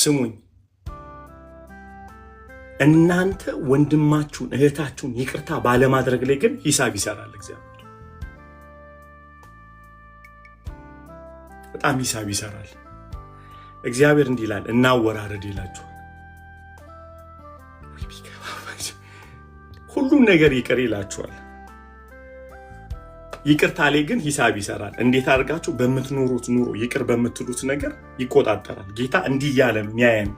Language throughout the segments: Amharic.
ስሙኝ እናንተ ወንድማችሁን እህታችሁን ይቅርታ ባለማድረግ ላይ ግን ሂሳብ ይሰራል እግዚአብሔር በጣም ሂሳብ ይሰራል እግዚአብሔር እንዲህ ይላል እናወራረድ ይላችኋል ሁሉም ነገር ይቅር ይላችኋል ይቅርታ ላይ ግን ሂሳብ ይሰራል እንዴት አድርጋችሁ በመትኖሩት ኑሮ ይቅር በመትሉት ነገር ይቆጣጠራል ጌታ እንዲህ ያለ የሚያየን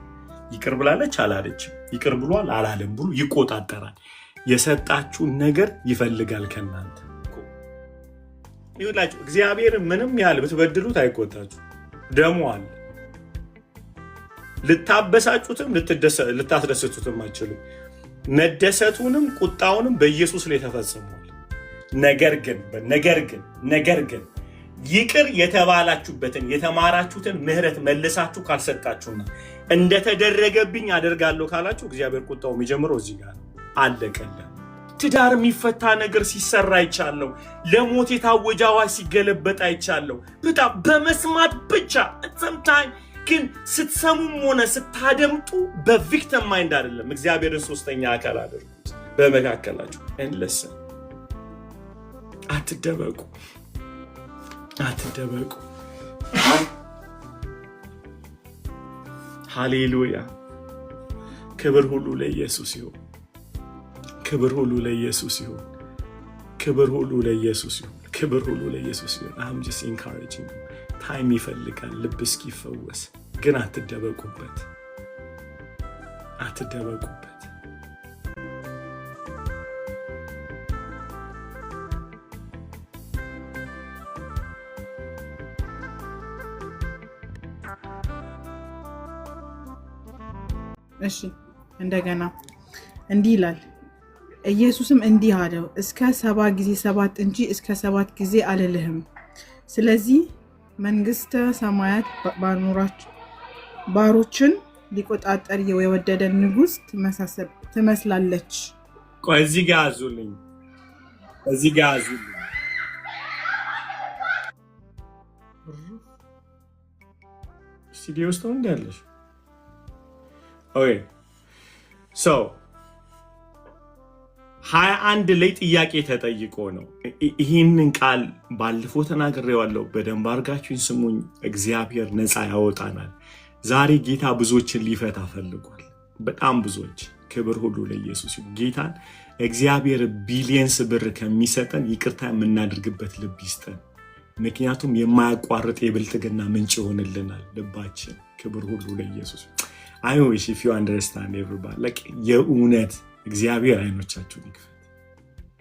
ይቅር ብላለች አላለች ይቅር ብሏል አላለም ብሎ ይቆጣጠራል የሰጣችሁን ነገር ይፈልጋል ከናንተ ይውላችሁ እግዚአብሔር ምንም ያህል ብትበድሉት አይቆጣችሁ ደሙ አለ ልታበሳጩትም ልታስደስቱትም አትችሉም መደሰቱንም ቁጣውንም በኢየሱስ ላይ ተፈጽሟል ነገር ግን ይቅር የተባላችሁበትን የተማራችሁትን ምህረት መልሳችሁ ካልሰጣችሁና እንደተደረገብኝ አደርጋለሁ ካላችሁ እግዚአብሔር ቁጣው የሚጀምረው እዚህ ጋር አለቀለ ትዳር የሚፈታ ነገር ሲሰራ አይቻለሁ ለሞት የታወጀ አዋጅ ሲገለበጥ አይቻለሁ በጣም በመስማት ብቻ sometimes ግን ስትሰሙም ሆነ ስታደምጡ በቪክቲም ማይንድ አይደለም እግዚአብሔርን ሶስተኛ አካል አድርጉት በመካከላችሁ እንለሰን አትደበቁ ሃሌሉያ ክብር ሁሉ ለኢየሱስ ይሁን I'm just encouraging you ታይም ይፈልጋል ልብ እስኪፈወስ ግን አትደበቁበት እሺ እንደገና እንዲህ ይላል ኢየሱስም እንዲህ አለው እስከ 7 ጊዜ 7 እንጂ እስከ 7 ጊዜ አልልህም ስለዚህ መንግስተ ሰማያት ባሮችን ሊቆጣጠር የወደደ ንጉስ ትመስላለች ቆይ እዚህ ጋር አዙልኝ ስቱዲዮ ውስጥ እንዳለሽ ኦኬ ሶ 21 ላይ ጥያቄ ተጠይቆ ነው ይሄንን ቃል ባለፈው ተናግሬዋለሁ በደንብ አርጋችሁኝ ስሙኝ እግዚአብሔር ነፃ ያወጣናል ዛሬ ጌታ ብዙዎችን ሊፈታ ፈልጓል በጣም ብዙዎች ክብር ሁሉ ለኢየሱስ ይሁን ጌታን እግዚአብሔር ቢሊየንስ ብር ከሚሰጠን ይቅርታ የምናደርግበት ልብ ይስጠን ምክንያቱም የማያቋርጥ የብልጥግና ምንጭ ይሆንልናል ልባችን ክብር ሁሉ ለኢየሱስ I wish if you understand everybody like የእውነት እግዚአብሔር አይኖቻችሁን ይክፈት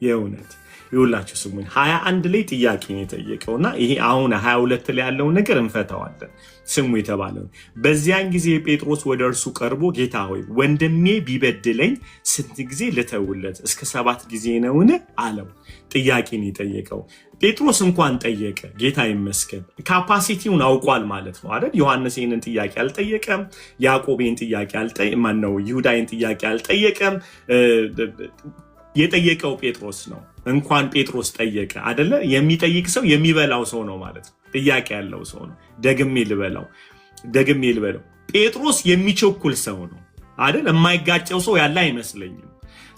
የእውነት ይውላችሁ ስሙኝ 21 ላይ ጥያቄ ነው የተጠየቀውና ይሄ አሁን 22 ላይ ያለው ነገር እንፈታዋለን ስሙ የተባለው በዚያን ጊዜ ጴጥሮስ ወደ እርሱ ቀርቦ ጌታ ሆይ ወንድሜ ቢበድለኝ ስንት ጊዜ ልተውለት እስከ 7 ጊዜ ነውን አለው ጥያቄ ነው የተጠየቀው ጴጥሮስ እንኳን ጠየቀ ጌታ ይመስገን ካፓሲቲውን አውቋል ማለት ነው አይደል ዮሐንስ ይሄንን ጥያቄ አልጠየቀም ያዕቆብን ጥያቄ ማን ነው ይሁዳን ጥያቄ አልጠየቀም የጠየቀው ጴጥሮስ ነው እንኳን ጴጥሮስ ጠየቀ አይደለ የሚጠይቅ ሰው የሚበላው ሰው ነው ማለት ነው ጥያቄ ያለው ሰው ነው ደግሜ ልበላው ጴጥሮስ የሚቸኩል ሰው ነው አይደል የማይጋጨው ሰው ያለ አይመስለኝም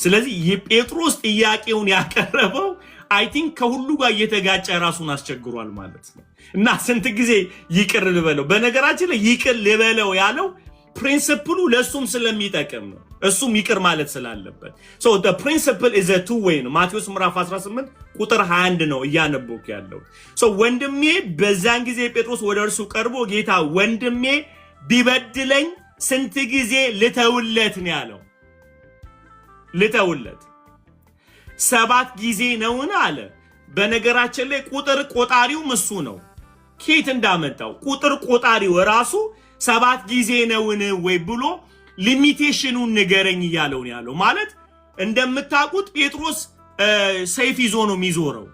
ስለዚህ የጴጥሮስ ጥያቄውን ያቀረበው I think ከሁሉ ጋር እየተጋጨ ራሱን አስቸግሯል ማለት ነው እና ስንት ጊዜ ይቅር ልበለው በነገራችን ላይ ይቅር ልበለው ያለው ፕሪንሲፕሉ ለሱም ስለሚጠቅም ነው እሱም ይቅር ማለት ስላለበት so the principle is a two way ነው ማቴዎስ ምዕራፍ 18 ቁጥር 21 ነው እያነበብኩ ያለው so ወንድሜ በዛን ጊዜ ጴጥሮስ ወደ እርሱ ቀርቦ ጌታ ወንድሜ ቢበድለኝ ስንት ጊዜ ልተውለት ነው ያለው ልተውለት 7 ጊዜ ነውን አለ በነገራችን ላይ ቁጥር ቆጣሪው እሱ ነው ኬት እንዳመጣው ቁጥር ቆጣሪው ራሱ 7 ጊዜ ነውን ወይ ብሎ ሊሚቴሽኑን ንገረኝ ያለው ነው ያለው ማለት እንደምታውቁት ጴጥሮስ ሰይፍ ይዞ ነው የሚዞረው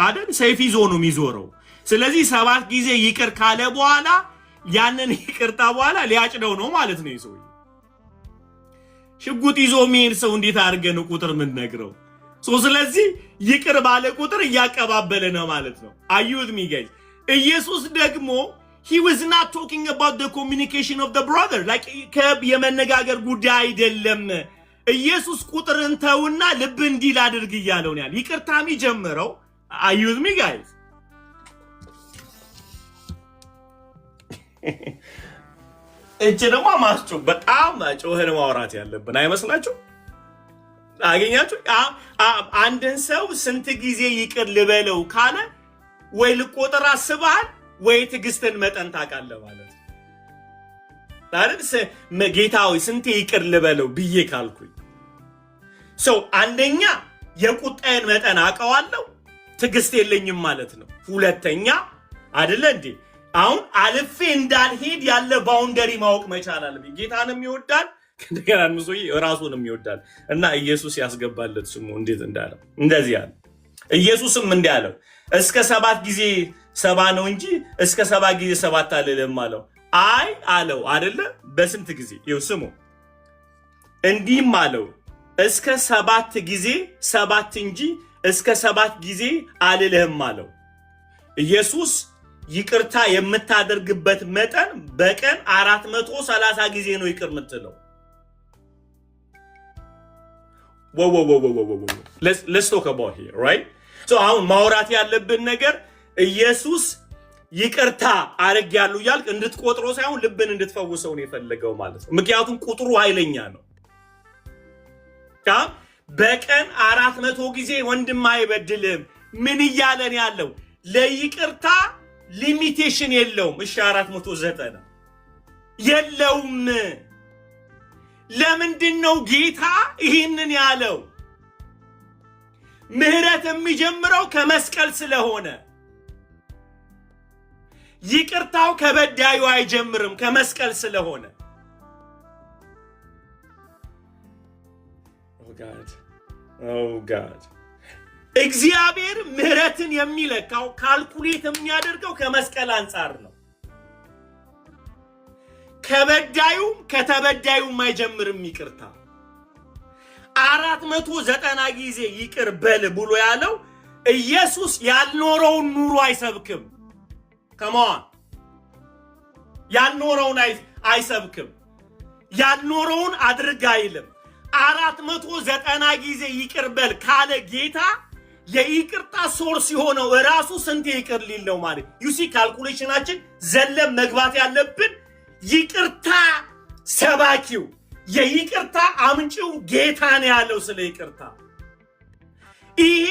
አይደል ሰይፍ ይዞ ነው የሚዞረው ስለዚህ 7 ጊዜ ይቅር ካለ በኋላ ያንን ይቅርታ በኋላ ሊያጭደው ነው ማለት ነው ይሰው ሽጉጥ ይዞ የሚሄድ ሰው እንዴት አድርገ ነው ቁጥር ምን ነግረው ስለዚህ ይቅር ባለ ቁጥር እያቀባበለ ነው ማለት ነው አዩት ሚገኝ ኢየሱስ ደግሞ he was not talking about the communication of the brother. like የመነጋገር ጉዳይ አይደለም። ኢየሱስ ቁጥርን ተውና ልብ እንዲል አድርግ እያለው ነው ያለው። ይቅርታም ይጀምረው are you with me guys? እቺ ደግሞ ማስጮ በጣም ጮህን ማውራት ያለብን አይመስላችሁ? አገኛችሁ? አንድን ሰው ስንት ጊዜ ይቅር ልበለው ካለ ወይ ልቆጥር አስበሃል ወይ ትዕግስትን መጠን ታውቃለህ ማለት ነው አይደል? ጌታዊ ስንት ይቅር ልበለው ብዬ ካልኩኝ አንደኛ የቁጣዬን መጠን አውቀዋለሁ ትዕግስት የለኝም ማለት ነው። ሁለተኛ አይደለ እንዴ አሁን አልፌ እንዳልሄድ ያለ ባውንደሪ ማወቅ መቻል አለብኝ። ጌታንም ይወዳል እንደገና ምሶይ ራሱንም ይወዳል እና ኢየሱስ ያስገባለት ስሙ እንዴት እንዳለ እንደዚህ ያለ ኢየሱስም እንዲህ አለው እስከ 7 ጊዜ 7 ነው እንጂ እስከ 7 ጊዜ 7 አልልም አለው። አይ አለው አይደለ በስንት ጊዜ ይው ስሙ እንዲህም አለው እስከ 7 ጊዜ 7 እንጂ እስከ 7 ጊዜ አልልህም አለው። ኢየሱስ ይቅርታ የምታደርግበት መጠን በቀን 430 ጊዜ ነው ይቅር የምትለው። let's talk about here right? አሁን ማውራት ያለብን ነገር ኢየሱስ ይቅርታ አድርጌያለሁ ያልክ እንድትቆጥረው ሳይሆን ልብን እንድትፈውሰው ነው የፈለገው ማለት ነው። ምክንያቱም ቁጥሩ ኃይለኛ ነው። በቀን 400 ጊዜ ወንድም አይበድልም ምን እያለን ያለው ለይቅርታ ሊሚቴሽን የለውም። እሺ 490 የለውም። ለምንድነው ጌታ ይህንን ያለው? ምህረት የሚጀምረው ከመስቀል ስለሆነ ይቅርታው ከበዳዩ አይጀምርም ከመስቀል ስለሆነ። Oh God እግዚአብሔር ምህረትን የሚለካው ካልኩሌት የሚያደርገው ከመስቀል አንፃር ነው። ከበዳዩም ከተበዳዩም አይጀምርም ይቅርታ። 490 ጊዜ ይቅር በል ብሎ ያለው ኢየሱስ ያልኖረውን ኑሮ አይሰብክም። ከማን ያልኖረውን አይሰብክም። ያልኖረውን አድርግ አይልም። 490 ጊዜ ይቅር በል ካለ ጌታ የይቅርታ ሶርስ የሆነው ራሱ ስንት ይቅር ሊል ነው ማለት ዩሲ ካልኩሌሽናችን ዘለም መግባት ያለብን ይቅርታ ሰባኪው የይቅርታ አምጪው ጌታ ነው ያለው ስለ ይቅርታ። ይሄ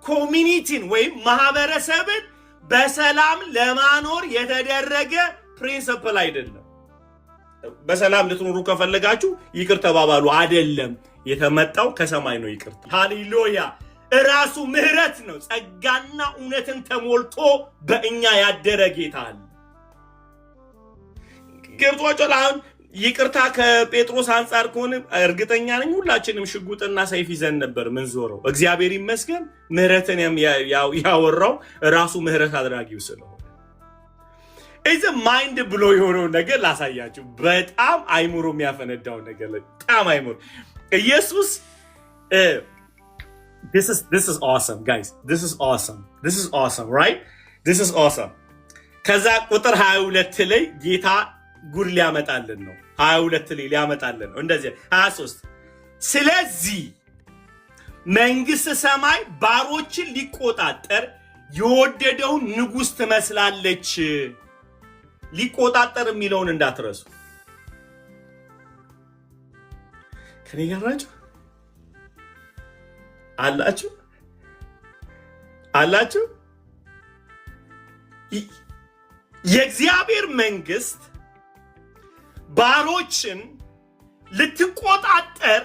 ኮሚኒቲን ወይም ማህበረሰብን በሰላም ለማኖር የተደረገ ፕሪንሲፕል አይደለም። በሰላም ልትኖሩ ከፈለጋችሁ ይቅር ተባባሉ አይደለም። የተመጣው ከሰማይ ነው ይቅርታ። ሃሌሉያ ራሱ ምህረት ነው። ጸጋና እውነትን ተሞልቶ በእኛ ያደረ ጌታ አለ። ገብቷችኋል? አሁን ይቅርታ ከጴጥሮስ አንፃር ከሆነ እርግጠኛ ነኝ ሁላችንም ሽጉጥና ሰይፍ ይዘን ነበር ምን ዞረው። እግዚአብሔር ይመስገን ምህረትን ያወራው ራሱ ምህረት አድራጊው ስለሆነ እዚ ማይንድ ብሎ የሆነው ነገር ላሳያችሁ። በጣም አይምሮ የሚያፈነዳው ነገር በጣም አይምሮ ኢየሱስ this is awesome guys. This is awesome right? This is awesome. ከዛ ቁጥር 22 ላይ ጌታ ጉድ ሊያመጣልን ነው። 22 ላይ ሊያመጣልን ነው እንደዚህ 23 ስለዚህ መንግስት ሰማይ ባሮችን ሊቆጣጠር የወደደውን ንጉስ ትመስላለች። ሊቆጣጠር የሚለውን እንዳትረሱ። ከኔ ጋር አላችሁ የእግዚአብሔር መንግስት ባሮችን ልትቆጣጠር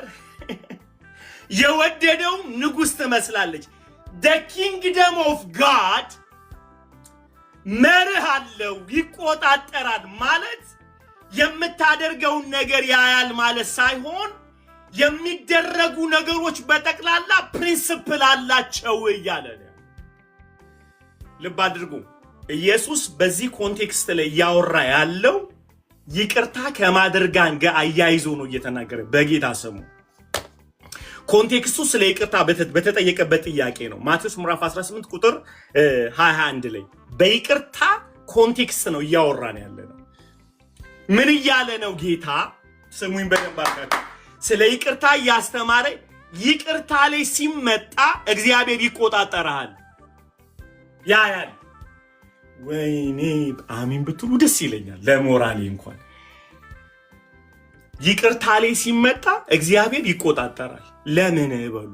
የወደደው ንጉስ ትመስላለች። the kingdom of God መርህ አለው ይቆጣጠራል ማለት የምታደርገውን ነገር ያያል ማለት ሳይሆን የሚደረጉ ነገሮች በጠቅላላ ፕሪንሲፕል አላቸው እያለ ነው። ልብ አድርጉ። ኢየሱስ በዚህ ኮንቴክስት ላይ ያወራ ያለው ይቅርታ ከማድረጋን ጋር አያይዞ ነው እየተናገረ በጌታ ስሙ። ኮንቴክስቱ ስለ ይቅርታ በተጠየቀበት ጥያቄ ነው። ማቴዎስ ምዕራፍ 18 ቁጥር 21 ላይ በይቅርታ ኮንቴክስት ነው እያወራን ያለ ነው። ምን እያለ ነው ጌታ? ስሙኝ በደንብ አድርጋችሁ። ስለ ይቅርታ እያስተማረ ይቅርታ ላይ ሲመጣ እግዚአብሔር ይቆጣጠራል ያያል። ወይኔ አሚን ብትሉ ደስ ይለኛል ለሞራሌ እንኳን። ይቅርታ ላይ ሲመጣ እግዚአብሔር ይቆጣጠራል። ለምን በሉ?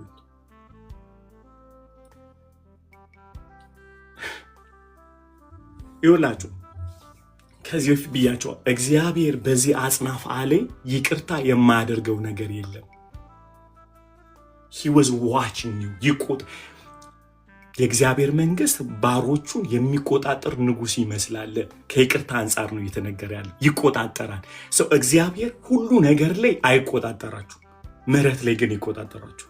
ይውላችሁ ከዚህ በፊት ብያቸው እግዚአብሔር በዚህ አጽናፍ ዓለም ይቅርታ የማያደርገው ነገር የለም። he was watching you የእግዚአብሔር መንግስት ባሮቹን የሚቆጣጠር ንጉስ ይመስላል። ከይቅርታ አንጻር ነው እየተነገረ ያለው። ይቆጣጠራል። ሰው እግዚአብሔር ሁሉ ነገር ላይ አይቆጣጠራችሁ፣ ምህረት ላይ ግን ይቆጣጠራችሁ።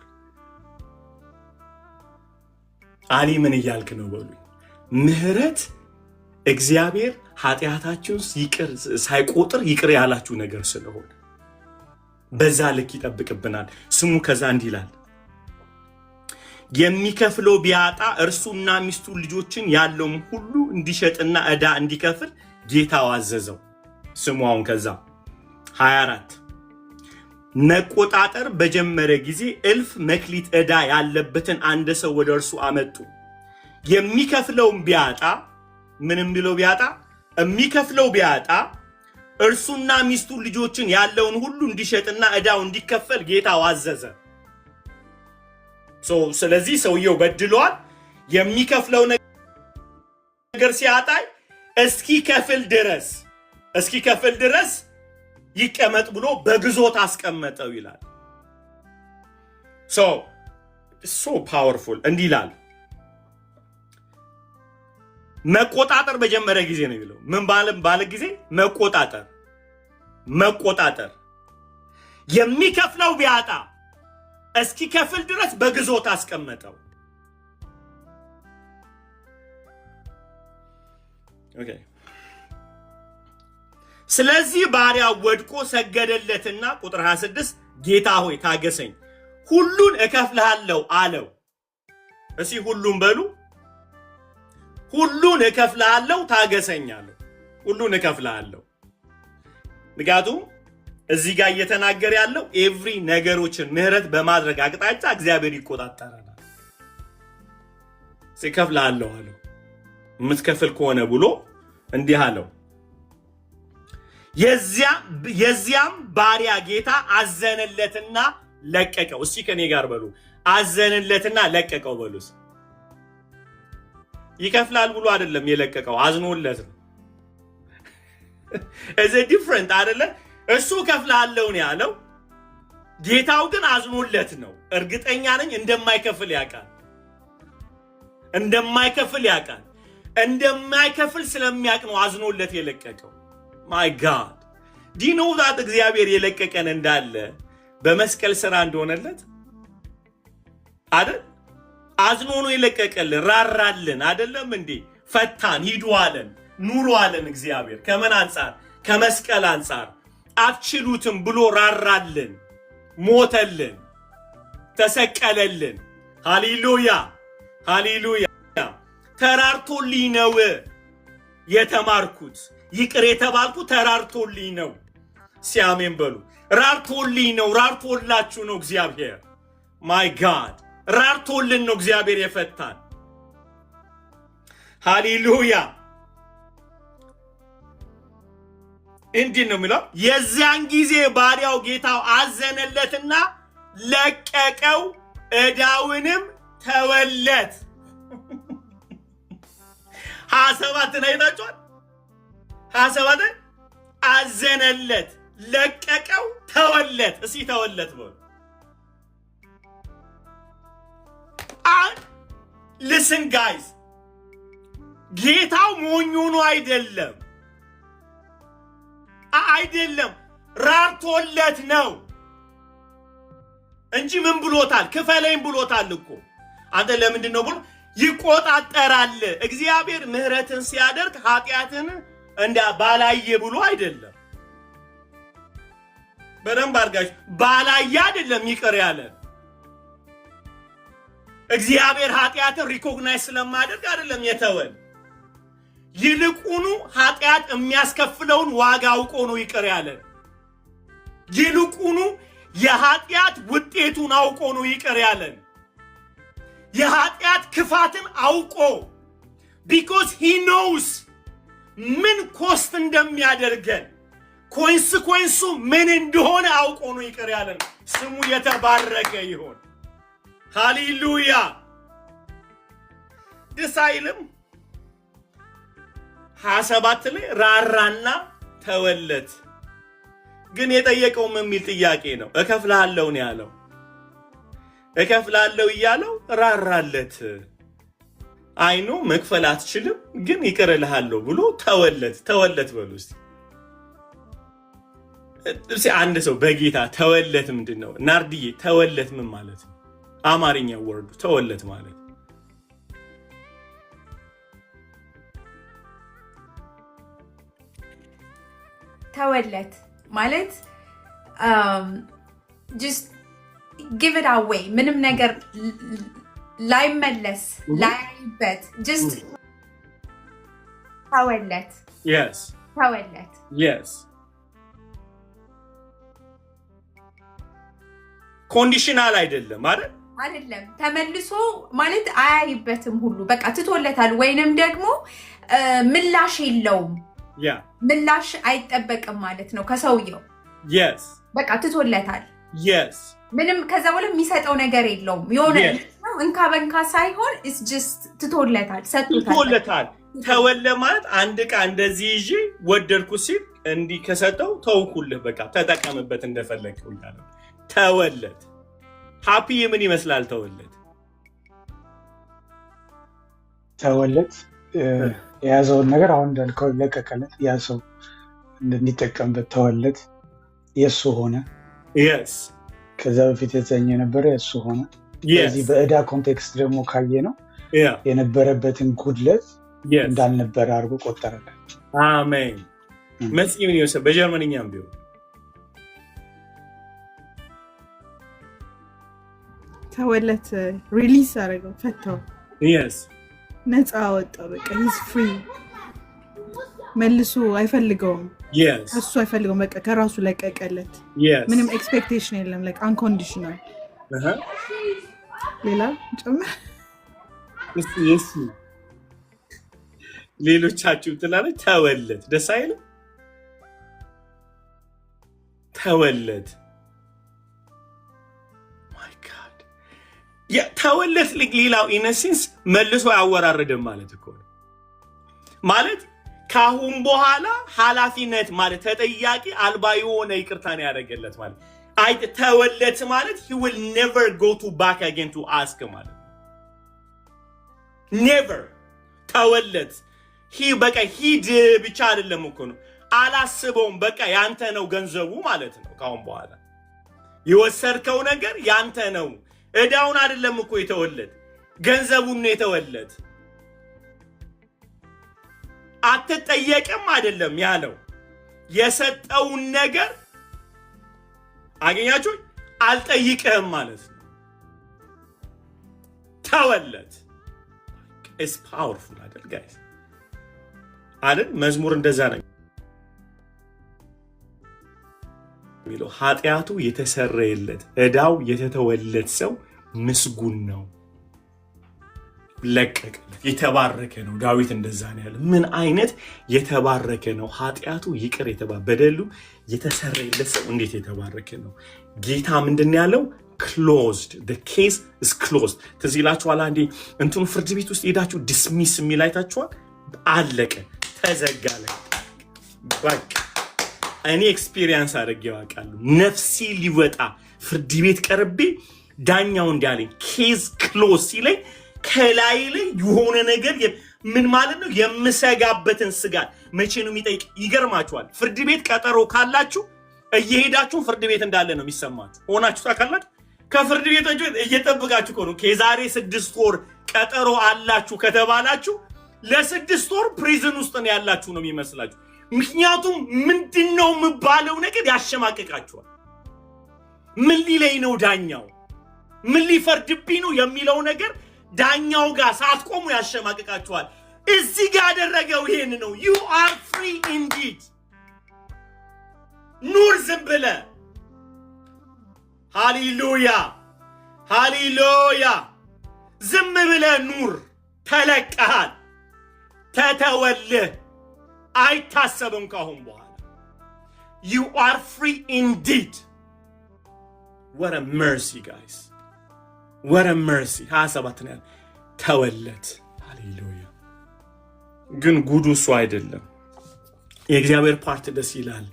አሊ ምን እያልክ ነው በሉኝ? ምህረት እግዚአብሔር ኃጢአታችሁን ይቅር ሳይቆጥር ይቅር ያላችሁ ነገር ስለሆነ በዛ ልክ ይጠብቅብናል። ስሙ ከዛ እንዲህ ይላል፣ የሚከፍለው ቢያጣ እርሱና ሚስቱ ልጆችን ያለውም ሁሉ እንዲሸጥና ዕዳ እንዲከፍል ጌታው አዘዘው። ስሙ አሁን ከዛ 24 መቆጣጠር በጀመረ ጊዜ እልፍ መክሊት ዕዳ ያለበትን አንድ ሰው ወደ እርሱ አመጡ። የሚከፍለውም ቢያጣ ምንም ብለው ቢያጣ የሚከፍለው ቢያጣ እርሱና ሚስቱ ልጆችን ያለውን ሁሉ እንዲሸጥና ዕዳው እንዲከፈል ጌታው አዘዘ። ስለዚህ ሰውየው በድሏል። የሚከፍለው ነገር ሲያጣይ እስኪከፍል ድረስ ይቀመጥ ብሎ በግዞት አስቀመጠው ይላል። ሶ ፓወርፉል እንዲህ ይላል። መቆጣጠር በጀመረ ጊዜ ነው የሚለው። ምን ባለ ጊዜ? መቆጣጠር የሚከፍለው ቢያጣ እስኪከፍል ድረስ በግዞት አስቀመጠው። ኦኬ። ስለዚህ ባሪያው ወድቆ ሰገደለትና ቁጥር 26 ጌታ ሆይ ታገሰኝ፣ ሁሉን እከፍልሃለሁ አለው። እሺ ሁሉን በሉ። ሁሉን እከፍልሃለሁ ታገሰኝ አለው። ሁሉን እከፍልሃለሁ። ምክንያቱም እዚህ ጋር እየተናገረ ያለው ኤቭሪ ነገሮችን ምህረት በማድረግ አቅጣጫ እግዚአብሔር ይቆጣጠራል። እከፍልሃለሁ አለው። የምትከፍል ከሆነ ብሎ እንዲህ አለው። የዚያም ባሪያ ጌታ አዘነለትና ለቀቀው። እስቲ ከኔ ጋር በሉ፣ አዘነለትና ለቀቀው በሉ። ይከፍላል ብሎ አይደለም የለቀቀው፣ አዝኖለት ነው። እዚ ዲፍረንት አይደለ? እሱ ከፍላለሁ ነው ያለው፣ ጌታው ግን አዝኖለት ነው። እርግጠኛ ነኝ እንደማይከፍል ያውቃል። እንደማይከፍል ስለሚያውቅ ነው አዝኖለት የለቀቀው። ማይ ጋድ ዲ ኖ ዛት እግዚአብሔር የለቀቀን እንዳለ በመስቀል ስራ እንደሆነለት አይደል? አዝኖ ነው የለቀቀልን፣ ራራልን አይደለም እንዴ? ፈታን፣ ሂዱ አለን፣ ኑሩ አለን። እግዚአብሔር ከምን አንጻር? ከመስቀል አንጻር። አትችሉትም ብሎ ራራልን፣ ሞተልን፣ ተሰቀለልን። ሃሌሉያ ሃሌሉያ። ተራርቶልኝ ነው የተማርኩት፣ ይቅር የተባልኩት ተራርቶልኝ ነው። ሲያሜን በሉ። ራርቶልኝ ነው፣ ራርቶላችሁ ነው እግዚአብሔር። ማይ ጋድ ራርቶልን ነው እግዚአብሔር የፈታን። ሃሌሉያ። እንዲህ ነው የሚለው፣ የዚያን ጊዜ ባሪያው ጌታው አዘነለትና ለቀቀው፣ ዕዳውንም ተወለት። 27 አይታችኋል? 27 አዘነለት፣ ለቀቀው፣ ተወለት። እስኪ ተወለት በሉ። ልስን ጋይዝ፣ ጌታው ሞኝ ሆኖ አይደለም፣ ራርቶለት ነው እንጂ ምን ብሎታል? ክፈለኝ ብሎታል እኮ። አንተ ለምንድን ነው ብሎ ይቆጣጠራል። እግዚአብሔር ምህረትን ሲያደርግ ኃጢአትን እንደ ባላየ ብሎ አይደለም። በደንብ አድርጋችሁ ባላየ አይደለም ይቅር ያለ። እግዚአብሔር ኃጢአትን ሪኮግናይዝ ስለማደርግ አይደለም የተወን። ይልቁኑ ኃጢአት የሚያስከፍለውን ዋጋ አውቆ ነው ይቅር ያለን። ይልቁኑ የኃጢአት ውጤቱን አውቆ ነው ይቅር ያለን። የኃጢአት ክፋትን አውቆ because he knows ምን ኮስት እንደሚያደርገን ኮንሲኩዌንሱ ምን እንደሆነ አውቆ ነው ይቅር ያለን። ስሙ የተባረከ ይሁን። ሃሌሉያ። ደስ አይልም? 27 ላይ ራራና ተወለት። ግን የጠየቀው ምን የሚል ጥያቄ ነው? እከፍልሃለሁ ነው ያለው። እከፍልሃለሁ እያለው ራራለት። አይኑ መክፈል አትችልም ግን ይቅር እልሃለሁ ብሎ ተወለት። ተወለት በሉ እስቲ አንድ ሰው በጌታ ተወለት ምንድን ነው? ናርዲዬ ተወለት ምን ማለት ነው? አማርኛ ወርዱ ተወለት ማለት ተወለት ማለት just give it away ምንም ነገር ላይመለስ ላይበት just ተወለት። yes ተወለት yes ኮንዲሽናል አይደለም አይደል? አይደለም ተመልሶ ማለት አያይበትም ሁሉ በቃ ትቶለታል። ወይንም ደግሞ ምላሽ የለውም ምላሽ አይጠበቅም ማለት ነው ከሰውየው። yes በቃ ትቶለታል። yes ምንም ከዛ በኋላ የሚሰጠው ነገር የለውም። የሆነ እንካ በንካ ሳይሆን it's just ትቶለታል፣ ሰጥቶታል። ተወለ ማለት አንድ ዕቃ እንደዚህ ይዤ ወደድኩ ሲል እንዲህ ከሰጠው ተውኩልህ በቃ ተጠቀምበት እንደፈለግው ይላል። ተወለት። ሃፒ ምን ይመስላል? ተወለት የያዘውን ነገር አሁን እንዳልከው ለቀቀለት። ያ ሰው እንዲጠቀምበት ተወለት። የሱ ሆነ። yes ከዛ በፊት የተዘኘ የነበረ የሱ ሆነ። ስለዚህ በዕዳ ኮንቴክስት ደግሞ ካየ ነው የነበረበትን ጉድለት እንዳልነበረ አድርጎ ቆጠረለት። አሜን። መስኪ ምን ይመስላል? በጀርመንኛም ቢሆን ተወለት ሪሊስ አደረገው፣ ፈታው። yes ነፃ አወጣው። በቃ he's free። መልሶ አይፈልገውም። yes እሱ አይፈልገውም። በቃ ከራሱ ለቀቀለት። yes ምንም ኤክስፔክቴሽን የለም። like unconditional ሌላ ጨምር yes ሌሎቻችሁ ትላለች ተወለት። ደስ አይልም? ተወለት ተወለት ሌላው ኢነሴንስ መልሶ ያወራረደም ማለት እኮ ነው። ማለት ካሁን በኋላ ኃላፊነት ማለት ተጠያቂ አልባ የሆነ ይቅርታ ነው ያደረገለት ማለት አይ ተወለት ማለት he will never go to back again to ask ማለት never ተወለት በቃ ሂድ ብቻ አይደለም እኮ ነው አላስበውም። በቃ ያንተ ነው ገንዘቡ ማለት ነው። ካሁን በኋላ የወሰድከው ነገር ያንተ ነው። እዳውን አይደለም እኮ የተወለት ገንዘቡን ነው የተወለት። አትጠየቅም አይደለም ያለው የሰጠውን ነገር አገኛችሁ አልጠይቅህም ማለት ነው። ተወለት is powerful አይደል guys? አይደል? መዝሙር እንደዛ ነው የሚለው ኃጢአቱ የተሰረየለት እዳው የተተወለት ሰው ምስጉን ነው። ለቀቀለት። የተባረከ ነው። ዳዊት እንደዛ ነው ያለው። ምን አይነት የተባረከ ነው! ኃጢአቱ ይቅር በደሉ የተሰረየለት ሰው እንዴት የተባረከ ነው! ጌታ ምንድን ያለው? closed, the case is closed። ትዝ ይላችኋል አንዴ እንትኑ ፍርድ ቤት ውስጥ ሄዳችሁ ዲስሚስ የሚል አይታችኋል። አለቀ፣ ተዘጋለ። በቃ እኔ ኤክስፒሪየንስ አድርጌው አውቃለሁ። ነፍሴ ሊወጣ ፍርድ ቤት ቀርቤ ዳኛው እንዲያለኝ ኬዝ ክሎዝ ሲለኝ ከላይ ላይ የሆነ ነገር ምን ማለት ነው? የምሰጋበትን ስጋት መቼ ነው የሚጠይቅ? ይገርማችኋል። ፍርድ ቤት ቀጠሮ ካላችሁ እየሄዳችሁ ፍርድ ቤት እንዳለ ነው የሚሰማችሁ። ሆናችሁ ታውቃላችሁ። ከፍርድ ቤቶች እየጠበቃችሁ እኮ ነው። ከዛሬ 6 ወር ቀጠሮ አላችሁ ከተባላችሁ ለ6 ወር ፕሪዝን ውስጥ ነው ያላችሁ ነው የሚመስላችሁ። ምክንያቱም ምንድነው የምባለው ነገር ያሸማቀቃችኋል። ምን ሊለኝ ነው ዳኛው? ምን ሊፈርድብኝ ነው የሚለው ነገር ዳኛው ጋር ሳትቆሙ ያሸማቀቃችኋል። እዚህ ጋር ያደረገው ይሄን ነው። you are free indeed ኑር ዝም ብለህ ሃሌሉያ ሃሌሉያ ዝም ብለህ ኑር። ተለቀሃል፣ ተተወልህ፣ አይታሰብም ካሁን በኋላ you are free indeed. What a mercy guys, what a mercy. 27 ነው ተወለት። ሃሌሉያ። ግን ጉዱ እሱ አይደለም። የእግዚአብሔር ፓርት ደስ ይላል።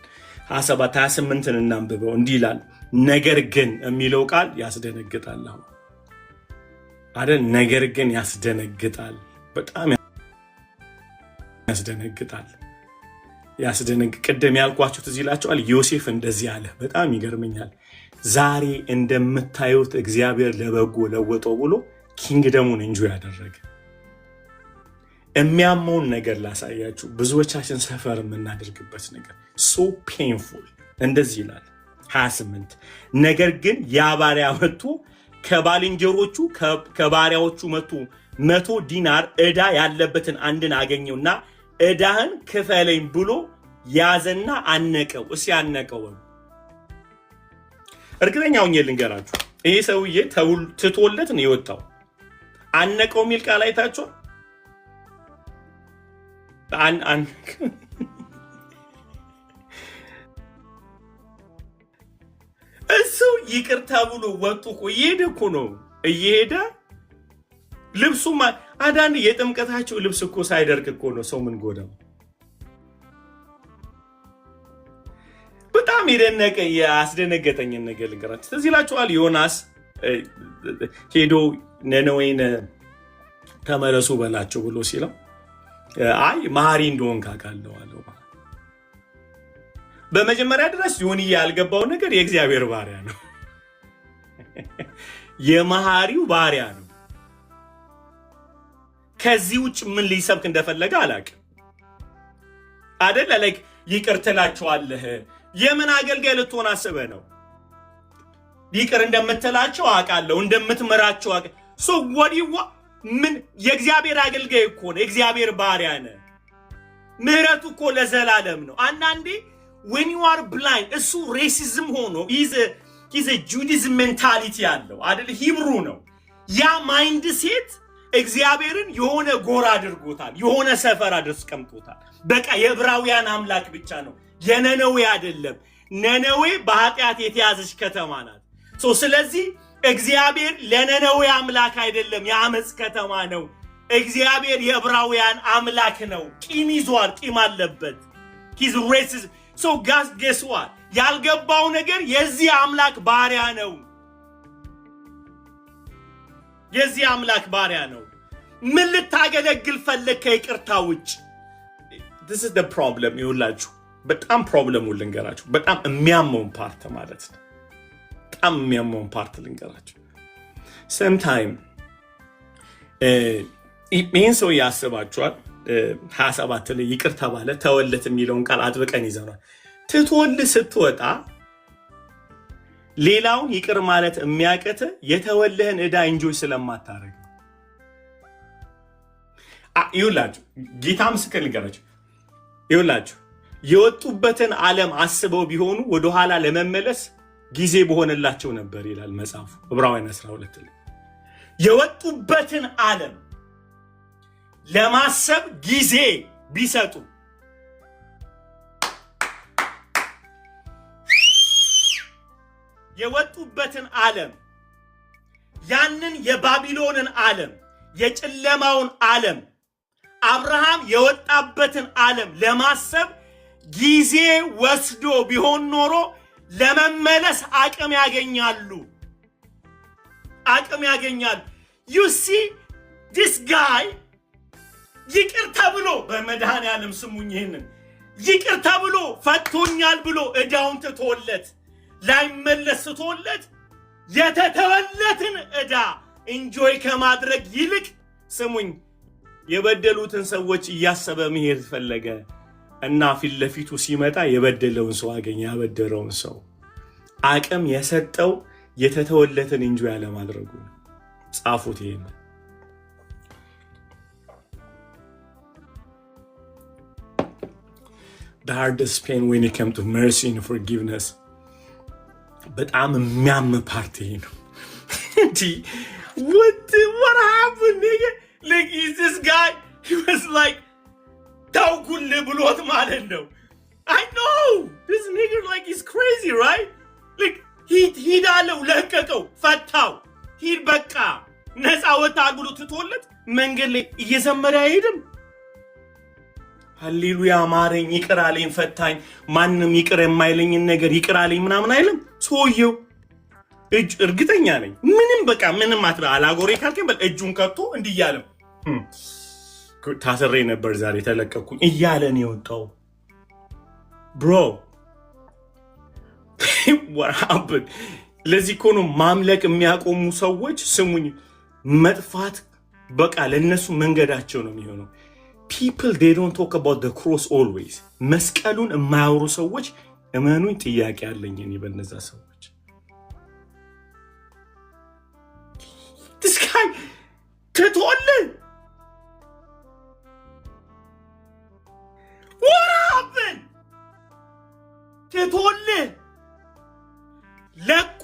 27 28ን እናንብበው። እንዲህ ይላል ነገር ግን የሚለው ቃል ያስደነግጣል። አሁን አይደል? ነገር ግን ያስደነግጣል፣ በጣም ያስደነግጣል። ቅድም ያልኳችሁ ትዝ ይላችኋል። ዮሴፍ እንደዚህ አለ፣ በጣም ይገርመኛል። ዛሬ እንደምታዩት እግዚአብሔር ለበጎ ለወጠው ብሎ ኪንግደሙን እንጆ ያደረገ። የሚያመውን ነገር ላሳያችሁ፣ ብዙዎቻችን ሰፈር የምናደርግበት ነገር ሶ ፔንፉል። እንደዚህ ይላል 28 ነገር ግን ያ ባሪያ መጥቶ ከባልንጀሮቹ ከባሪያዎቹ መጥቶ 100 ዲናር ዕዳ ያለበትን አንድን አገኘውና ዕዳህን ክፈለኝ ብሎ ያዘና አነቀው። እስኪ አነቀው። እርግጠኛ ሆኜ ልንገራችሁ፣ ይሄ ሰውዬ ትቶለት ነው የወጣው። አነቀው የሚል ቃል አይታችኋል? እሱ ይቅርታ ብሎ ወጡ እኮ እየሄደ እኮ ነው እየሄደ ልብሱ አንዳንድ የጥምቀታቸው ልብስ እኮ ሳይደርቅ እኮ ነው ሰው ምን ጎዳው። በጣም የደነቀ ያስደነገጠኝን ነገር ልንገራችሁ። ትዝ ይላችኋል ዮናስ ሄዶ ነነዌን ተመለሱ በላቸው ብሎ ሲለው አይ መሐሪ እንደሆንክ አውቃለሁ አለው። በመጀመሪያ ድረስ ዮንዬ ያልገባው ነገር የእግዚአብሔር ባሪያ ነው፣ የመሐሪው ባሪያ ነው። ከዚህ ውጭ ምን ሊሰብክ እንደፈለገ አላውቅም። አይደል ላይክ ይቅር ትላቸዋለህ። የምን አገልጋይ ልትሆን አስበህ ነው? ይቅር እንደምትላቸው አውቃለሁ፣ እንደምትመራቸው ሶ ወዲዋ ምን የእግዚአብሔር አገልጋይ እኮ ነው፣ የእግዚአብሔር ባሪያ ነህ። ምህረቱ እኮ ለዘላለም ነው። አንዳንዴ when you are blind እሱ ሬሲዝም ሆኖ he's a Judaism mentality ያለው አይደል? ሂብሩ ነው። ያ ማይንድ ሴት እግዚአብሔርን የሆነ ጎራ አድርጎታል፣ የሆነ ሰፈር አስቀምጦታል። በቃ የዕብራውያን አምላክ ብቻ ነው፣ የነነዌ አይደለም። ነነዌ በኃጢአት የተያዘች ከተማ ናት። ስለዚህ እግዚአብሔር ለነነዌ አምላክ አይደለም፣ የአመፅ ከተማ ነው። እግዚአብሔር የዕብራውያን አምላክ ነው። ቂም ይዟል፣ ቂም አለበት። he's racist. so guess what? ያልገባው ነገር የዚህ አምላክ ባሪያ ነው፣ የዚህ አምላክ ባሪያ ነው። ምን ልታገለግል ፈለግ ከይቅርታ ውጭ? this is the problem። ይውላችሁ በጣም ፕሮብለሙ ልንገራችሁ፣ በጣም የሚያመውን ፓርት ማለት ነው። በጣም የሚያመውን ፓርት ልንገራችሁ። ሰምታይም ይህን ሰው ያስባችኋል። 27 ላይ ይቅር ተባለ ተወለት የሚለውን ቃል አጥብቀን ይዘናል። ትትወልህ ስትወጣ ሌላውን ይቅር ማለት የሚያቀት የተወለህን ዕዳ እንጆይ ስለማታረግ ይውላችሁ። ጌታ ምስክር ልንገራችሁ፣ ይውላችሁ የወጡበትን ዓለም አስበው ቢሆኑ ወደኋላ ለመመለስ ጊዜ በሆነላቸው ነበር ይላል መጽሐፉ ዕብራውያን 12 ላይ። የወጡበትን ዓለም ለማሰብ ጊዜ ቢሰጡ የወጡበትን ዓለም ያንን የባቢሎንን ዓለም የጨለማውን ዓለም አብርሃም የወጣበትን ዓለም ለማሰብ ጊዜ ወስዶ ቢሆን ኖሮ ለመመለስ አቅም ያገኛሉ። you see this guy ይቅር ተብሎ በመድኃኔዓለም ስሙኝ፣ ይሄንን ይቅር ተብሎ ፈቶኛል ብሎ ዕዳውን ትቶለት ላይመለስ ትቶለት የተተወለትን ዕዳ እንጆይ ከማድረግ ይልቅ ስሙኝ የበደሉትን ሰዎች እያሰበ መሄድ ፈለገ እና ፊት ለፊቱ ሲመጣ የበደለውን ሰው አገኘ። ያበደረውን ሰው አቅም የሰጠው የተተወለትን እንጆይ ያለማድረጉ። ጻፉት ይሄን። the hardest pain when it comes to mercy and forgiveness. But I'm a mamma party. What happened, nigga? Like, is this guy? He was like, I know this nigga, like, he's crazy, right? Like, he daለው ለቀቀው ፈታው ሂድ በቃ ነፃ ወጣ ብሎ ትቶለት መንገድ ላይ እየዘመረ አይሄድም። ሃሌሉያ ማረኝ ይቅር አለኝ ፈታኝ ማንም ይቅር የማይለኝን ነገር ይቅር አለኝ ምናምን አይልም ሰውየው። እርግጠኛ ነኝ ምንም በቃ ምንም አላጎሬ ካልከኝ በል እጁን ከቶ እንዲያለም ታሰሬ ነበር ዛሬ ተለቀቅኩኝ እያለ ነው የወጣው። ብሮ what happened? ለዚህ እኮ ነው ማምለክ የሚያቆሙ ሰዎች ስሙኝ መጥፋት በቃ ለነሱ መንገዳቸው ነው የሚሆነው። people they don't talk about the cross always. መስቀሉን የማያወሩ ሰዎች እመኑኝ ጥያቄ አለኝ እኔ በእነዛ ሰዎች። this guy ተቶለ what happened? ተቶለ ለቆ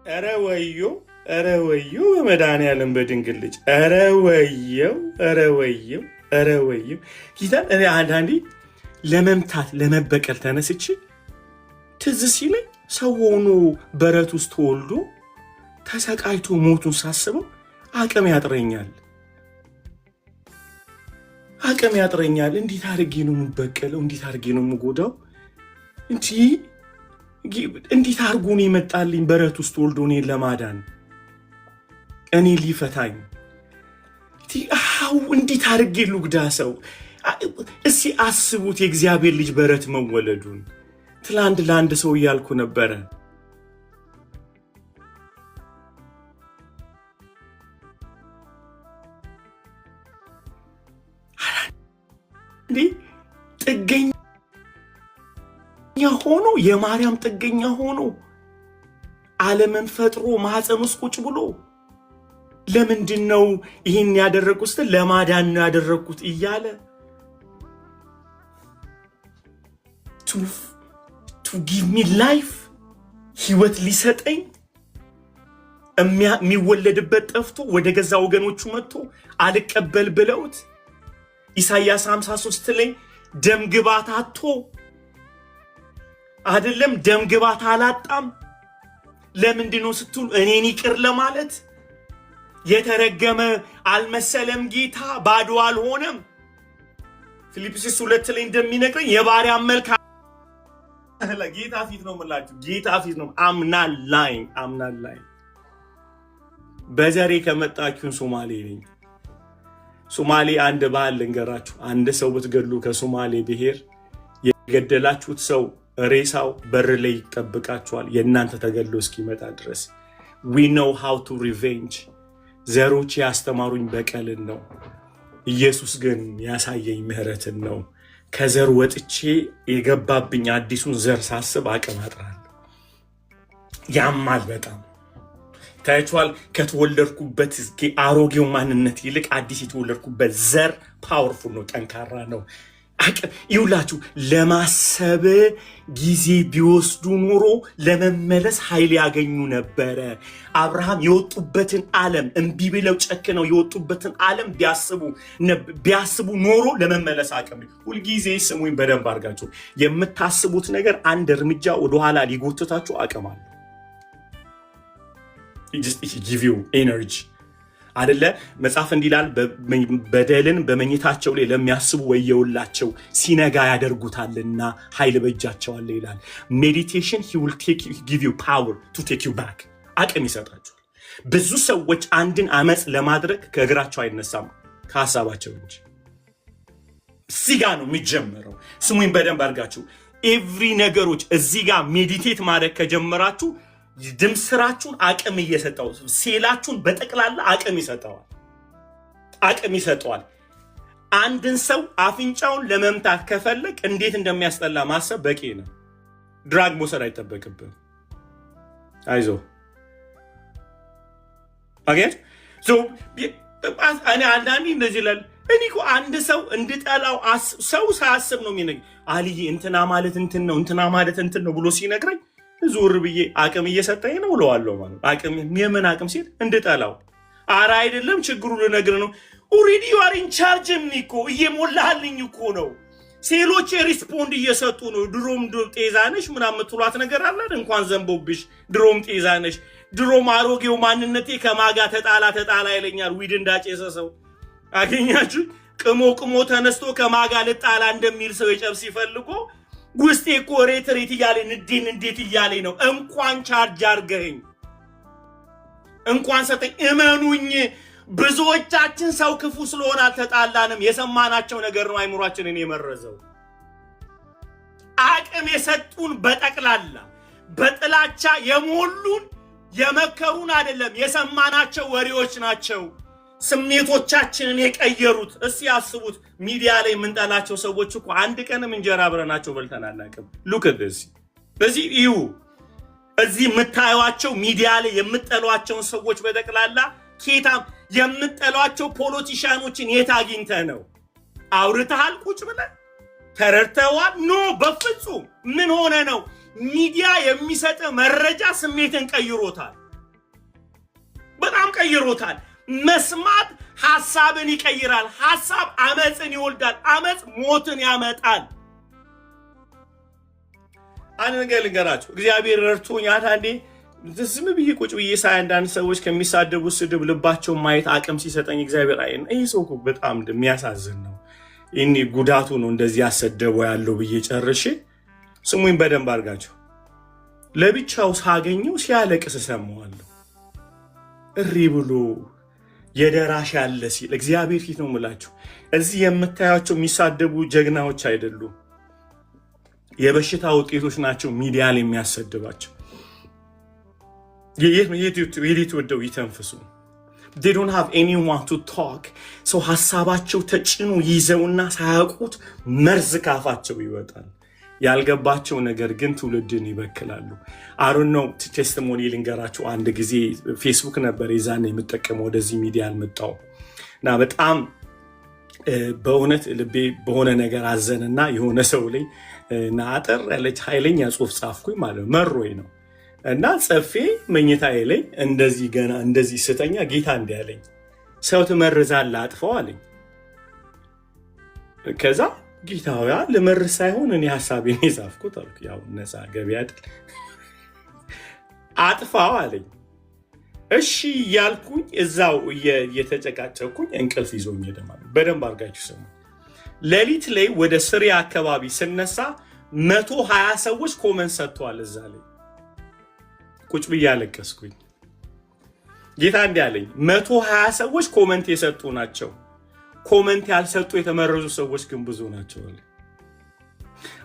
ኧረ ወዮ በመድኃኒዓለም በድንግል ልጅ ኧረ ወዮ ጌታን እኔ አንዳንዴ ለመምታት ለመበቀል ተነስቼ ትዝ ሲለኝ ሰው ሆኖ በረት ውስጥ ተወልዶ ተሰቃይቶ ሞቱን ሳስበው አቅም ያጥረኛል። እንዴት አድርጌ ነው የምበቀለው? እንዴት አድርጌ ነው የምጎዳው? እንዴት አድርጎ ነው የመጣልኝ በረት ውስጥ ወልዶ እኔን ለማዳን እኔ ሊፈታኝ? እንዴት አድርጌ ልጉዳ ሰው? እስኪ አስቡት የእግዚአብሔር ልጅ በረት መወለዱን። ትላንት ለአንድ ሰው እያልኩ ነበረ ጥገኛ ሆኖ የማርያም ጥገኛ ሆኖ ዓለምን ፈጥሮ ማህፀን ውስጥ ቁጭ ብሎ ለምንድነው ይሄን ያደረኩት? ለማዳን ነው ያደረኩት እያለ to give me life ህይወት ሊሰጠኝ የሚወለድበት ጠፍቶ ወደ ገዛ ወገኖቹ መጥቶ አልቀበል ብለውት ኢሳይያስ 53 ላይ ደም ግባት አጥቶ አይደለም ደም ግባት አላጣም። ለምንድነው ስትሉ እኔን ይቅር ለማለት የተረገመ አልመሰለም ጌታ ባዶ አልሆነም። ፊልጵስዩስ 2 ላይ እንደሚነግረኝ የባሪያ መልክ ጌታ ፊት ነው የምላችሁ ጌታ ፊት ነው። አምናል ላይ በዘሬ ከመጣችሁ ሶማሌ ነኝ። ሶማሌ አንድ ባህል ልንገራችሁ። አንድ ሰው ብትገድሉ ከሶማሌ ብሔር የገደላችሁት ሰው ሬሳው በር ላይ ይጠብቃችኋል የእናንተ ተገድሎ እስኪመጣ ድረስ። we know how to revenge። ዘሮች ያስተማሩኝ በቀልን ነው። ኢየሱስ ግን ያሳየኝ ምህረትን ነው። ከዘር ወጥቼ የገባብኝ አዲሱን ዘር ሳስብ አቅም አጥራለሁ። ያማል በጣም ታይቷል። ከተወለድኩበት አሮጌው ማንነት ይልቅ አዲስ የተወለድኩበት ዘር ፓወርፉል ነው፣ ጠንካራ ነው። ይውላችሁ ለማሰብ ጊዜ ቢወስዱ ኖሮ ለመመለስ ኃይል ያገኙ ነበረ። አብርሃም የወጡበትን ዓለም እምቢ ብለው ጨክነው የወጡበትን ዓለም ቢያስቡ ኖሮ ለመመለስ አቅም። ሁልጊዜ ስሙኝ በደንብ አድርጋችሁ የምታስቡት ነገር አንድ እርምጃ ወደኋላ ሊጎትታችሁ አቅም አለ። it give you energy አይደለ? መጽሐፍ እንዲላል በደልን በመኝታቸው ላይ ለሚያስቡ ወየውላቸው ሲነጋ ያደርጉታልና ኃይል በእጃቸዋል ይላል። ሜዲቴሽን he will give you power to take you back። አቅም ይሰጣቸዋል። ብዙ ሰዎች አንድን አመጽ ለማድረግ ከእግራቸው አይነሳም ከሐሳባቸው እንጂ። እዚህ ጋር ነው የሚጀምረው። ስሙኝ በደንብ አድርጋችሁ ኤቭሪ ነገሮች እዚህ ጋር ሜዲቴት ማድረግ ከጀመራችሁ ድም ስራችሁን አቅም እየሰጠው ሴላችሁን በጠቅላላ አቅም ይሰጠዋል። አንድን ሰው አፍንጫውን ለመምታት ከፈለክ እንዴት እንደሚያስጠላ ማሰብ በቂ ነው። ድራግ መውሰድ አይጠበቅብህም። አይዞ አገር እኔ አንዳንዴ እንደዚህ እኔ እኮ አንድ ሰው እንድጠላው ሰው ሳያስብ ነው የሚነግረኝ። አልዬ እንትና ማለት እንትን ነው እንትና ማለት እንትን ነው ብሎ ሲነግረኝ ዞር ብዬ አቅም እየሰጠኝ ነው እለዋለሁ ማለት አቅም የምን አቅም ሲል እንድጠላው። አረ አይደለም ችግሩ ልነግርህ ነው። ኦሬዲ ዩ አር ኢን ቻርጅ እኮ እየሞላህልኝ እኮ ነው። ሴሎች ሪስፖንድ እየሰጡ ነው። ድሮም ጤዛነሽ ምናምን የምትሏት ነገር አለ። እንኳን ዘንቦብሽ ድሮም ጤዛነሽ። ድሮም አሮጌው ማንነቴ ከማጋ ተጣላ ይለኛል። ዊድ እንዳጨሰ ሰው አገኛችሁ። ቅሞ ተነስቶ ከማጋ ልጣላ እንደሚል ሰው የጨብስ ይፈልጎ ውስጤ እኮ ሬት እያለኝ እንዴት እያለኝ ነው። እንኳን ቻርጅ አርገኝ እንኳን ሰጠኝ። እመኑኝ ብዙዎቻችን ሰው ክፉ ስለሆነ አልተጣላንም። የሰማናቸው ነገር ነው አይምሯችንን የመረዘው። አቅም የሰጡን በጠቅላላ በጥላቻ የሞሉን የመከሩን አይደለም የሰማናቸው ወሬዎች ናቸው ስሜቶቻችንን የቀየሩት። እስቲ ያስቡት። ሚዲያ ላይ የምንጠላቸው ሰዎች እኮ አንድ ቀንም እንጀራ አብረናቸው በልተን አናውቅም። ሉክ አት በዚህ እዩ። እዚህ የምታዩዋቸው ሚዲያ ላይ የምጠሏቸውን ሰዎች በጠቅላላ ኬታም የምጠሏቸው ፖለቲሻኖችን የት አግኝተህ ነው? አውርተሃል? ቁጭ ብለህ ተረድተዋል? ኖ በፍጹም። ምን ሆነ ነው? ሚዲያ የሚሰጥ መረጃ ስሜትን ቀይሮታል፣ በጣም ቀይሮታል። መስማት ሐሳብን ይቀይራል። ሐሳብ አመፅን ይወልዳል። አመፅ ሞትን ያመጣል። አንድ ነገር ልንገራችሁ። እግዚአብሔር ረድቶኛል። አንዴ ዝም ብዬ ቁጭ ብዬ ሳይ አንዳንድ ሰዎች ከሚሳደቡ ስድብ ልባቸውን ማየት አቅም ሲሰጠኝ እግዚአብሔር አይን ይህ ሰው በጣም የሚያሳዝን ነው፣ ይህኔ ጉዳቱ ነው እንደዚህ ያሰደበው ያለው ብዬ ጨርሼ፣ ስሙኝ በደንብ አድርጋቸው። ለብቻው ሳገኘው ሲያለቅስ ሰማዋለሁ። እሪ ብሎ የደራሽ ያለ ሲል እግዚአብሔር ፊት ነው የምላችሁ። እዚህ የምታያቸው የሚሳደቡ ጀግናዎች አይደሉም፣ የበሽታ ውጤቶች ናቸው ሚዲያ ላይ የሚያሰድባቸው። የት ወደው ይተንፍሱ። they don't have anyone to talk። ሰው ሐሳባቸው ተጭኖ ይዘውና ሳያውቁት መርዝ ካፋቸው ይወጣል። ያልገባቸው ነገር ግን ትውልድን ይበክላሉ። አሩን ነው ቴስቲሞኒ ልንገራችሁ። አንድ ጊዜ ፌስቡክ ነበር የዛኔ የምጠቀመው፣ ወደዚህ ሚዲያ አልመጣው እና በጣም በእውነት ልቤ በሆነ ነገር አዘንና የሆነ ሰው ላይ እና አጠር ያለች ኃይለኛ ጽሑፍ ጻፍኩኝ ማለት ነው። መሮኝ ነው እና ጽፌ መኝታዬ ላይ እንደዚህ ገና እንደዚህ ስተኛ ጌታ እንዲህ አለኝ፣ ሰው ትመርዛለህ አጥፋው አለኝ። ከዛ ጌታው ያ ልመርዝ ሳይሆን እኔ ሐሳቤን የጻፍኩት አልኩ። ያው ነፃ ገቢ አይደል? አጥፋው አለኝ። እሺ ያልኩኝ እዛው እየተጨቃጨኩኝ እንቅልፍ ይዞኝ ደማል። በደንብ አድርጋችሁ ስሙ። ሌሊት ላይ ወደ ስሪያ አካባቢ ስነሳ 120 ሰዎች ኮመንት ሰጥተዋል። እዛ ላይ ቁጭ ብዬ አለቀስኩኝ። ጌታ እንዲህ አለኝ፣ 120 ሰዎች ኮመንት የሰጡ ናቸው። ኮመንት ያልሰጡ የተመረዙ ሰዎች ግን ብዙ ናቸው።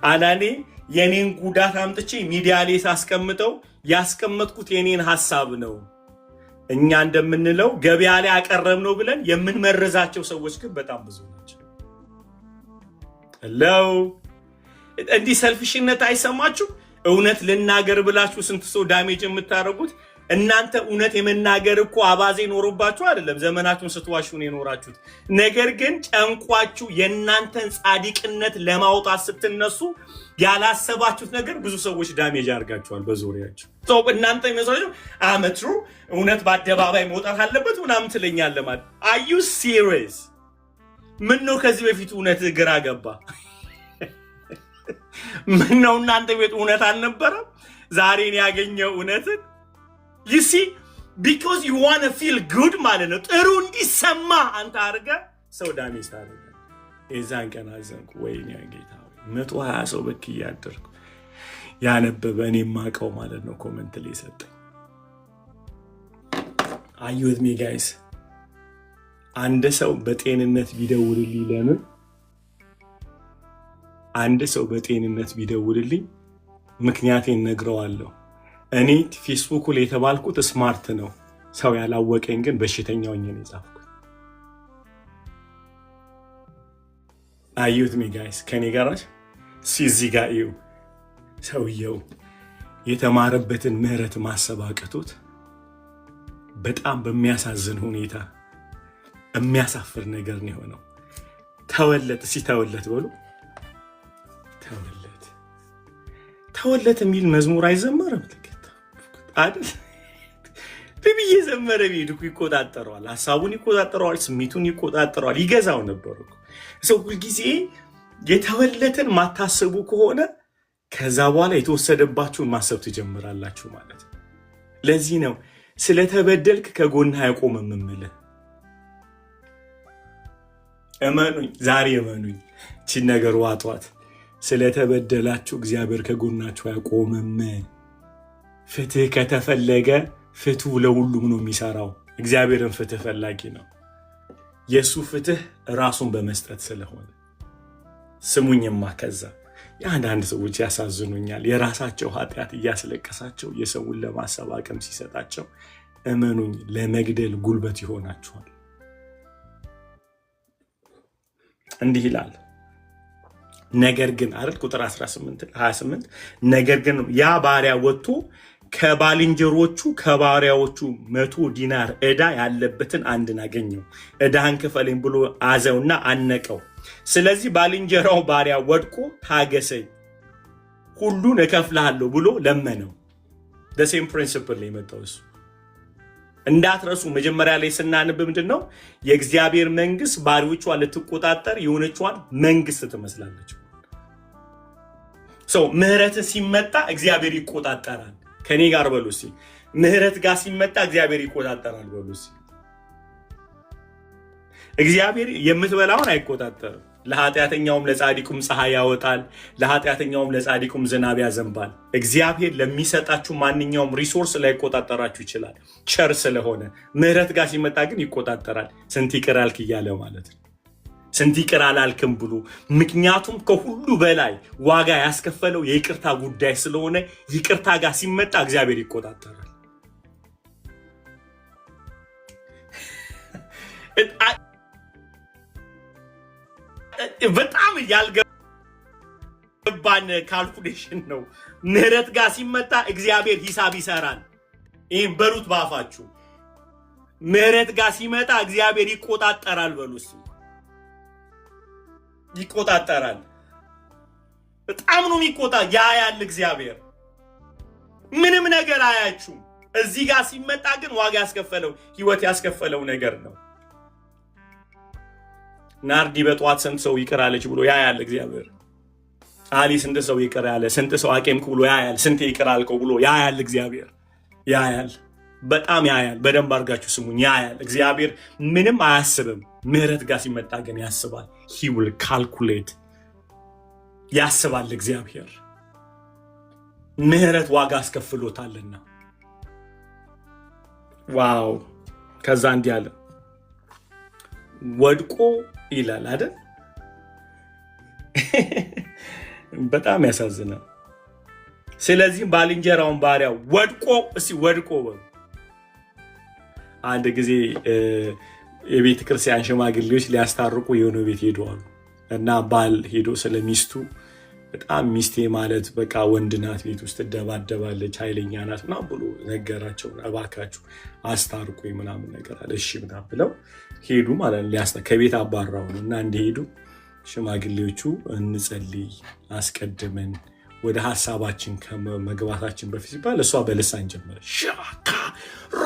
አላኔ የኔን ጉዳት አምጥቼ ሚዲያ ላይ ሳስቀምጠው ያስቀመጥኩት የኔን ሐሳብ ነው። እኛ እንደምንለው ገበያ ላይ አቀረብነው ብለን የምንመረዛቸው ሰዎች ግን በጣም ብዙ ናቸው። ለው እንዲህ ሰልፊሽነት አይሰማችሁ? እውነት ልናገር ብላችሁ ስንት ሰው ዳሜጅ የምታደርጉት እናንተ። እውነት የመናገር እኮ አባዜ ኖሮባችሁ አይደለም ዘመናችሁን ስትዋሹን የኖራችሁት። ነገር ግን ጨንቋችሁ የእናንተን ጻድቅነት ለማውጣት ስትነሱ ያላሰባችሁት ነገር ብዙ ሰዎች ዳሜጅ አድርጋችኋል በዙሪያችሁ። እናንተ ይመስላችሁ አመትሩ እውነት በአደባባይ መውጣት አለበት ምናምን ትለኛለህ ማለት። አር ዩ ሲሪየስ? ምን ነው ከዚህ በፊት እውነት ግራ ገባ? ምን ነው እናንተ ቤት እውነት አልነበረም? ዛሬን ያገኘው እውነትን you see because you want to feel good ማለት ነው። ጥሩ እንዲሰማ አንተ አድርገህ ሰው ዳሜጅ ታደርጋለህ። የዛን ቀን አዘንኩ። ወይኔ ጌታ 120 ሰው በክ እያደርኩ ያነበበ እኔ የማውቀው ማለት ነው ኮመንት ላይ ሰጠኝ። are you with me guys? አንድ ሰው በጤንነት ቢደውልልኝ ለምን አንድ ሰው በጤንነት ቢደውልልኝ ምክንያቴን ነግረዋለሁ። እኔ ፌስቡክ ላይ የተባልኩት ስማርት ነው፣ ሰው ያላወቀኝ ግን በሽተኛው ነኝ የጻፍኩት። አዩት ሚ ጋይስ ከኔ ጋራሽ ሲዚ ጋር እዩ። ሰውየው የተማረበትን ምህረት ማሰብ አቅቶት በጣም በሚያሳዝን ሁኔታ የሚያሳፍር ነገር ነው የሆነው። ተወለት በሉ። ተወለት የሚል መዝሙር አይዘመርም አይደል? ብዬ ዘመረ ቢሄድ እኮ ይቆጣጠረዋል፣ ሀሳቡን ይቆጣጠረዋል፣ ስሜቱን ይቆጣጠረዋል፣ ይገዛው ነበር እኮ። ሰው ሁልጊዜ የተወለትን ማታሰቡ ከሆነ ከዛ በኋላ የተወሰደባችሁን ማሰብ ትጀምራላችሁ ማለት ነው። ለዚህ ነው ስለተበደልክ ከጎንህ አይቆምም የምልህ። እመኑኝ፣ ዛሬ እመኑኝ፣ እቺን ነገር ዋጧት። ስለተበደላችሁ እግዚአብሔር ከጎናችሁ አይቆምም። ፍትህ ከተፈለገ ፍትሁ ለሁሉም ነው የሚሰራው። እግዚአብሔርን ፍትህ ፈላጊ ነው። የእሱ ፍትህ ራሱን በመስጠት ስለሆነ ስሙኝማ። ከዛ የአንዳንድ ሰዎች ያሳዝኑኛል። የራሳቸው ኃጢአት እያስለቀሳቸው የሰውን ለማሰብ አቅም ሲሰጣቸው፣ እመኑኝ ለመግደል ጉልበት ይሆናችኋል። እንዲህ ይላል ነገር ግን አይደል ቁጥር 28 ነገር ግን ያ ባሪያ ወጥቶ ከባሪያዎቹ 100 ዲናር ዕዳ ያለበትን አንድን አገኘው። ዕዳህን ክፈለኝ ብሎ አዘውና አነቀው። ስለዚህ ባልንጀራው ባሪያ ወድቆ ታገሰኝ፣ ሁሉን እከፍልሃለሁ ብሎ ለመነው። the same principle ላይ የመጣው እሱ እንዳትረሱ። መጀመሪያ ላይ ስናንብ ምንድነው የእግዚአብሔር መንግስት ባሪዎቿን ልትቆጣጠር የሆነቿን መንግስት ትመስላለች። ምህረት ሲመጣ እግዚአብሔር ይቆጣጠራል። ከኔ ጋር በሉ እስቲ፣ ምህረት ጋር ሲመጣ እግዚአብሔር ይቆጣጠራል በሉ እስቲ። እግዚአብሔር የምትበላውን አይቆጣጠርም። ለኃጢአተኛውም ለጻድቁም ፀሐይ ያወጣል፣ ለኃጢአተኛውም ለጻድቁም ዝናብ ያዘንባል። እግዚአብሔር ለሚሰጣችሁ ማንኛውም ሪሶርስ ላይቆጣጠራችሁ ይችላል፣ ቸር ስለሆነ። ምህረት ጋር ሲመጣ ግን ይቆጣጠራል። ስንት ይቅር አልክ እያለ ማለት ነው። ስንት ይቅር አላልክም ብሎ። ምክንያቱም ከሁሉ በላይ ዋጋ ያስከፈለው የይቅርታ ጉዳይ ስለሆነ ይቅርታ ጋር ሲመጣ እግዚአብሔር ይቆጣጠራል። በጣም ያልገባን ካልኩሌሽን ነው። ምህረት ጋር ሲመጣ እግዚአብሔር ሂሳብ ይሰራል። ይህም በሉት ባፋችሁ። ምህረት ጋር ሲመጣ እግዚአብሔር ይቆጣጠራል በሉት። ይቆጣጠራል። በጣም ነው ያያል እግዚአብሔር። ምንም ነገር አያችሁም። እዚህ ጋር ሲመጣ ግን ዋጋ ያስከፈለው ህይወት ያስከፈለው ነገር ነው። ናርዲ በጠዋት ስንት ሰው ይቅር አለች ብሎ ያያል እግዚአብሔር። አሊ ስንት ሰው ይቅር ያለ፣ ስንት ሰው አቄምኩ ብሎ ያያል። ስንት ይቅር አልከው ብሎ ያያል እግዚአብሔር። ያያል፣ በጣም ያያል። በደንብ አድርጋችሁ ስሙኝ። ያያል እግዚአብሔር። ምንም አያስብም። ምህረት ጋር ሲመጣ ግን ያስባል። he will calculate ያስባል እግዚአብሔር። ምህረት ዋጋ አስከፍሎታልና። ዋው! ከዛ እንዲህ አለ ወድቆ ይላል አይደል? በጣም ያሳዝናል። ስለዚህ ባልንጀራውን ባሪያ ወድቆ በሉ። አንድ ጊዜ የቤተ ክርስቲያን ሽማግሌዎች ሊያስታርቁ የሆነ ቤት ሄደዋል እና ባል ሄዶ ስለሚስቱ በጣም ሚስቴ ማለት በቃ ወንድ ናት፣ ቤት ውስጥ ትደባደባለች፣ ኃይለኛ ናት ምናምን ብሎ ነገራቸው። እባካችሁ አስታርቁ ምናምን ነገር አለ። እሺ ምናምን ብለው ሄዱ ማለት ነው። ከቤት አባራው ነው እና እንደሄዱ ሽማግሌዎቹ እንጸልይ አስቀድመን ወደ ሀሳባችን ከመግባታችን በፊት ሲባል እሷ በልሳን ጀመረች። ሻካ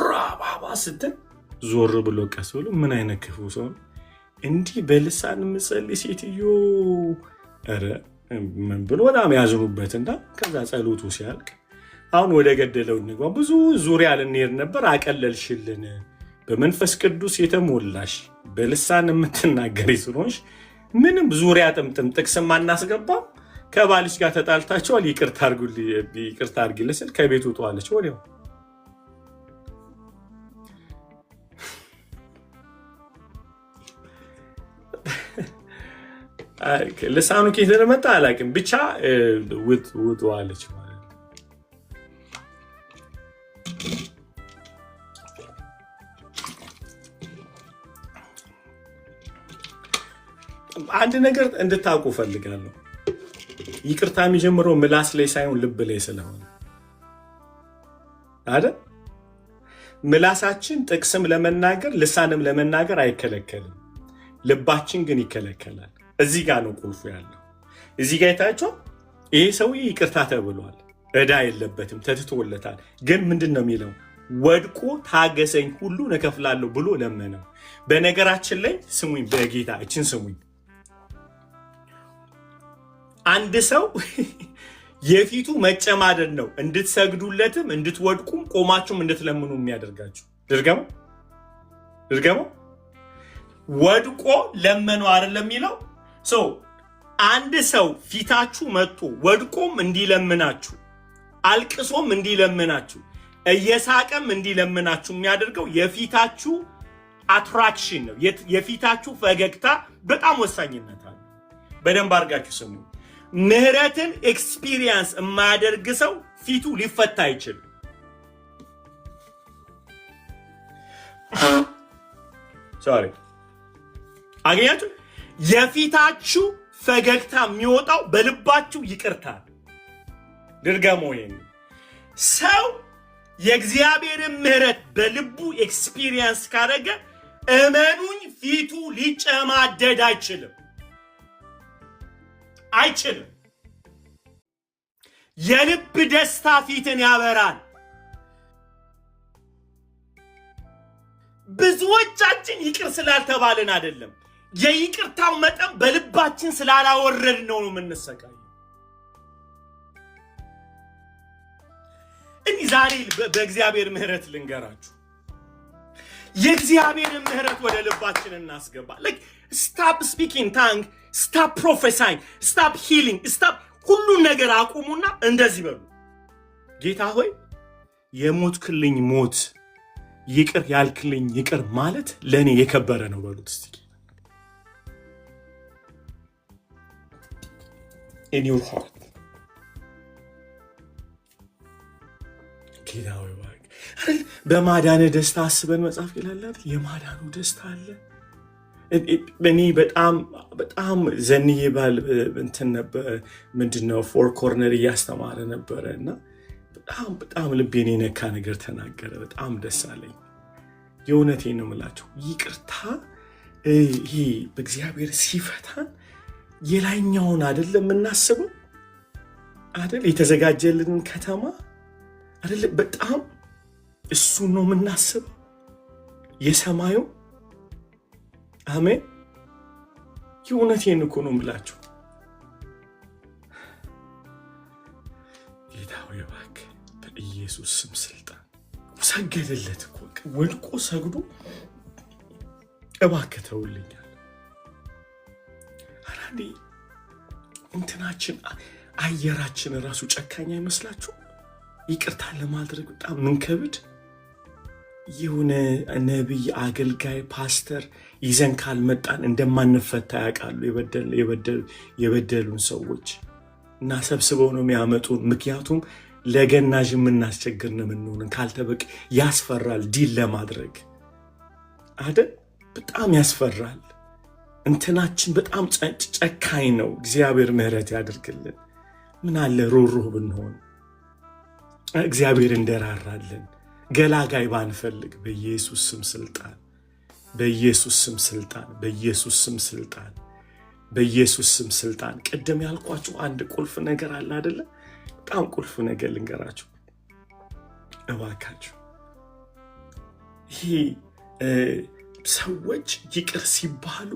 ራባባ ስትል ዞር ብሎ ቀስ ብሎ ምን አይነት ክፉ ሰው እንዲህ በልሳን የምጸልይ ሴትዮ ኧረ ምን ብሎ በጣም ያዝኑበትና ከዛ ጸሎቱ ሲያልቅ አሁን ወደ ገደለው እንግባ። ብዙ ዙሪያ ልንሄድ ነበር፣ አቀለልሽልን። በመንፈስ ቅዱስ የተሞላሽ በልሳን የምትናገሪ ስለሆንሽ ምንም ዙሪያ ጥምጥም ጥቅስም አናስገባም። ከባልሽ ጋር ተጣልታችኋል፣ ይቅርታ አድርጊልኝ ስል ከቤት ውጣለች ወዲያው። ልሳኑ ከየት እንደመጣ አላውቅም፣ ብቻ ውጡ አለች ማለት ነው። አንድ ነገር እንድታውቁ ፈልጋለሁ። ይቅርታ የሚጀምረው ምላስ ላይ ሳይሆን ልብ ላይ ስለሆነ አይደል? ምላሳችን ጥቅስም ለመናገር ልሳንም ለመናገር አይከለከልም። ልባችን ግን ይከለከላል። እዚህ ጋር ነው ቁልፉ ያለው። እዚህ ጋር የታቸው ይሄ ሰውዬ ይቅርታ ተብሏል፣ ዕዳ የለበትም፣ ተትቶለታል። ግን ምንድን ነው የሚለው? ወድቆ ታገሰኝ ሁሉን እከፍላለሁ ብሎ ለመነው። በነገራችን ላይ ስሙኝ፣ በጌታ እችን ስሙኝ። አንድ ሰው የፊቱ መጨማደድ ነው እንድትሰግዱለትም እንድትወድቁም ቆማችሁም እንድትለምኑ የሚያደርጋችሁ። ድርገመው ወድቆ ለመነው አይደለም የሚለው። አንድ ሰው ፊታችሁ መጥቶ ወድቆም እንዲለምናችሁ፣ አልቅሶም እንዲለምናችሁ፣ እየሳቀም እንዲለምናችሁ የሚያደርገው የፊታችሁ አትራክሽን ነው። የፊታችሁ ፈገግታ በጣም ወሳኝነት አለ። በደንብ አድርጋችሁ ስሙ። ምህረትን ኤክስፒሪየንስ የማያደርግ ሰው ፊቱ ሊፈታ አይችልም። ሶሪ አገኛችሁ? የፊታችሁ ፈገግታ የሚወጣው በልባችሁ ይቅርታ። ድርገሞ ይሄን ሰው የእግዚአብሔርን ምህረት በልቡ ኤክስፒሪየንስ ካደረገ እመኑኝ ፊቱ ሊጨማደድ አይችልም። የልብ ደስታ ፊትን ያበራል። ብዙዎቻችን ይቅር ስላልተባልን አይደለም፣ የይቅርታው መጠን በልባችን ስላላወረድ ነው የምንሰቃየው። እኔ ዛሬ በእግዚአብሔር ምህረት ልንገራችሁ፣ የእግዚአብሔርን ምህረት ወደ ልባችን እናስገባ። ስታፕ ስፒኪንግ ታንግ፣ ስታፕ ፕሮፌሳይንግ፣ ስታፕ ሂሊንግ፣ ስታፕ ሁሉን ነገር አቁሙና እንደዚህ በሉ፣ ጌታ ሆይ የሞትክልኝ ሞት፣ ይቅር ያልክልኝ ይቅር ማለት ለእኔ የከበረ ነው በሉት እስቲ። in your heart ጌታ ሆይ በማዳነ ደስታ አስበን መጽሐፍ ይላል አይደል? የማዳኑ ደስታ አለ። እኔ በጣም ዘንዬ ባል እንትን ነበር፣ ምንድነው ፎር ኮርነር እያስተማረ ነበረ እና በጣም ልቤን የነካ ነገር ተናገረ። በጣም ደስ አለኝ። የእውነቴን ነው የምላቸው። ይቅርታ ይሄ በእግዚአብሔር ሲፈታን የላይኛውን አይደለም የምናስበው አይደል? የተዘጋጀልንን ከተማ አይደል? በጣም እሱን ነው የምናስበው፣ የሰማዩ። አሜን። የእውነቴን እኮ ነው የምላችሁ። ጌታ ሆይ እባክህ በኢየሱስ ስም ስልጣን ሰገደለት እኮ ወድቆ ሰግዶ እባክህ ተውልኛል። አራዲ እንትናችን አየራችን ራሱ ጨካኝ አይመስላችሁ? ይቅርታ ለማድረግ በጣም ምንከብድ የሆነ ነቢይ፣ አገልጋይ፣ ፓስተር ይዘን ካልመጣን እንደማንፈታ ያውቃሉ የበደሉን ሰዎች እና ሰብስበው ነው የሚያመጡን። ምክንያቱም ለገናዥ የምናስቸግር ነው የምንሆንን። ካልተበቅ ያስፈራል። ዲል ለማድረግ አይደል? በጣም ያስፈራል። እንትናችን በጣም ጨካኝ ነው። እግዚአብሔር ምህረት ያድርግልን። ምን አለ ሩህሩህ ብንሆን፣ እግዚአብሔር እንደራራልን። ገላጋይ ባንፈልግ። በኢየሱስ ስም ስልጣን፣ በኢየሱስ ስም ስልጣን፣ በኢየሱስ ስም ስልጣን፣ በኢየሱስ ስም ስልጣን። ቅድም ያልኳችሁ አንድ ቁልፍ ነገር አለ አይደለ? በጣም ቁልፍ ነገር ልንገራችሁ እባካችሁ። ይሄ ሰዎች ይቅር ሲባሉ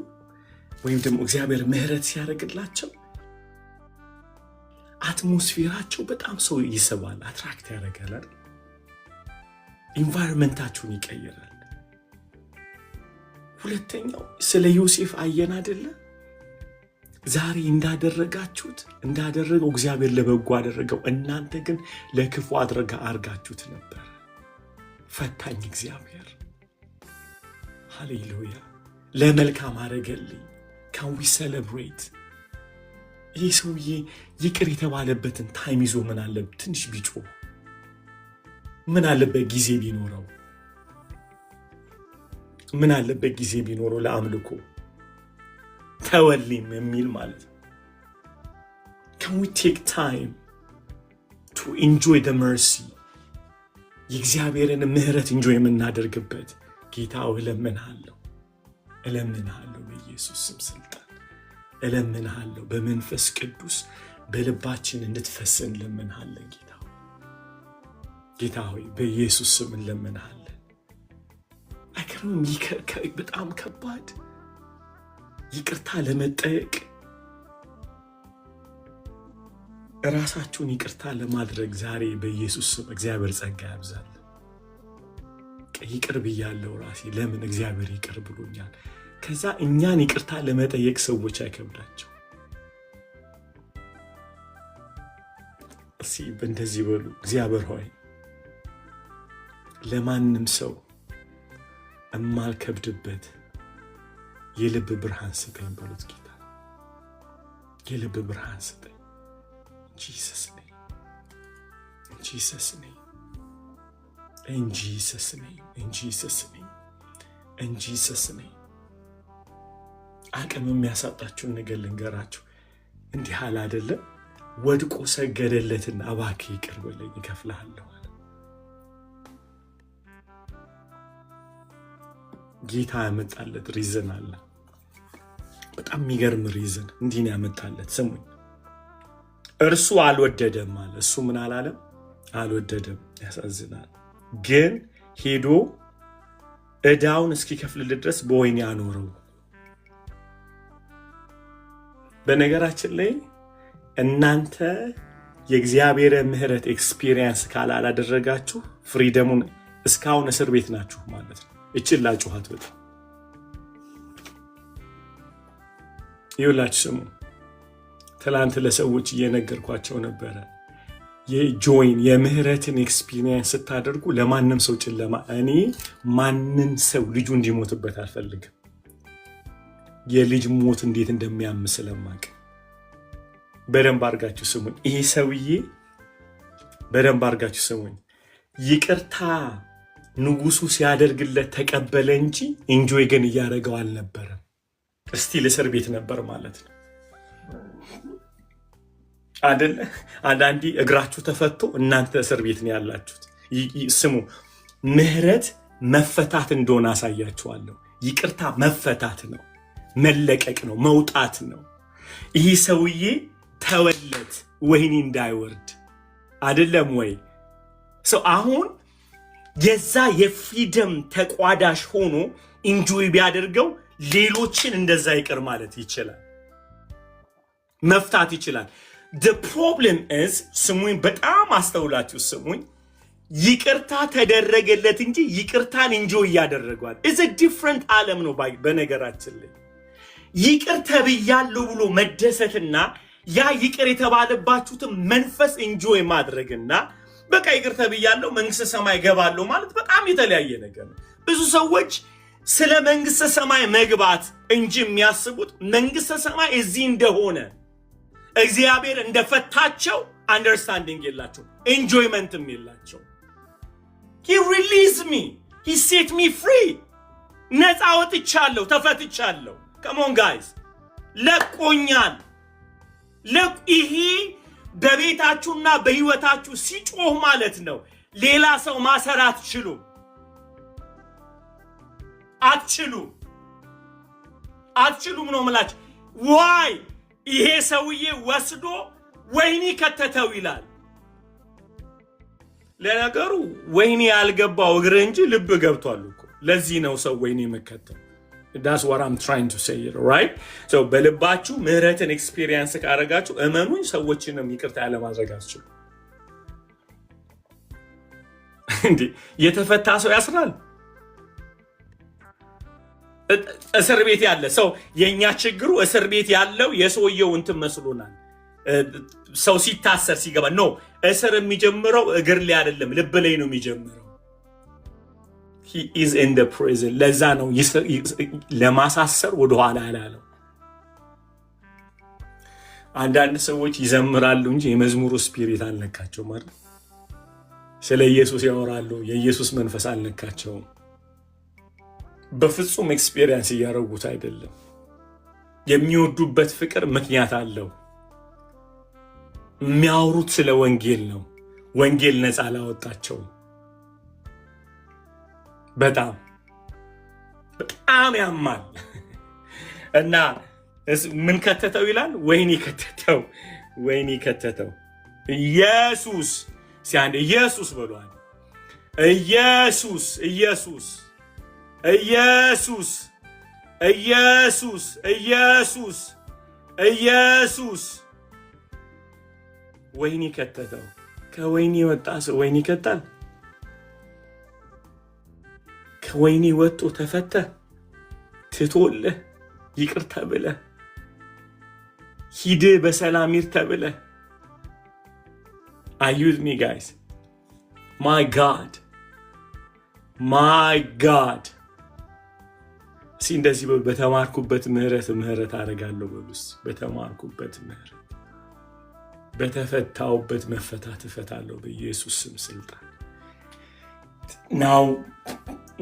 ወይም ደግሞ እግዚአብሔር ምህረት ሲያደርግላቸው አትሞስፌራቸው በጣም ሰው ይስባል፣ አትራክት ያደርጋል አይደል? ኢንቫይሮንመንታችሁን ይቀይራል። ሁለተኛው ስለ ዮሴፍ አየን አይደለ? ዛሬ እንዳደረገው እግዚአብሔር ለበጎ አደረገው። እናንተ ግን ለክፉ አድርጋችሁት ነበር። ፈታኝ እግዚአብሔር። ሃሌሉያ። ለመልካም አደረገልኝ። ካን ዊ ሴሌብሬት? ይህ ሰውዬ ይቅር የተባለበትን ታይም ይዞ ምን አለበት ትንሽ ቢጮህ፣ ምን አለበት ጊዜ ቢኖረው፣ ምን አለበት ጊዜ ቢኖረው ለአምልኮ ተወልም የሚል ማለት ነው። Can we take time to enjoy the mercy? የእግዚአብሔርን ምህረት እንጆይ የምናደርግበት ጌታ እለምንሃለሁ በኢየሱስ ስም ስልጣን እለምንሃለሁ በመንፈስ ቅዱስ በልባችን እንድትፈስ እንለምንሃለን ጌታ ሆይ። ጌታ ሆይ በኢየሱስ ስም እንለምንሃለን። አይከርምም? በጣም ከባድ ይቅርታ ለመጠየቅ ራሳችሁን ይቅርታ ለማድረግ ዛሬ በኢየሱስ ስም እግዚአብሔር ጸጋ ያብዛል። ይቅር ብያለሁ ራሴ ለምን እግዚአብሔር ይቅር ብሎኛል። ከዛ እኛን ይቅርታ ለመጠየቅ ሰዎች አይከብዳቸው። እስኪ እንደዚህ በሉ፣ እግዚአብሔር ሆይ ለማንም ሰው እማልከብድበት የልብ ብርሃን ስጠኝ በሉት ጌታ። የልብ ብርሃን ስጠኝ። Jesus name. In Jesus name. In Jesus name. In Jesus name. In Jesus name. አቅም የሚያሳጣችሁን ነገር ልንገራችሁ። እንዲህ አለ አይደለም? ወድቆ ሰገደለትና እባክህ ይቅር በለኝ እከፍልሃለሁ አለ። ጌታ ያመጣለት ሪዝን አለ። በጣም የሚገርም ሪዝን እንዲህ ነው ያመጣለት። ስሙኝ። እርሱ አልወደደም አለ። እሱ ምን አላለም? አልወደደም። ያሳዝናል። ግን ሄዶ ዕዳውን እስኪከፍልለት ድረስ በወህኒ አኖረው። በነገራችን ላይ እናንተ የእግዚአብሔር ምሕረት ኤክስፒሪየንስ ካላደረጋችሁ ፍሪደሙን እስካሁን እስር ቤት ናችሁ ማለት ነው። እችላችኋት በጣም ይውላችሁ። ስሙ፣ ትላንት ለሰዎች እየነገርኳቸው ነበረ። የጆይን የምህረትን ኤክስፒሪየንስ ስታደርጉ ለማንም ሰው ጨለማ፣ እኔ ማንም ሰው ልጁ እንዲሞትበት አልፈልግም። የልጅ ሞት እንዴት እንደሚያም ስለማቅ በደንብ አድርጋችሁ ስሙኝ። ይሄ ሰውዬ በደንብ አድርጋችሁ ስሙኝ። ይቅርታ ንጉሱ ሲያደርግለት ተቀበለ እንጂ ኢንጆይ ግን እያደረገው አልነበረም። እስቲል እስር ቤት ነበር ማለት ነው አይደለ? አንዳንዴ እግራችሁ ተፈቶ እናንተ እስር ቤት ነው ያላችሁት። ስሙ፣ ምህረት መፈታት እንደሆነ አሳያችኋለሁ። ይቅርታ መፈታት ነው፣ መለቀቅ ነው፣ መውጣት ነው። ይህ ሰውዬ ተወለት ወህኒ እንዳይወርድ አይደለም ወይ? ሰው አሁን የዛ የፍሪደም ተቋዳሽ ሆኖ ኢንጆይ ቢያደርገው ሌሎችን እንደዛ ይቅር ማለት ይችላል፣ መፍታት ይችላል። the problem is ስሙኝ፣ በጣም አስተውላችሁ ስሙኝ። ይቅርታ ተደረገለት እንጂ ይቅርታን ኢንጆይ እያደረገዋል። is a different ዓለም ነው። በነገራችን ላይ ይቅር ተብያለሁ ብሎ መደሰትና ያ ይቅር የተባለባችሁትን መንፈስ ኢንጆይ ማድረግና በቃ ይቅር ተብያለሁ መንግስተ ሰማይ ገባለሁ ማለት በጣም የተለያየ ነገር ነው። ብዙ ሰዎች ስለ መንግስተ ሰማይ መግባት እንጂ የሚያስቡት መንግስተ ሰማይ እዚህ እንደሆነ እግዚአብሔር እንደፈታቸው አንደርስታንዲንግ የላቸው፣ ኤንጆይመንትም የላቸው። he released me, he set me free። ነፃ ወጥቻለሁ፣ ተፈትቻለሁ። come on guys፣ ለቆኛል። ይሄ በቤታችሁና በህይወታችሁ ሲጮህ ማለት ነው። ሌላ ሰው ማሰር አትችሉም፣ አትችሉም ነው የምላችሁ። ዋይ ይሄ ሰውዬ ወስዶ ወህኒ ከተተው ይላል። ለነገሩ ወህኒ ያልገባው እግር እንጂ ልብ ገብቷል እኮ። ለዚህ ነው ሰው ወህኒ መከተው። that's what I'm trying to say, right? so በልባችሁ ምህረትን ኤክስፒሪየንስ ካረጋችሁ እመኑኝ ሰዎችንም ይቅርታ ያለማድረግ አትችሉ። እንዴ የተፈታ ሰው ያስራል? እስር ቤት ያለ ሰው የኛ ችግሩ እስር ቤት ያለው የሰውየው እንትን መስሎናል። ሰው ሲታሰር ሲገባ ኖ፣ እስር የሚጀምረው እግር ላይ አይደለም ልብ ላይ ነው የሚጀምረው። he is in the prison። ለዛ ነው ለማሳሰር ወደ ኋላ ያላለው። አንዳንድ ሰዎች ይዘምራሉ እንጂ የመዝሙሩ ስፒሪት አልነካቸው ማለት ስለ ኢየሱስ ያወራሉ፣ የኢየሱስ መንፈስ አልነካቸውም። በፍጹም ኤክስፒሪየንስ እያደረጉት አይደለም። የሚወዱበት ፍቅር ምክንያት አለው። የሚያወሩት ስለ ወንጌል ነው። ወንጌል ነፃ ላወጣቸው በጣም ያማል። እና ምን ከተተው ይላል? ወይኒ ከተተው፣ ወይኒ ከተተው። ኢየሱስ ሲያንድ ኢየሱስ ብሏል። ኢየሱስ ኢየሱስ ኢየሱስ ኢየሱስ ኢየሱስ ኢየሱስ ወይኒ ከተተው። ከወይኒ ወጣ ሰው ወይኒ ይከታል? ከወይኒ ወጥቶ ተፈተ ትቶልህ ይቅር ተብለህ ሂድ በሰላም ሂድ ተብለህ አዩዝ ሚ ጋይስ ማይ ጋድ ማይ ጋድ እስኪ እንደዚህ በሉ። በተማርኩበት ምህረት አደርጋለሁ በሉስ። በተማርኩበት ምህረት በተፈታውበት መፈታት እፈታለሁ በኢየሱስ ስም ስልጣን።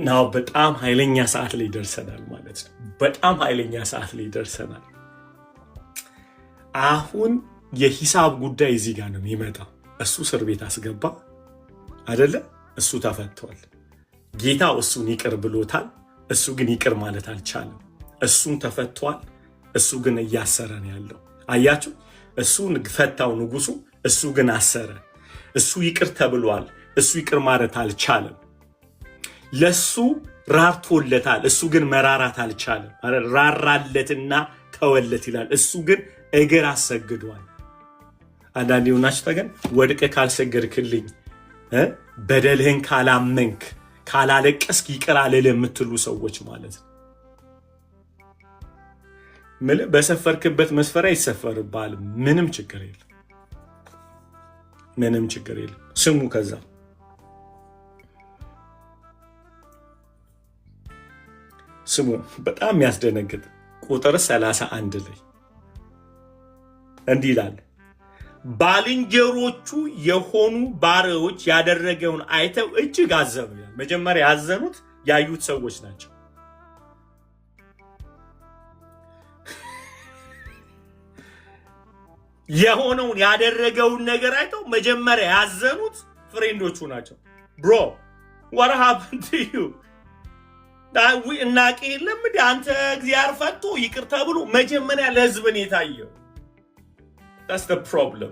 ናው በጣም ኃይለኛ ሰዓት ላይ ደርሰናል ማለት ነው። በጣም ኃይለኛ ሰዓት ላይ ደርሰናል። አሁን የሂሳብ ጉዳይ እዚህ ጋር ነው የሚመጣው። እሱ እስር ቤት አስገባ አይደለ? እሱ ተፈቷል። ጌታው እሱን ይቅር ብሎታል። እሱ ግን ይቅር ማለት አልቻለም። እሱን ተፈቷል። እሱ ግን እያሰረ ነው ያለው። አያችሁ? እሱን ፈታው ንጉሱ፣ እሱ ግን አሰረ። እሱ ይቅር ተብሏል። እሱ ይቅር ማለት አልቻለም። ለሱ ራርቶለታል። እሱ ግን መራራት አልቻለም። ራራለትና ተወለት ይላል። እሱ ግን እግር አሰግዷል። አንዳንዴ ሆናችሁ ተገን ወድቀ ካልሰገድክልኝ በደልህን ካላመንክ ካላለቀስክ ይቅር አልልህ የምትሉ ሰዎች ማለት ነው። በሰፈርክበት መስፈሪያ ይሰፈርብሃል። ምንም ችግር የለም። ምንም ችግር የለም። ስሙ ከዛ ስሙ በጣም የሚያስደነግጥ ቁጥር 31 ላይ እንዲህ ይላል፣ ባልንጀሮቹ የሆኑ ባሪያዎች ያደረገውን አይተው እጅግ አዘኑ። መጀመሪያ ያዘኑት ያዩት ሰዎች ናቸው። የሆነውን ያደረገውን ነገር አይተው መጀመሪያ ያዘኑት ፍሬንዶቹ ናቸው። ብሮ what happened to you? እናቄ የለም እንደ አንተ እግዚአብሔር ፈቶ ይቅር ተብሎ መጀመሪያ ለህዝብን የታየው that's the problem።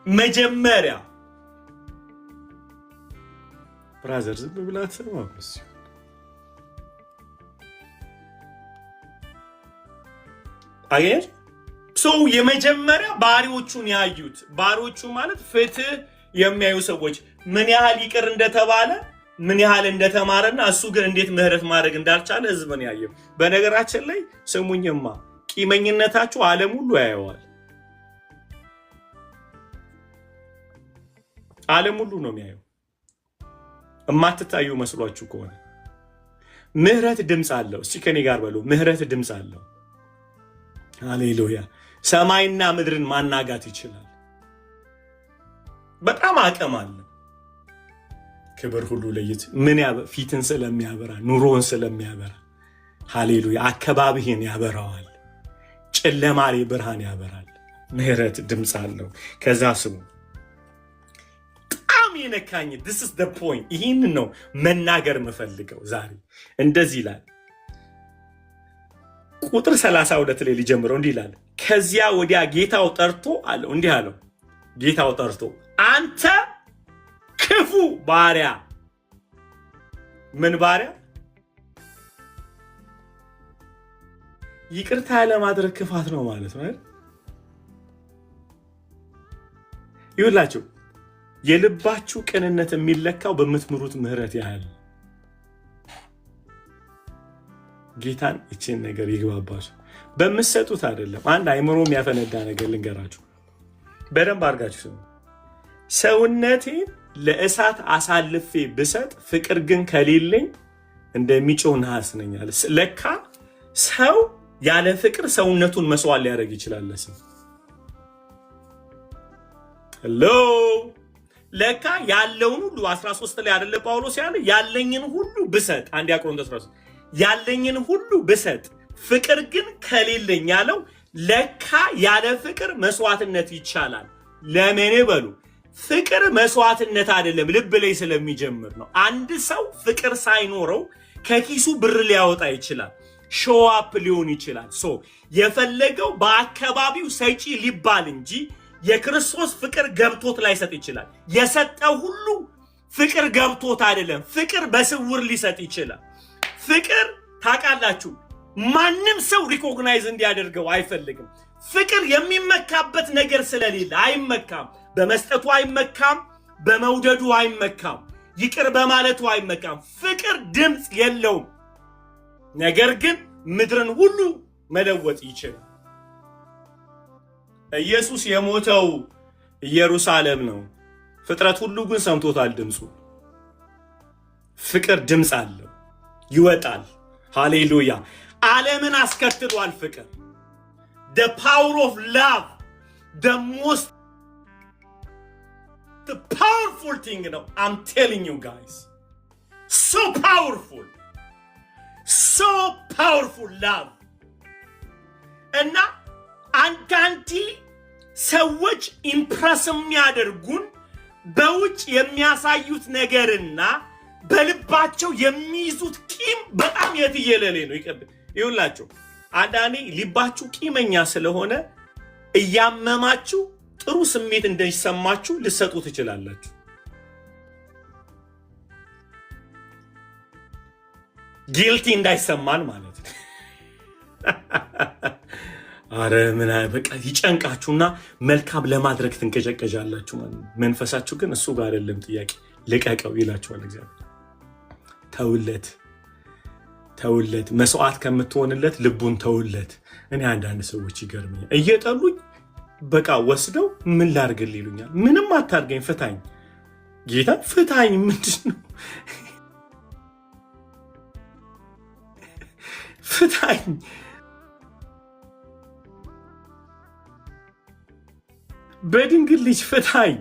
መጀመሪያ ብራዘር ዝም ብለህ አትሰማም። አየህ ሰው የመጀመሪያ ባሪዎቹን ያዩት። ባሪዎቹ ማለት ፍትህ የሚያዩ ሰዎች ምን ያህል ይቅር እንደተባለ ምን ያህል እንደተማረና እሱ ግን እንዴት ምህረት ማድረግ እንዳልቻለ ህዝብን ያየው። በነገራችን ላይ ስሙኝማ ቂመኝነታችሁ ዓለም ሁሉ ያየዋል። ዓለም ሁሉ ነው የሚያየው። እማትታዩ መስሏችሁ ከሆነ ምህረት ድምፅ አለው። እስቲ ከኔ ጋር በሉ፣ ምህረት ድምፅ አለው። ሃሌሉያ! ሰማይና ምድርን ማናጋት ይችላል። በጣም አቅም አለ። ክብር ሁሉ ለይት ምን ፊትን ስለሚያበራ ኑሮን ስለሚያበራ ሃሌሉያ! አካባቢህን ያበራዋል። ጨለማ ላይ ብርሃን ያበራል። ምህረት ድምፅ አለው። ከዛ ስሙ የነካኝ this is the point። ይህን ነው መናገር የምፈልገው ዛሬ። እንደዚህ ይላል ቁጥር 32 ላይ ሊጀምረው እንዲህ ይላል፣ ከዚያ ወዲያ ጌታው ጠርቶ አለው እንዲህ አለው። ጌታው ጠርቶ አንተ ክፉ ባሪያ። ምን ባሪያ? ይቅርታ ለማድረግ ክፋት ነው ማለት ነው አይደል? ይኸውላችሁ የልባችሁ ቅንነት የሚለካው በምትምሩት ምህረት ያህል። ጌታን እቺን ነገር ይግባባችሁ። በምትሰጡት አይደለም። አንድ አይምሮ የሚያፈነዳ ነገር ልንገራችሁ፣ በደንብ አድርጋችሁ ስሙ። ሰውነቴን ለእሳት አሳልፌ ብሰጥ ፍቅር ግን ከሌለኝ እንደሚጮህ ነሐስ ነኝ አለ። ለካ ሰው ያለ ፍቅር ሰውነቱን መስዋዕት ሊያደርግ ይችላል። ለሰው ሄሎ ለካ ያለውን ሁሉ 13 ላይ አይደለ ጳውሎስ ያለ ያለኝን ሁሉ ብሰጥ፣ አንድ ቆሮንቶስ 13 ያለኝን ሁሉ ብሰጥ ፍቅር ግን ከሌለኝ ያለው ለካ ያለ ፍቅር መስዋዕትነት ይቻላል። ለምን በሉ፣ ፍቅር መስዋዕትነት አይደለም፣ ልብ ላይ ስለሚጀምር ነው። አንድ ሰው ፍቅር ሳይኖረው ከኪሱ ብር ሊያወጣ ይችላል። ሾው አፕ ሊሆን ይችላል። ሶ የፈለገው በአካባቢው ሰጪ ሊባል እንጂ የክርስቶስ ፍቅር ገብቶት ላይሰጥ ይችላል። የሰጠው ሁሉ ፍቅር ገብቶት አይደለም። ፍቅር በስውር ሊሰጥ ይችላል። ፍቅር ታውቃላችሁ፣ ማንም ሰው ሪኮግናይዝ እንዲያደርገው አይፈልግም። ፍቅር የሚመካበት ነገር ስለሌለ አይመካም። በመስጠቱ አይመካም፣ በመውደዱ አይመካም፣ ይቅር በማለቱ አይመካም። ፍቅር ድምፅ የለውም፣ ነገር ግን ምድርን ሁሉ መለወጥ ይችላል። ኢየሱስ የሞተው ኢየሩሳሌም ነው። ፍጥረት ሁሉ ግን ሰምቶታል ድምፁ። ፍቅር ድምፅ አለው፣ ይወጣል። ሃሌሉያ! ዓለምን አስከትሏል ፍቅር። the power of love, the most powerful thing, I'm telling you guys, so powerful love. እና አንዳንዴ ሰዎች ኢምፕረስ የሚያደርጉን በውጭ የሚያሳዩት ነገርና በልባቸው የሚይዙት ቂም በጣም የትየለሌ ነው። ይኸውላችሁ አንዳንዴ ልባችሁ ቂመኛ ስለሆነ እያመማችሁ ጥሩ ስሜት እንደሚሰማችሁ ልሰጡ ትችላላችሁ። ጊልቲ እንዳይሰማን ማለት ነው። አረ ምን በቃ ይጨንቃችሁና መልካም ለማድረግ ትንቀጨቀጃላችሁ ማለት ነው። መንፈሳችሁ ግን እሱ ጋር አይደለም። ጥያቄ ልቀቀው ይላችኋል እግዚአብሔር። ተውለት፣ መስዋዕት ከምትሆንለት ልቡን ተውለት። እኔ አንዳንድ ሰዎች ይገርመኛል፣ እየጠሉኝ በቃ ወስደው ምን ላርግል ይሉኛል። ምንም አታርገኝ፣ ፍታኝ፣ ጌታ ፍታኝ። ምንድን ነው ፍታኝ? በድንግል ልጅ ፍታኝ።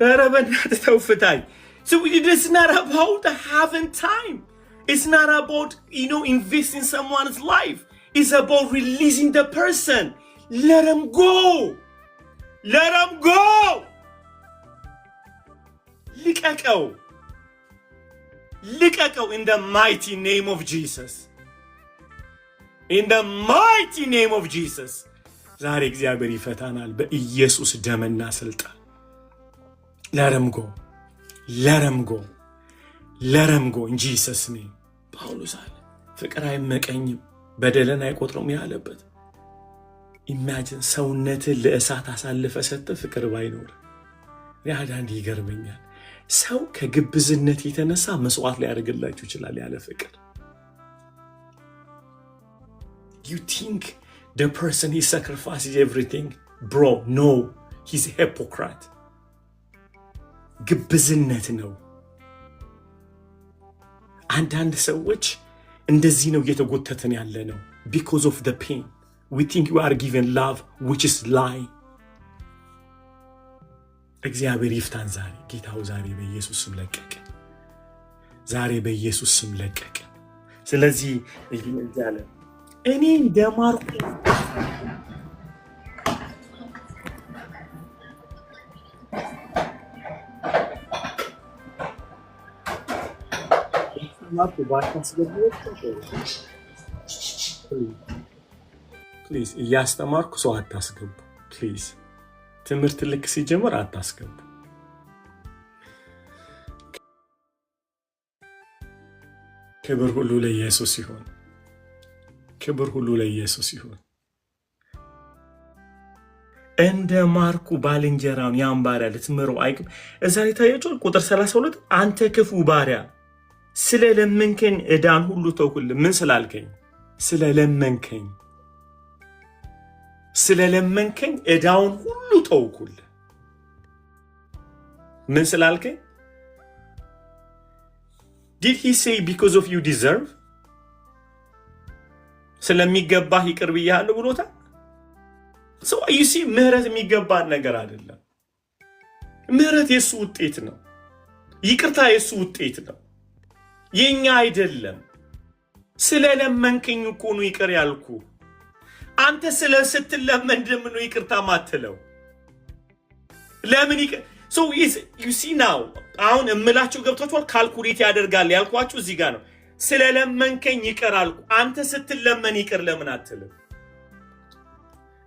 ኧረ በእናትህ ተው ፍታኝ። So it's not about having time. It's not about, investing in someone's life. It's about releasing the person. Let him go. Let him go. ልቀቀው in the mighty name of Jesus. In the mighty name of Jesus. ዛሬ እግዚአብሔር ይፈታናል በኢየሱስ ደምና ስልጣን። Let him go. Let him go. Let him go in Jesus name. ጳውሎስ አለ ፍቅር አይመቀኝም በደልን አይቆጥረውም ያለበት። ኢማጂን ሰውነትን ለእሳት አሳልፈ ሰጠ ፍቅር ባይኖር። ያዳንድ ይገርመኛል። ሰው ከግብዝነት የተነሳ መስዋዕት ሊያደርግላችሁ ይችላል ያለ ፍቅር። You think the person he sacrifices everything? Bro, no. He's a hypocrite. ግብዝነት ነው። አንዳንድ ሰዎች እንደዚህ ነው እየተጎተተን ያለ ነው። because of the pain we think you are given love which is lie. እግዚአብሔር ይፍታን ዛሬ። ጌታው ዛሬ በኢየሱስ ስም ለቀቀ። ዛሬ በኢየሱስ ስም ለቀቀ። ስለዚህ ይያለ እኔ እንደማርኩ ፕሊዝ እያስተማርኩ ሰው አታስገቡ። ፕሊዝ ትምህርት ልክ ሲጀምር አታስገቡ። ክብር ሁሉ ለኢየሱስ ይሁን። ክብር ሁሉ ለኢየሱስ ይሁን። እንደ ማርኩ ባልንጀራውን ያን ባሪያ ልትምረው አይቅም። እዛ የታየችው ቁጥር 32 አንተ ክፉ ባሪያ ስለለመንከኝ ዕዳን ሁሉ ተውኩልህ። ምን ስላልከኝ? ስለለመንከኝ ዕዳውን ሁሉ ተውኩልህ። ምን ስላልከኝ? Did he say because of you deserve? ስለሚገባህ ይቅር ብያለሁ ብሎታል። So you see ምህረት የሚገባን ነገር አይደለም። ምህረት የሱ ውጤት ነው። ይቅርታ የሱ ውጤት ነው፣ የኛ አይደለም። ስለለመንከኝ እኮ ነው ይቅር ያልኩ። አንተ ስትለመን ለምን ነው ይቅርታ ማትለው? ለምን ይቅር? So you see now አሁን እምላችሁ ገብቷችኋል። ካልኩሌት ያደርጋል ያልኳችሁ እዚህ ጋር ነው። ስለለመንከኝ ይቅር አልኩ። አንተ ስትለመን ይቅር ለምን አትልም?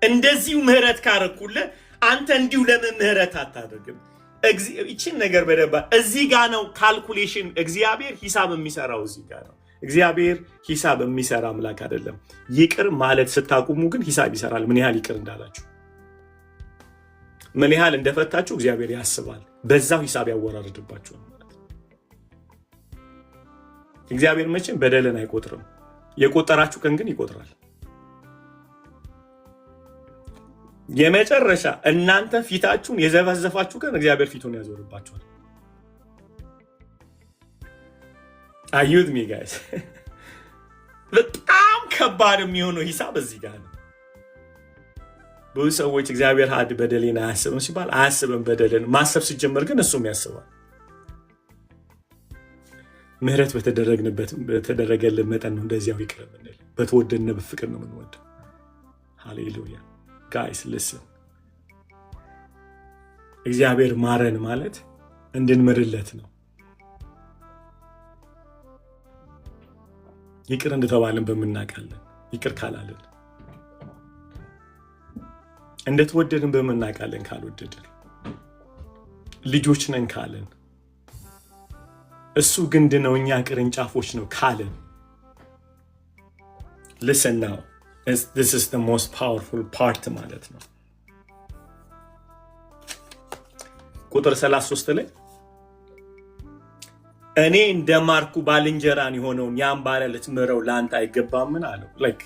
እንደዚሁ ምህረት ካረኩልህ አንተ እንዲሁ ለምን ምህረት አታደርግም? ይችን ነገር በደባ እዚህ ጋር ነው ካልኩሌሽን። እግዚአብሔር ሂሳብ የሚሰራው እዚህ ጋር ነው። እግዚአብሔር ሂሳብ የሚሰራ አምላክ አይደለም። ይቅር ማለት ስታቁሙ ግን ሂሳብ ይሰራል። ምን ያህል ይቅር እንዳላችሁ፣ ምን ያህል እንደፈታችሁ እግዚአብሔር ያስባል። በዛው ሂሳብ ያወራርድባችኋል ማለት ነው። እግዚአብሔር መቼም በደልን አይቆጥርም። የቆጠራችሁ ቀን ግን ይቆጥራል። የመጨረሻ እናንተ ፊታችሁን የዘፈዘፋችሁ ቀን እግዚአብሔር ፊቱን ያዞርባችኋል። አዩት ሚ ጋይስ፣ በጣም ከባድ የሚሆነው ሂሳብ እዚህ ጋር ነው። ብዙ ሰዎች እግዚአብሔር በደሌን አያስብም ሲባል አያስብም። በደልን ማሰብ ሲጀመር ግን እሱም ያስባል። ምህረት በተደረገልን መጠን ነው እንደዚያው ይቅር የምንል። በተወደድን በፍቅር ነው የምንወደው። ሃሌሉያ ጋይስ ልስን። እግዚአብሔር ማረን ማለት እንድንምርለት ነው። ይቅር እንደተባለን በምናውቃለን። ይቅር ካላለን እንደተወደድን በምናውቃለን። ካልወደድን ልጆች ነን ካለን እሱ ግንድ ነው እኛ ቅርንጫፎች ነው ካለን listen now. This is the most powerful part ማለት ነው። ቁጥር 33 ላይ እኔ እንደማርኩ ባልንጀራን የሆነውን ያን ባሪያ ልትምረው ለአንተ አይገባምን አለው። ላይክ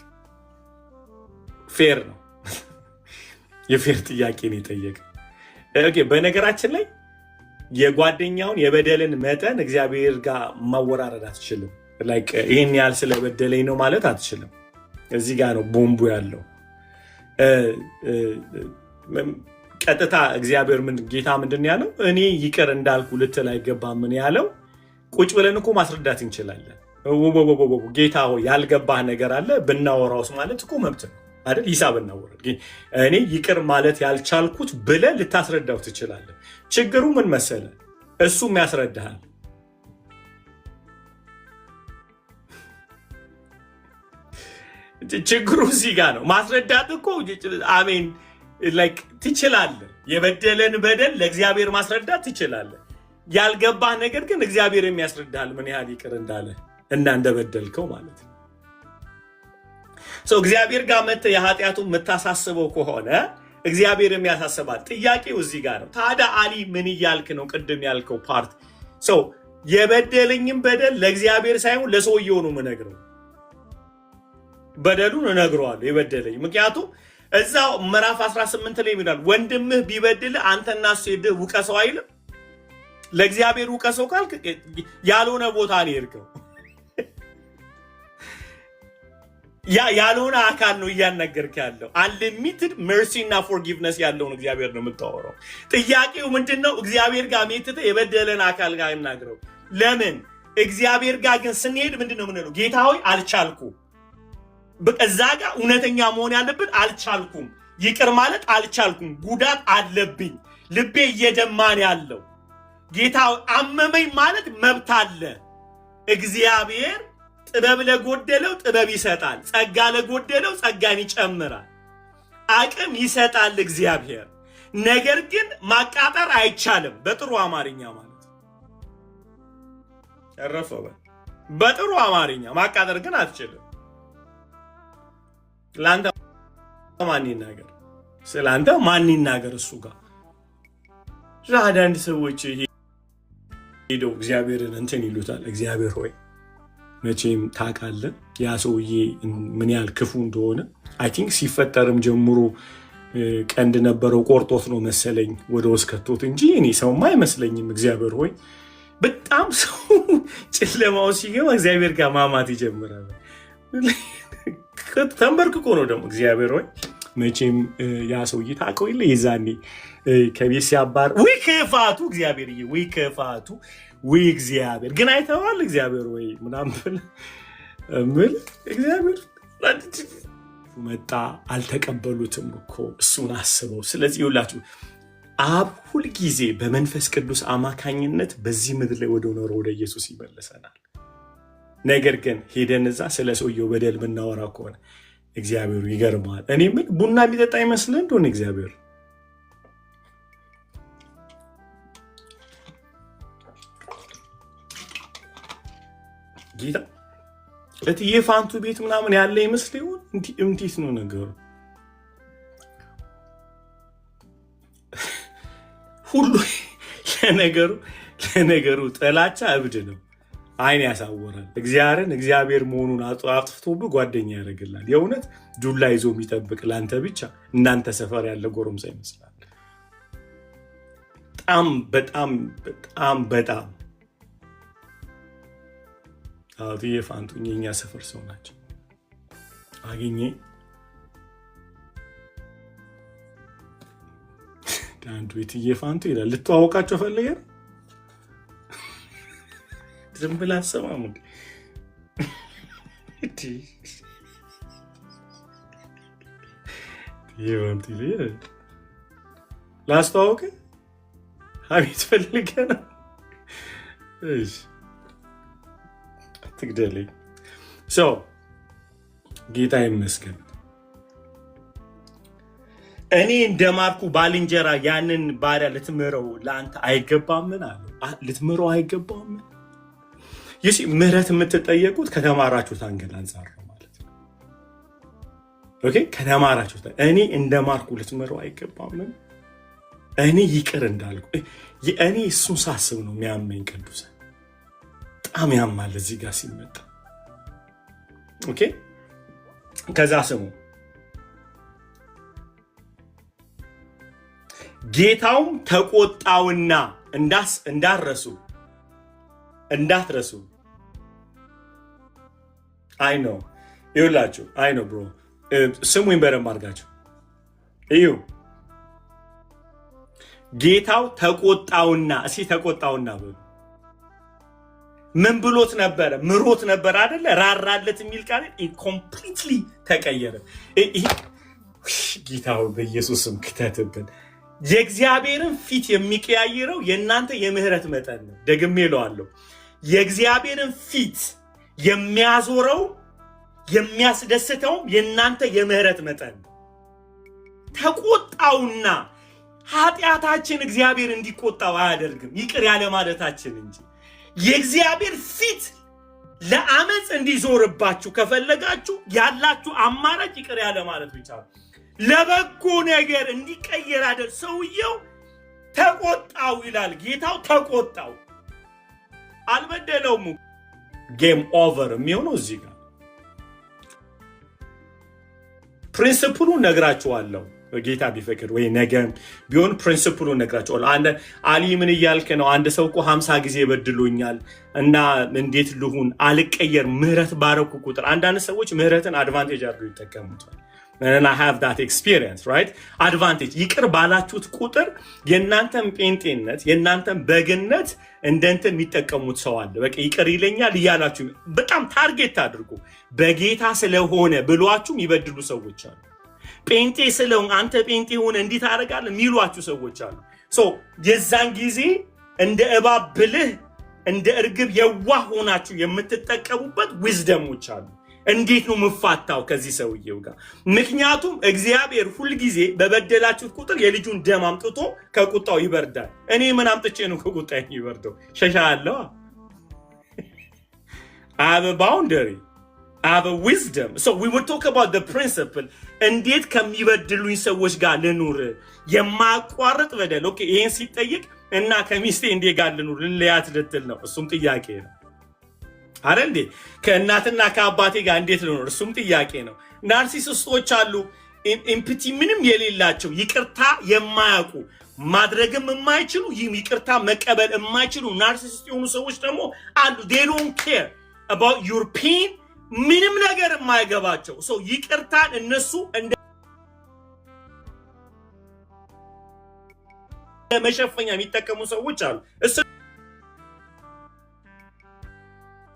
ፌር ነው። የፌር ጥያቄ ነው የጠየቀ። ኦኬ በነገራችን ላይ የጓደኛውን የበደልን መጠን እግዚአብሔር ጋር ማወራረድ አትችልም። ላይክ ይሄን ያህል ስለበደለኝ ነው ማለት አትችልም። እዚህ ጋር ነው ቦምቡ ያለው። ቀጥታ እግዚአብሔር ጌታ ምንድን ያለው? እኔ ይቅር እንዳልኩ ልትል አይገባም ምን ያለው? ቁጭ ብለን እኮ ማስረዳት እንችላለን። ጌታ ሆይ ያልገባህ ነገር አለ ብናወራውስ ማለት እኮ መብት ነው አይደል? ሂሳብ እናወራል። እኔ ይቅር ማለት ያልቻልኩት ብለህ ልታስረዳው ትችላለህ። ችግሩ ምን መሰለ? እሱም ያስረዳሃል። ችግሩ እዚህ ጋር ነው። ማስረዳት እኮ አሜን ላይክ ትችላለህ። የበደለን በደል ለእግዚአብሔር ማስረዳት ትችላለህ። ያልገባህ ነገር ግን እግዚአብሔር የሚያስረዳሃል ምን ያህል ይቅር እንዳለ እና እንደበደልከው ማለት ነው። እግዚአብሔር ጋር መጥተህ የኃጢአቱን የምታሳስበው ከሆነ እግዚአብሔር የሚያሳስባል። ጥያቄው እዚህ ጋር ነው። ታዲያ አሊ ምን እያልክ ነው? ቅድም ያልከው ፓርት የበደለኝም በደል ለእግዚአብሔር ሳይሆን ለሰውየው ነው የምነግረው። በደሉን እነግረዋለሁ የበደለኝ። ምክንያቱም እዛው ምዕራፍ 18 ላይ ይላል ወንድምህ ቢበድልህ አንተና እሱ ሄደህ ውቀሰው አይልም? ለእግዚአብሔር ውቀሰው ካልክ ያልሆነ ቦታ ነው የሄድከው። ያልሆነ አካል ነው እያናገርክ ያለው። አንሊሚትድ መርሲ እና ፎርጊቭነስ ያለውን እግዚአብሔር ነው የምታወራው። ጥያቄው ምንድን ነው? እግዚአብሔር ጋር ሜትተ የበደለን አካል ጋር እናግረው። ለምን? እግዚአብሔር ጋር ግን ስንሄድ ምንድን ነው የምንለው? ጌታ ሆይ አልቻልኩም። እዛ ጋር እውነተኛ መሆን ያለብን አልቻልኩም፣ ይቅር ማለት አልቻልኩም፣ ጉዳት አለብኝ፣ ልቤ እየደማን ያለው ጌታ አመመኝ ማለት መብት አለ። እግዚአብሔር ጥበብ ለጎደለው ጥበብ ይሰጣል፣ ጸጋ ለጎደለው ጸጋን ይጨምራል፣ አቅም ይሰጣል እግዚአብሔር። ነገር ግን ማቃጠር አይቻልም። በጥሩ አማርኛ ማለት ያረፈው በጥሩ አማርኛ ማቃጠር ግን አትችልም። ለአንተ ማን ይናገር? ስለአንተ ማን ይናገር? እሱ ጋር አንዳንድ ሰዎች ሄደው እግዚአብሔርን እንትን ይሉታል። እግዚአብሔር ሆይ መቼም ታውቃለህ ያ ሰውዬ ምን ያህል ክፉ እንደሆነ። አይ ቲንክ ሲፈጠርም ጀምሮ ቀንድ ነበረው፣ ቆርጦት ነው መሰለኝ ወደ ውስጥ ከቶት እንጂ እኔ ሰውማ አይመስለኝም። እግዚአብሔር ሆይ በጣም ሰው ጨለማው ሲገባ እግዚአብሔር ጋር ማማት ይጀምራል። ተንበርክኮ ነው ደግሞ እግዚአብሔር ሆይ መቼም ያ ሰውዬ ታውቀው የለ የዛኔ ከቤት ሲያባር ወይ ክፋቱ እግዚአብሔር ወይ ክፋቱ ወይ እግዚአብሔር ግን አይተዋል እግዚአብሔር ወይ ምናምን ምን እግዚአብሔር መጣ አልተቀበሉትም እኮ እሱን አስበው። ስለዚህ ይውላችሁ አብ ሁልጊዜ በመንፈስ ቅዱስ አማካኝነት በዚህ ምድር ላይ ወደ ኖረ ወደ ኢየሱስ ይመለሰናል። ነገር ግን ሄደን እዛ ስለ ሰውየው በደል ብናወራ ከሆነ እግዚአብሔሩ ይገርማል። እኔ ምን ቡና የሚጠጣ ይመስልህ እንደሆነ እግዚአብሔር ጌታ እትዬ ፋንቱ ቤት ምናምን ያለ ይመስል ይሆን? እንዴት ነው ነገሩ? ሁሉ ለነገሩ ጥላቻ እብድ ነው፣ አይን ያሳወራል። እግዚአብሔር መሆኑን አጥፍቶብህ ጓደኛ ያደርግላል። የእውነት ዱላ ይዞ የሚጠብቅ ለአንተ ብቻ እናንተ ሰፈር ያለ ጎረምሳ ይመስላል። በጣም እትዬ ፋንቱ የኛ ሰፈር ሰው ናቸው። አገኘ አንዱ እትዬ ፋንቱ ይላል። ልትዋወቃቸው ፈልገ ዝም ብላ አሰማሙ ላስተዋወቅ አቤት ፈልገ ነው። ትግደልኝ ሰው ጌታ ይመስገን። እኔ እንደማርኩ ባልንጀራ ያንን ባሪያ ልትምረው ለአንተ አይገባምን አለው። ልትምረው አይገባምን? ይህ ምህረት የምትጠየቁት ከተማራችሁት አንገል አንጻር ነው ማለት ነው። ኦኬ ከተማራችሁት እኔ እንደማርኩ ልትምረው አይገባምን? እኔ ይቅር እንዳልኩ እኔ እሱን ሳስብ ነው የሚያመኝ ቅዱስ በጣም ያማል እዚህ ጋር ሲመጣ። ኦኬ ከዛ ስሙ ጌታውም ተቆጣውና እንዳትረሱ አይ ነው ይውላችሁ አይ ነው ብሮ ስሙኝ በደንብ አድርጋችሁ እዩ። ጌታው ተቆጣውና ተቆጣውና ብሎ ምን ብሎት ነበረ? ምሮት ነበር አይደለ? ራራለት የሚል ቃል ኮምፕሊትሊ ተቀየረ። ጌታው በኢየሱስም ክተትብን። የእግዚአብሔርን ፊት የሚቀያይረው የእናንተ የምህረት መጠን ነው። ደግሜ እለዋለሁ። የእግዚአብሔርን ፊት የሚያዞረው የሚያስደስተውም የእናንተ የምህረት መጠን ነው። ተቆጣውና ኃጢአታችን እግዚአብሔር እንዲቆጣው አያደርግም፣ ይቅር ያለ ማለታችን እንጂ። የእግዚአብሔር ፊት ለአመፅ እንዲዞርባችሁ ከፈለጋችሁ ያላችሁ አማራጭ ይቅር ያለ ማለት ብቻ ነው። ለበጎ ነገር እንዲቀየር አይደል? ሰውየው ተቆጣው ይላል። ጌታው ተቆጣው፣ አልበደለውም። ጌም ኦቨር የሚሆነው እዚህ ጋር ፕሪንሲፕሉን ነግራችኋለሁ። ጌታ ቢፈቅድ ወይ ነገም ቢሆን ፕሪንሲፕሉን ነግራችኋለሁ። አሊ ምን እያልክ ነው? አንድ ሰው እኮ 50 ጊዜ በድሎኛል እና እንዴት ልሁን? አልቀየር ምህረት ባረኩ ቁጥር አንዳንድ ሰዎች ምህረትን አድቫንቴጅ አድርገው ይጠቀሙታል። and I have that experience, right? advantage ይቅር ባላችሁት ቁጥር የናንተን ጴንጤነት የናንተን በግነት እንደንተ የሚጠቀሙት ሰው አለ። በቃ ይቅር ይለኛል እያላችሁ በጣም ታርጌት አድርጉ። በጌታ ስለሆነ ብሏችሁ ይበድሉ ሰዎች አሉ። ጴንጤ ስለሆነ አንተ ጴንጤ ሆነ እንዴት አደርጋለሁ የሚሏችሁ ሰዎች አሉ። የዛን ጊዜ እንደ እባብ ብልህ እንደ እርግብ የዋህ ሆናችሁ የምትጠቀሙበት ዊዝደሞች አሉ። እንዴት ነው ምፋታው ከዚህ ሰውየው ጋር? ምክንያቱም እግዚአብሔር ሁል ጊዜ በበደላችሁት ቁጥር የልጁን ደም አምጥቶ ከቁጣው ይበርዳል። እኔ ምን አምጥቼ ነው ከቁጣው ይበርደው? ሸሻ አለው። I have a boundary. I have a wisdom. So we will talk about the principle. እንዴት ከሚበድሉኝ ሰዎች ጋር ልኑር? የማቋረጥ በደል ኦኬ። ይሄን ሲጠይቅ እና ከሚስቴ እንዴት ጋር ልኑር ልለያት ልትል ነው። እሱም ጥያቄ ነው አረ እንዴ? ከእናትና ከአባቴ ጋር እንዴት ልኖር? እሱም ጥያቄ ነው። ናርሲሲስቶች አሉ፣ ኤምፓቲ ምንም የሌላቸው ይቅርታ የማያውቁ ማድረግም የማይችሉ ይቅርታ መቀበል የማይችሉ ናርሲሲስት የሆኑ ሰዎች ደግሞ አሉ። they don't care about your pain ምንም ነገር የማይገባቸው ሰው ይቅርታን እነሱ እንደ መሸፈኛ የሚጠቀሙ ሰዎች አሉ።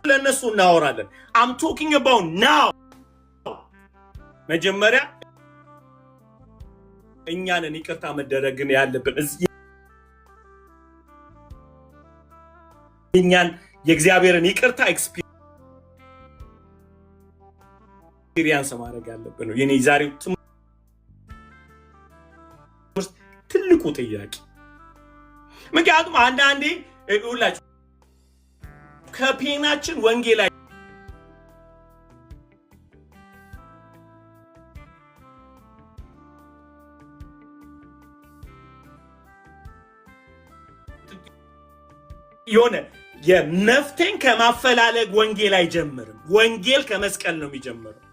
ለነሱ እናወራለን። I'm talking about now. መጀመሪያ እኛንን ይቅርታ መደረግን ያለብን እኛን የእግዚአብሔርን ይቅርታ ኤክስፒሪየንስ ማድረግ ያለብን ነው የኔ ዛሬው ትልቁ ጥያቄ። ምክንያቱም አንዳንዴ ሁላችሁ ከፔናችን ወንጌል የሆነ የመፍትሄን ከማፈላለግ ወንጌል አይጀምርም። ወንጌል ከመስቀል ነው የሚጀምረው።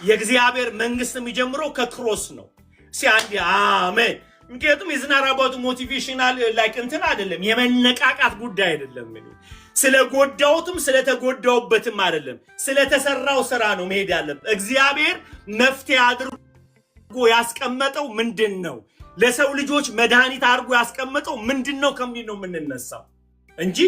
የእግዚአብሔር መንግስት የሚጀምረው ከክሮስ ነው። ሲአንዲ አሜን። ምክንያቱም የዝናራባቱ ሞቲቬሽናል ላይክ እንትን አይደለም፣ የመነቃቃት ጉዳይ አይደለም። ስለጎዳውትም ስለተጎዳውበትም አይደለም፣ ስለተሰራው ስራ ነው መሄድ ያለበት። እግዚአብሔር መፍትሄ አድርጎ ያስቀመጠው ምንድን ነው? ለሰው ልጆች መድኃኒት አድርጎ ያስቀመጠው ምንድን ነው ከሚል ነው የምንነሳው እንጂ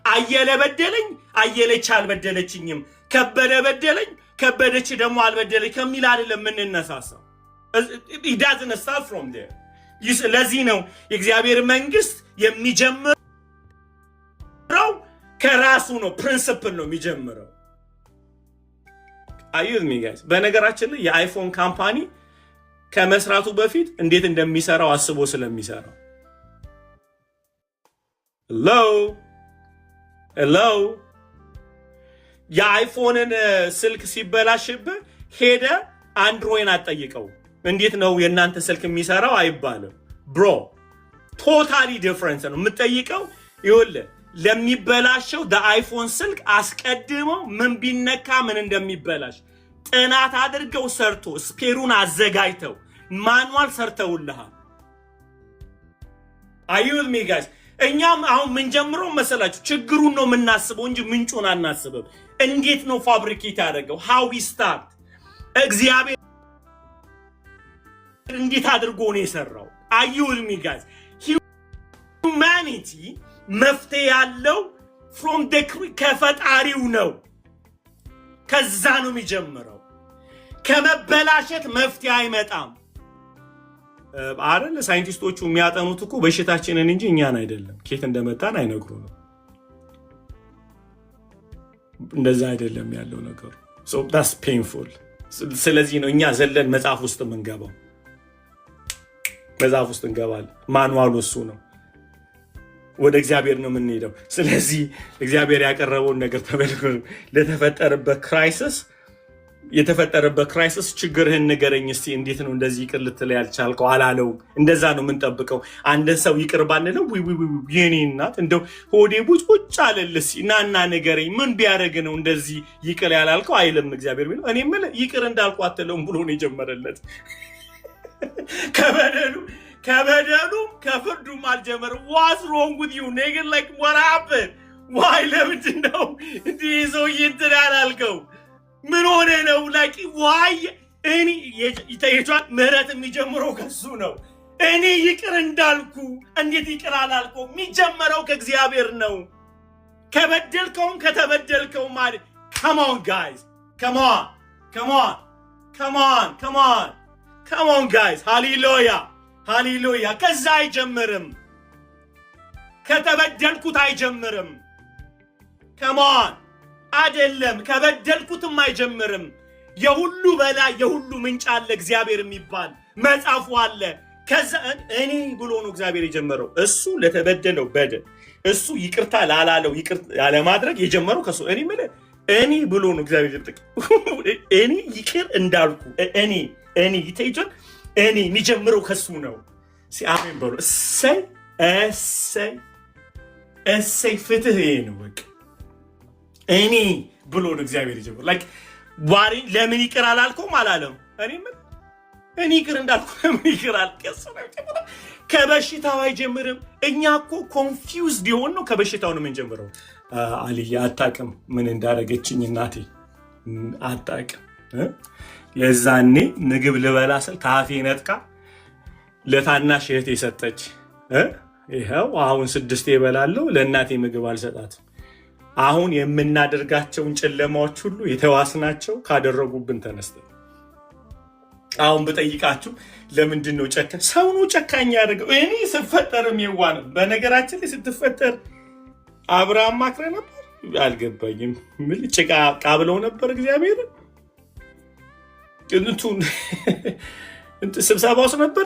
አየለ በደለኝ፣ አየለች አልበደለችኝም፣ ከበደ በደለኝ፣ ከበደች ደግሞ አልበደለች ከሚል አይደለም የምንነሳሳው። It doesn't start from there. ለዚህ ነው የእግዚአብሔር መንግስት የሚጀምረው ከራሱ ነው፣ ፕሪንሲፕል ነው የሚጀምረው። አዩት ሚ ጋይስ። በነገራችን ላይ የአይፎን ካምፓኒ ከመስራቱ በፊት እንዴት እንደሚሰራው አስቦ ስለሚሰራው ሄሎ የአይፎንን ስልክ ሲበላሽብህ ሄደ አንድሮይን አትጠይቀው። እንዴት ነው የእናንተ ስልክ የሚሰራው አይባልም። ብሮ ቶታሊ ዲፈረንስ ነው የምትጠይቀው። ይኸውልህ ለሚበላሸው አይፎን ስልክ አስቀድመው ምን ቢነካ ምን እንደሚበላሽ ጥናት አድርገው ሰርቶ ስፔሩን አዘጋጅተው ማኑዋል ሰርተውልሃል። አዩል ሚ ጋይስ። እኛም አሁን ምን ጀምሮ መሰላችሁ ችግሩን ነው የምናስበው እንጂ ምንጩን አናስበም። እንዴት ነው ፋብሪኬት ያደረገው? how we start እግዚአብሔር እንዴት አድርጎ ነው የሰራው? አዩል ሚ ጋይስ። ሁማኒቲ መፍትሄ ያለው from the ከፈጣሪው ነው። ከዛ ነው የሚጀምረው። ከመበላሸት መፍትሄ አይመጣም አይደል? ሳይንቲስቶቹ የሚያጠኑት እኮ በሽታችንን እንጂ እኛን አይደለም። ከየት እንደመጣን አይነግሩንም። እንደዛ አይደለም ያለው ነገሩ። so that's painful። ስለዚህ ነው እኛ ዘለን መጽሐፍ ውስጥ የምንገባው። መጽሐፍ ውስጥ እንገባለን። ማንዋሉ እሱ ነው። ወደ እግዚአብሔር ነው የምንሄደው። ስለዚህ እግዚአብሔር ያቀረበውን ነገር ተበልኩ። ለተፈጠረበት ክራይሲስ የተፈጠረበት ክራይሲስ ችግርህን ንገረኝ እስቲ፣ እንዴት ነው እንደዚህ ይቅር ልትል ያልቻልከው አላለው። እንደዛ ነው የምንጠብቀው። አንድን ሰው ይቅር ባንለው የኔ እናት እንደው ሆዴ ቡጭ አለልስ ናና ንገረኝ፣ ምን ቢያደርግ ነው እንደዚህ ይቅር ያላልከው አይልም እግዚአብሔር ቢለው። እኔ ምን ይቅር እንዳልኩ አትለውም ብሎ ነው የጀመረለት። ከበደሉ ከፍርዱም አልጀመረም። what's wrong with you nigga? like what happened? why ለምንድን ነው እንዲህ ሰውዬ እንትን ያላልከው? ምን ሆነ ነው? like why እኔ ይተይቷል። ምህረት የሚጀምረው ከሱ ነው። እኔ ይቅር እንዳልኩ እንዴት ይቅር አላልከው? የሚጀምረው ከእግዚአብሔር ነው። ከበደልከውም ከተበደልከው ማለት come on guys, come on guys, ሃሌሉያ። ከዛ አይጀምርም፣ ከተበደልኩት አይጀምርም። ከማን አይደለም፣ ከበደልኩትም አይጀምርም። የሁሉ በላይ የሁሉ ምንጭ አለ እግዚአብሔር የሚባል መጽሐፉ አለ። ከዛ እኔ ብሎ ነው እግዚአብሔር የጀመረው። እሱ ለተበደለው በደል እሱ ይቅርታ ላላለው ይቅርታ ያለማድረግ የጀመረው ከሱ እኔ ብሎ ነው እግዚአብሔር እኔ ይቅር እንዳልኩ እኔ ይተይቷል። እኔ የሚጀምረው ከሱ ነው። ሲአሜን በሉ። እሰይ ፍትህ ነው። በቃ እኔ ብሎ ነው እግዚአብሔር የጀመረው። ላይክ ዋሪ ለምን ይቅር አላልከውም አላለም። እኔ ይቅር እንዳልኩ ለምን ይቅር አልከው? ከበሽታው አይጀምርም። እኛ እኮ ኮንፊውዝድ የሆን ነው ከበሽታው ነው የምንጀምረው። አልያ አታውቅም ምን እንዳደረገችኝ እናቴ አታውቅም። የዛኔ ምግብ ልበላ ስል ካፌ ነጥቃ ለታናሽ እህቴ ሰጠች። ይኸው አሁን 6 እበላለሁ፣ ለእናቴ ምግብ አልሰጣትም። አሁን የምናደርጋቸውን ጨለማዎች ሁሉ የተዋስናቸው ካደረጉብን ተነስተን አሁን ብጠይቃችሁ ለምንድን ነው ጨካኝ ሰው ነው ጨካኝ ያደርገው? እኔ ስፈጠርም የዋህ ነው። በነገራችን ላይ ስትፈጠር አብርሃም ማክረ ነበር አልገባኝም። ምን ጭቃ ቃብለው ነበር እግዚአብሔር እንቱን ስብሰባ ውስጥ ነበር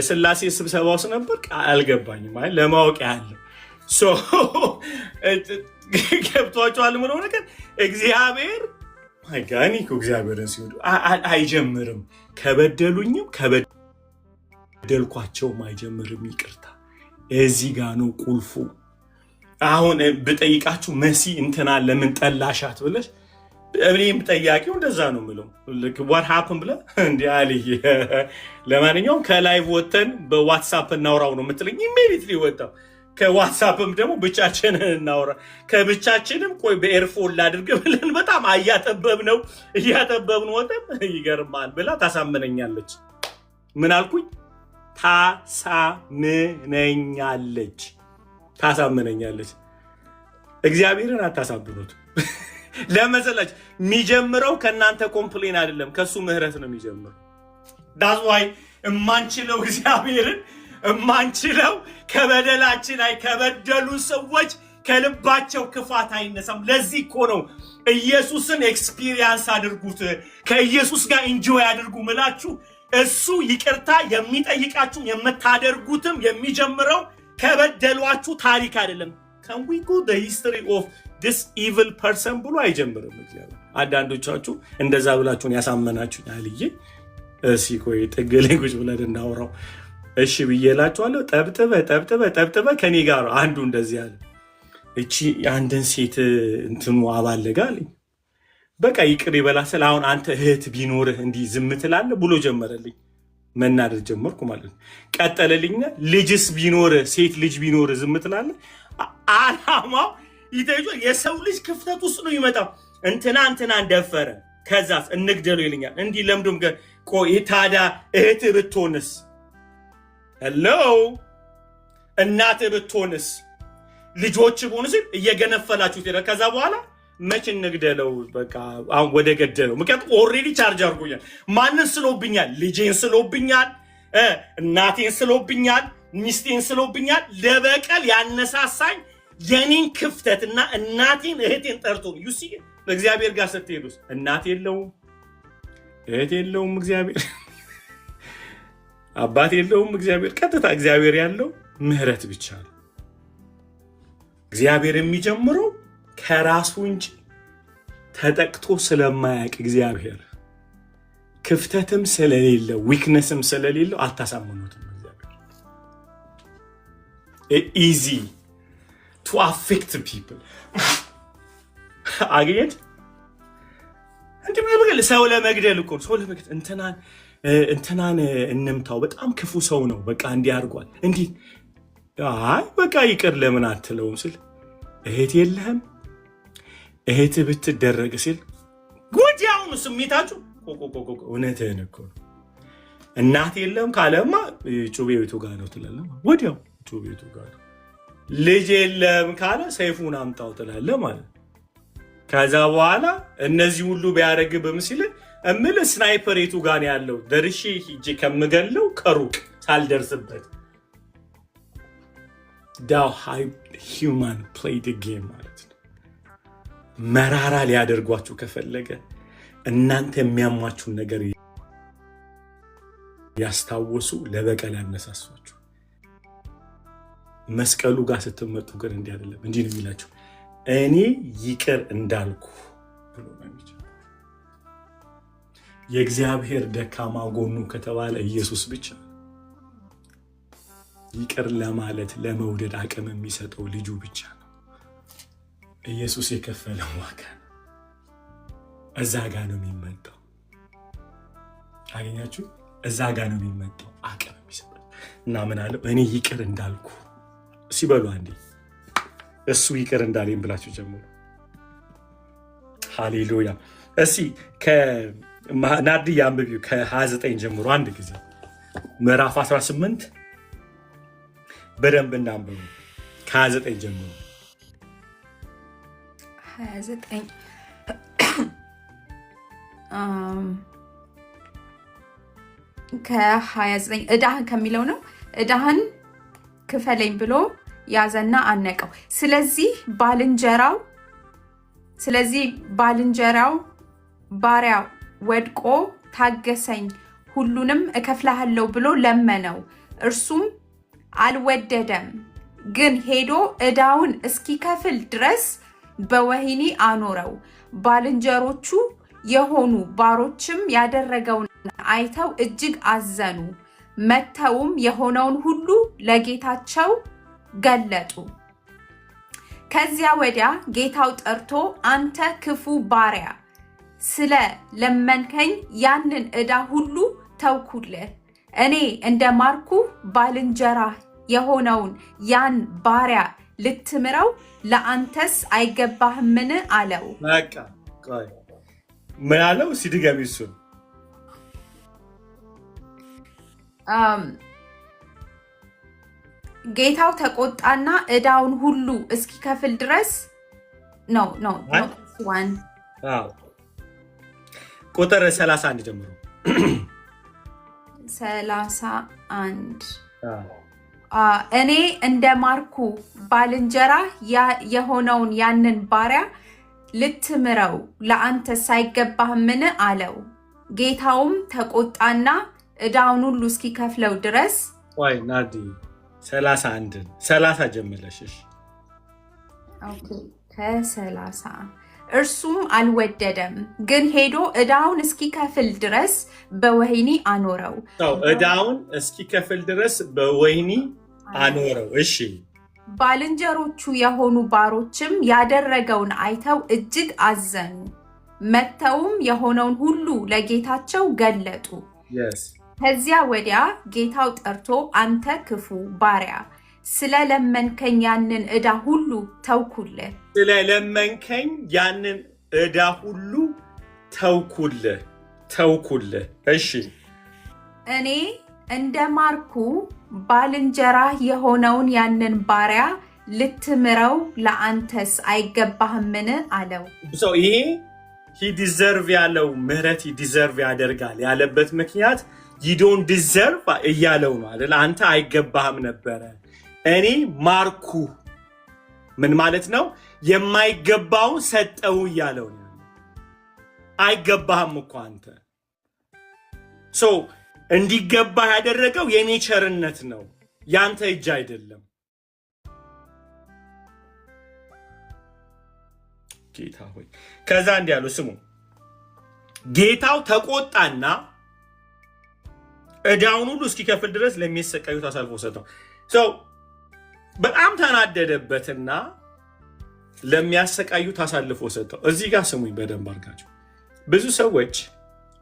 ስላሴ ስብሰባ ውስጥ ነበር አልገባኝም ማለት ለማወቅ ያህል ገብቷቸዋል ምለው ነገር እግዚአብሔር ማጋኒኩ እግዚአብሔርን ሲወዱ አይጀምርም ከበደሉኝም ከበደልኳቸውም አይጀምርም ይቅርታ እዚህ ጋር ነው ቁልፉ አሁን ብጠይቃችሁ መሲ እንትና ለምን ጠላሻት ብለሽ እኔም ጠያቂው እንደዛ ነው ምለው what happened ብለ እንዴ አልይ ለማንኛውም ከላይቭ ወተን በዋትስአፕ እናውራው ነው የምትለኝ ኢሚዲየትሊ ወጣው ከዋትስአፕም ደግሞ ብቻችንን እናውራ ከብቻችንም ቆይ በኤርፎን ላድርግ ብለን በጣም እያጠበብን ወተን ይገርማል ብላ ታሳምነኛለች ምን አልኩኝ ታሳምነኛለች እግዚአብሔርን አታሳብኑት ለመሰላች የሚጀምረው ከናንተ ኮምፕሌን አይደለም ከሱ ምህረት ነው የሚጀምረው that's why እማንችለው እግዚአብሔርን እማንችለው ከበደላችን ከበደሉ ሰዎች ከልባቸው ክፋት አይነሳም ለዚህ እኮ ነው ኢየሱስን ኤክስፒሪየንስ አድርጉት ከኢየሱስ ጋር ኢንጆይ አድርጉ ምላችሁ እሱ ይቅርታ የሚጠይቃችሁ የምታደርጉትም የሚጀምረው ከበደሏችሁ ታሪክ አይደለም can we go the history of this evil person ብሎ አይጀምርም እግዚአብሔር አንዳንዶቻችሁ እንደዛ ብላችሁን ያሳመናችሁ ያልዬ እሺ ቆይ ጥግለንጉሽ ብለን እናወራው እሺ ብዬላችኋለሁ ጠብጥበ ከኔ ጋር አንዱ እንደዚህ ያለ እቺ አንድን ሴት እንትኑ አባለጋልኝ በቃ ይቅር ይበላሰል አሁን አንተ እህት ቢኖርህ እንዲህ ዝም ትላለህ ብሎ ጀመረልኝ መናደር ጀመርኩ ማለት ነው ቀጠለልኝ ልጅስ ቢኖርህ ሴት ልጅ ቢኖርህ ዝም ትላለህ አላማው ይተጆ የሰው ልጅ ክፍተት ውስጥ ነው ይመጣው እንትና እንደፈረ ከዛስ እንግደለው ይልኛል እንዲህ ለምዶም ቆይ ታዳ እህት ብትሆንስ ሄሎ እናት ብትሆንስ ልጆች ቢሆንስ እየገነፈላችሁ ተረ ከዛ በኋላ መቼ እንግደለው በቃ አሁን ወደ ገደለው ምክንያቱም ኦሬዲ ቻርጅ አድርጎኛል ማንን ስለውብኛል ልጄን ስለውብኛል እናቴን ስለውብኛል ሚስቴን ስለውብኛል ለበቀል ያነሳሳኝ የኔን ክፍተትና እናቴን እህቴን ጠርቶ ዩሲ በእግዚአብሔር ጋር ስትሄዱስ እናት የለውም እህት የለውም እግዚአብሔር አባት የለውም እግዚአብሔር ቀጥታ እግዚአብሔር ያለው ምህረት ብቻ ነው እግዚአብሔር የሚጀምረው ከራሱ እንጂ ተጠቅቶ ስለማያውቅ እግዚአብሔር ክፍተትም ስለሌለው ዊክነስም ስለሌለው አታሳምኑትም እግዚአብሔር easy to affect people አገኘት እንዴ ሰው ለመግደል እኮ ሰው ለመግደል እንትናን እንምታው በጣም ክፉ ሰው ነው በቃ እንዲህ አድርጓል እንዲህ አይ በቃ ይቅር ለምን አትለውም ስል እህት የለህም እህት ብትደረግ ሲል ጉዳዩን ስሜታችሁ ኮኮኮኮ እውነትህን እኮ እናት የለም ካለማ ጩቤቱ ጋር ነው ትላለህ ወዲያው ጩቤቱ ጋር ልጅ የለም ካለ ሰይፉን አምጣው ትላለህ ማለት ከዛ በኋላ እነዚህ ሁሉ ቢያረግ በምስል እምል ስናይፐሬቱ ጋር ያለው ደርሼ ሂጄ ከምገለው ከሩቅ ሳልደርስበት ዳው human play the game ማለት ነው መራራ ሊያደርጓችሁ ከፈለገ እናንተ የሚያሟችሁን ነገር ያስታወሱ ለበቀል ያነሳሷችሁ መስቀሉ ጋር ስትመጡ ግን እንዲህ አይደለም እንዲህ ነው የሚላችሁ እኔ ይቅር እንዳልኩ ብሎ ነው የሚለው የእግዚአብሔር ደካማ ጎኑ ከተባለ ኢየሱስ ብቻ ይቅር ለማለት ለመውደድ አቅም የሚሰጠው ልጁ ብቻ ነው ኢየሱስ የከፈለው ዋጋ እዛ ጋር ነው የሚመጣው አገኛችሁ እዛ ጋር ነው የሚመጣው አቅም የሚሰጠው እና ምን አለ እኔ ይቅር እንዳልኩ ሲበሉ አንዴ እሱ ይቅር እንዳለኝ ብላችሁ ጀምሩ ሃሌሉያ እሺ ከናዲ ያንብቢው ከ29 ጀምሮ አንድ ጊዜ ምዕራፍ 18 በደንብ እናንብቡ ከ29 ጀምሮ 29 ከ29 እዳህን ከሚለው ነው እዳህን ክፈለኝ ብሎ ያዘና አነቀው ስለዚህ ባልንጀራው ባሪያ ወድቆ ታገሰኝ፣ ሁሉንም እከፍልሃለሁ ብሎ ለመነው። እርሱም አልወደደም፣ ግን ሄዶ ዕዳውን እስኪከፍል ድረስ በወህኒ አኖረው። ባልንጀሮቹ የሆኑ ባሮችም ያደረገውን አይተው እጅግ አዘኑ። መጥተውም የሆነውን ሁሉ ለጌታቸው ገለጡ። ከዚያ ወዲያ ጌታው ጠርቶ አንተ ክፉ ባሪያ፣ ስለ ለመንከኝ ያንን ዕዳ ሁሉ ተውኩልህ። እኔ እንደማርኩ ባልንጀራህ የሆነውን ያን ባሪያ ልትምረው ለአንተስ አይገባህምን? አለው። በቃ ቆይ ምን አለው? ሲድገም እሱን ጌታው ተቆጣና ዕዳውን ሁሉ እስኪከፍል ድረስ ነው ቁጥር 31 ጀምሮ 31 እኔ እንደማርኩ ባልንጀራ የሆነውን ያንን ባሪያ ልትምረው ለአንተስ አይገባህምን? አለው። ጌታውም ተቆጣና ዕዳውን ሁሉ እስኪከፍለው ድረስ ወይ ናዲ 30 ጀምረሽ ከ30 እርሱም አልወደደም፣ ግን ሄዶ ዕዳውን እስኪከፍል ድረስ በወህኒ አኖረው። ዕዳውን እስኪከፍል ድረስ በወህኒ አኖረው። እሺ። ባልንጀሮቹ የሆኑ ባሮችም ያደረገውን አይተው እጅግ አዘኑ። መጥተውም የሆነውን ሁሉ ለጌታቸው ገለጡ። ከዚያ ወዲያ ጌታው ጠርቶ አንተ ክፉ ባሪያ፣ ስለለመንከኝ ያንን ዕዳ ሁሉ ተውኩልህ። ስለለመንከኝ ያንን ዕዳ ሁሉ ተውኩልህ። እሺ። እኔ እንደማርኩ ባልንጀራህ የሆነውን ያንን ባሪያ ልትምረው ለአንተስ አይገባህምን? አለው። ይሄ ዲዘርቭ ያለው ምህረት ዲዘርቭ ያደርጋል ያለበት ምክንያት ይዶን ዲዘርቭ እያለው ነው አይደል? አንተ አይገባህም ነበረ፣ እኔ ማርኩ። ምን ማለት ነው? የማይገባውን ሰጠው እያለው ነው። አይገባህም እኮ አንተ። እንዲገባ ያደረገው የኔ ቸርነት ነው፣ ያንተ እጅ አይደለም። ጌታ ሆይ። ከዛ እንዲህ ያለው ስሙ። ጌታው ተቆጣና ዕዳውን ሁሉ እስኪከፍል ድረስ ለሚሰቃዩት አሳልፎ ሰጠው። በጣም ተናደደበትና ለሚያሰቃዩት አሳልፎ ሰጠው። እዚህ ጋር ስሙኝ በደንብ አድርጋችሁ።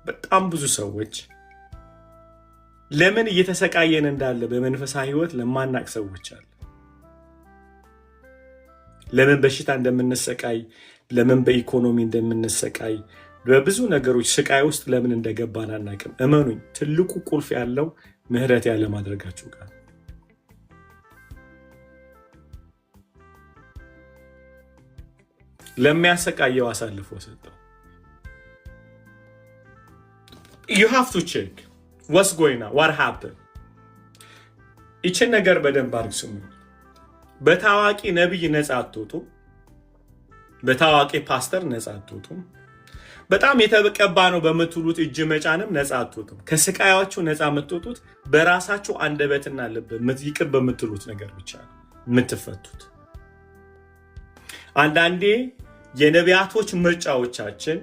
በጣም ብዙ ሰዎች ለምን እየተሰቃየን እንዳለ በመንፈሳዊ ህይወት ለማናቅ ሰዎች አለ። ለምን በሽታ እንደምንሰቃይ፣ ለምን በኢኮኖሚ እንደምንሰቃይ፣ በብዙ ነገሮች ስቃይ ውስጥ ለምን እንደገባን አናቅም። እመኑኝ፣ ትልቁ ቁልፍ ያለው ምህረት ያለ ማድረጋችሁ ጋር። ለሚያሰቃየው አሳልፎ ሰጠው። you have to check what's going on, what happened። ይችን ነገር በደንብ አድርጉ ስሙ። በታዋቂ ነብይ ነፃ አትወጡም። በታዋቂ ፓስተር ነፃ አትወጡም። በጣም የተቀባ ነው በምትሉት እጅ መጫንም ነፃ አትወጡም። ከስቃያችሁ ነፃ የምትወጡት በራሳችሁ አንደበትና ልብ ይቅር በምትሉት ነገር ብቻ ነው የምትፈቱት። አንዳንዴ የነቢያቶች ምርጫዎቻችን፣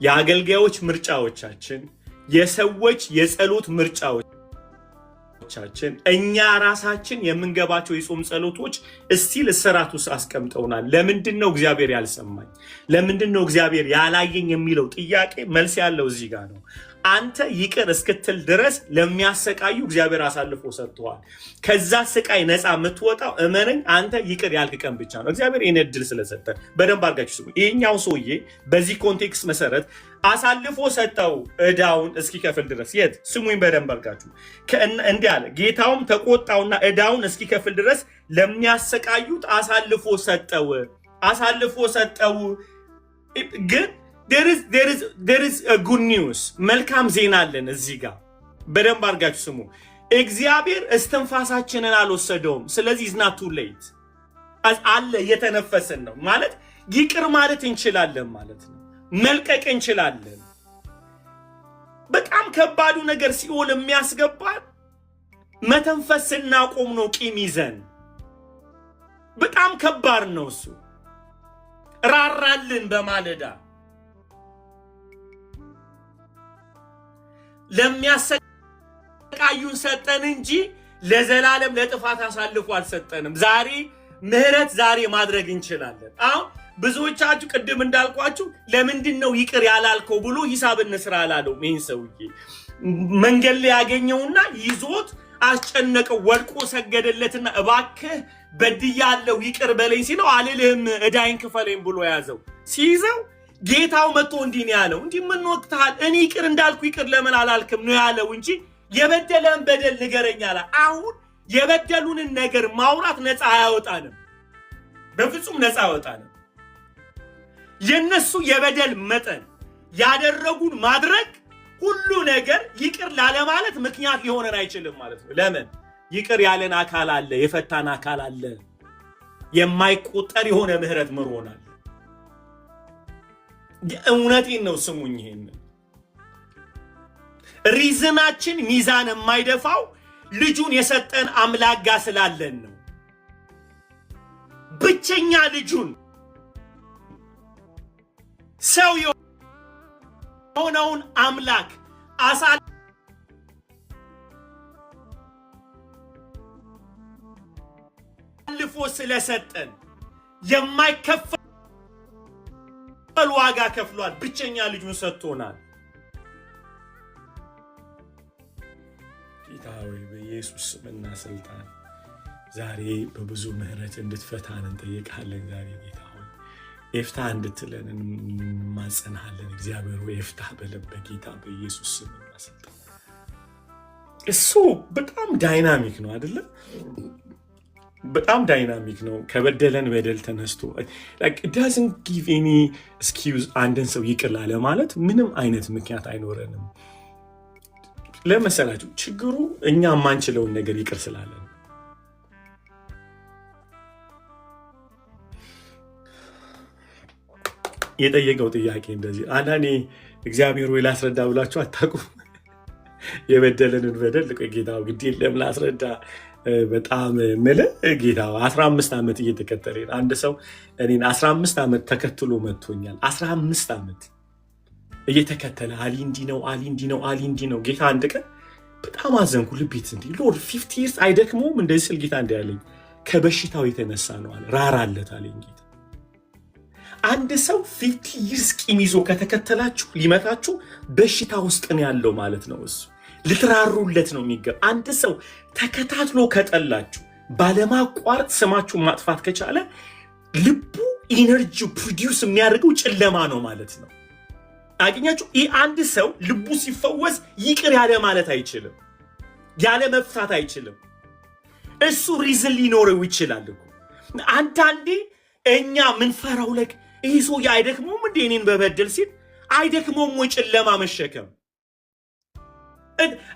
የአገልጋዮች ምርጫዎቻችን፣ የሰዎች የጸሎት ምርጫዎቻችን፣ እኛ ራሳችን የምንገባቸው የጾም ጸሎቶች እስቲል እስራት ውስጥ አስቀምጠውናል። ለምንድን ነው እግዚአብሔር ያልሰማኝ? ለምንድን ነው እግዚአብሔር ያላየኝ የሚለው ጥያቄ መልስ ያለው እዚህ ጋር ነው። አንተ ይቅር እስክትል ድረስ ለሚያሰቃዩ እግዚአብሔር አሳልፎ ሰጥቷል። ከዛ ስቃይ ነፃ የምትወጣው እመነኝ አንተ ይቅር ያልክ ቀን ብቻ ነው። እግዚአብሔር ይህን ዕድል ስለሰጠ በደንብ አድርጋችሁ ስሙ። ይሄኛው ሰውዬ በዚህ ኮንቴክስት መሰረት አሳልፎ ሰጠው ዕዳውን እስኪከፍል ድረስ። የት ስሙኝ በደንብ አድርጋችሁ። እንዲህ አለ፣ ጌታውም ተቆጣውና ዕዳውን እስኪከፍል ድረስ ለሚያሰቃዩት አሳልፎ ሰጠው። ግን there is a good news፣ መልካም ዜና አለን እዚህ ጋር። በደንብ አድርጋችሁ ስሙ። እግዚአብሔር እስትንፋሳችንን አልወሰደውም። ስለዚህ is not too late አለ፣ እየተነፈስን ነው ማለት ይቅር ማለት እንችላለን ማለት ነው። መልቀቅ እንችላለን። በጣም ከባዱ ነገር ሲኦል የሚያስገባን መተንፈስ ስናቆም ነው። ቂም ይዘን በጣም ከባድ ነው እሱ። ራራልን በማለዳ ለሚያሰቃዩን ሰጠን እንጂ ለዘላለም ለጥፋት አሳልፎ አልሰጠንም። ዛሬ ምህረት ዛሬ ማድረግ እንችላለን። አሁን ብዙዎቻችሁ ቅድም እንዳልኳችሁ ለምንድነው ይቅር ያላልከው ብሎ ሂሳብ እንስራ አላለው። ይህን ሰውዬ መንገድ ላይ ያገኘውና ይዞት አስጨነቀው። ወድቆ ሰገደለትና እባክህ በድያለሁ ይቅር በለኝ ሲለው አልልህም ዕዳይን ክፈለኝ ብሎ ያዘው። ሲይዘው ጌታው መጥቶ እንዲህ ነው ያለው፣ እንዲህ ምን ወቅታል እኔ ይቅር እንዳልኩ ይቅር ለምን አላልክም ነው ያለው እንጂ የበደለን በደል ንገረኝ አለ። አሁን የበደሉንን ነገር ማውራት ነፃ አያወጣንም፣ በፍጹም ነፃ አያወጣንም። የነሱ የበደል መጠን ያደረጉን ማድረግ ሁሉ ነገር ይቅር ላለማለት ምክንያት ሊሆነን አይችልም ማለት ነው። ለምን? ይቅር ያለን አካል አለ፣ የፈታን አካል አለ፣ የማይቆጠር የሆነ ምህረት ምሮናል። እውነቴን ነው፣ ስሙኝ። ይሄን ሪዝናችን ሚዛን የማይደፋው ልጁን የሰጠን አምላክ ጋር ስላለን ነው። ብቸኛ ልጁን ሰው የሆነውን አምላክ አሳልፎ ስለሰጠን የማይከፈል ዋጋ ከፍሏል። ብቸኛ ልጁን ሰጥቶናል። ጌታ ሆይ በኢየሱስ ስምና ስልጣን ዛሬ በብዙ ምህረት እንድትፈታን እንጠይቃለን። ዛሬ ጌታ ሆይ ኤፍታህ እንድትለን እንማጸንሃለን። እግዚአብሔር ሆይ ኤፍታህ በለን በጌታ በኢየሱስ ስምና ስልጣን። እሱ በጣም ዳይናሚክ ነው አይደለ? በጣም ዳይናሚክ ነው። ከበደለን በደል ተነስቶ doesn't give any excuse አንድን ሰው ይቅር ላለ ማለት ምንም አይነት ምክንያት አይኖረንም። ለመሰላችሁ ችግሩ እኛ የማንችለውን ነገር ይቅር ስላለን። የጠየቀው ጥያቄ እንደዚህ አንዳንዴ እግዚአብሔር ወይ ላስረዳ ብላችሁ አታውቁም? የበደለንን በደል ጌታ ግድ የለም ላስረዳ በጣም ምልህ ጌታ 15 ዓመት እየተከተለኝ አንድ ሰው እኔን 15 ዓመት ተከትሎ መጥቶኛል። 15 ዓመት እየተከተለ አሊ እንዲህ ነው አሊ እንዲህ ነው አሊ እንዲህ ነው። ጌታ አንድ ቀን በጣም አዘንኩ። ልቤት እንዲህ ሎርድ 50 years አይደክመውም እንደዚህ ስል ጌታ እንዲህ ያለኝ ከበሽታው የተነሳ ነው አለ። ራራለት አለኝ ጌታ። አንድ ሰው 50 years ቂም ይዞ ከተከተላችሁ ሊመታችሁ በሽታ ውስጥ ነው ያለው ማለት ነው። እሱ ልትራሩለት ነው የሚገባ። አንድ ሰው ተከታትሎ ከጠላችሁ ባለማቋረጥ ስማችሁን ማጥፋት ከቻለ ልቡ ኢነርጂ ፕሮዲውስ የሚያደርገው ጨለማ ነው ማለት ነው። አገኛችሁ? ይህ አንድ ሰው ልቡ ሲፈወስ ይቅር ያለ ማለት አይችልም፣ ያለ መፍታት አይችልም። እሱ ሪዝን ሊኖረው ይችላል እኮ። አንዳንዴ እኛ ምንፈራው ለክ ይህ ሰው አይደክመውም እንዴ እኔን በበደል ሲል አይደክመውም ወይ ጨለማ መሸከም?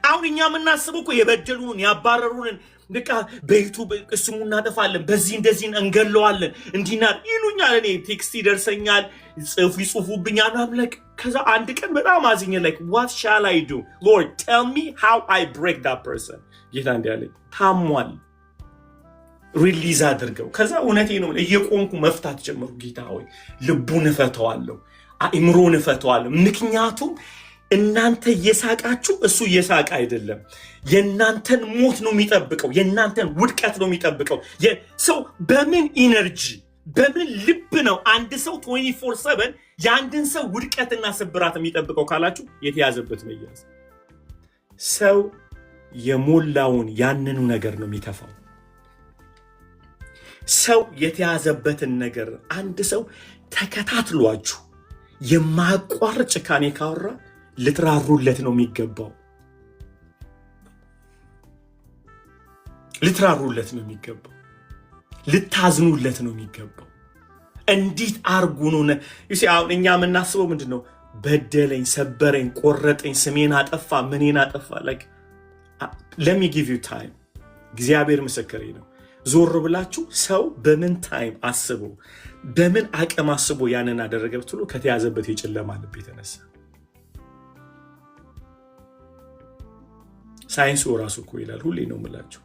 አሁን እኛ የምናስበው እኮ የበደሉን ያባረሩንን በቃ በዩቱብ ስሙ እናጠፋለን፣ በዚህ እንደዚህ እንገለዋለን፣ እንዲና ይሉኛል። እኔ ቴክስት ይደርሰኛል፣ ይጽፉብኛል አምለክ። ከዛ አንድ ቀን በጣም አዝኜ like what shall I do Lord tell me how I break that person። ጌታ እንዲያለኝ ታሟል ሪሊዝ አድርገው። ከዛ እውነቴ ነው እየቆምኩ መፍታት ጀመሩ። ጌታ ሆይ ልቡን እፈተዋለሁ፣ አእምሮን እፈተዋለሁ። ምክንያቱም እናንተ እየሳቃችሁ እሱ እየሳቀ አይደለም። የእናንተን ሞት ነው የሚጠብቀው፣ የእናንተን ውድቀት ነው የሚጠብቀው። ሰው በምን ኢነርጂ በምን ልብ ነው አንድ ሰው 24/7 የአንድን ሰው ውድቀትና ስብራት የሚጠብቀው ካላችሁ የተያዘበት መያዝ። ሰው የሞላውን ያንኑ ነገር ነው የሚተፋው። ሰው የተያዘበትን ነገር አንድ ሰው ተከታትሏችሁ የማያቋርጥ ጭካኔ ካወራ ልትራሩለት ነው የሚገባው። ልትራሩለት ነው የሚገባው። ልታዝኑለት ነው የሚገባው። እንዴት አርጉ ነው አሁን እኛ የምናስበው ምንድን ነው? በደለኝ፣ ሰበረኝ፣ ቆረጠኝ፣ ስሜን አጠፋ፣ ምኔን አጠፋ። let me give you time። እግዚአብሔር ምስክሬ ነው። ዞር ብላችሁ ሰው በምን ታይም አስቦ በምን አቅም አስቦ ያንን አደረገ ብትሉ ከተያዘበት የጨለማ ልብ የተነሳ ሳይንሱ ራሱ እኮ ይላል። ሁሌ ነው የምላችሁ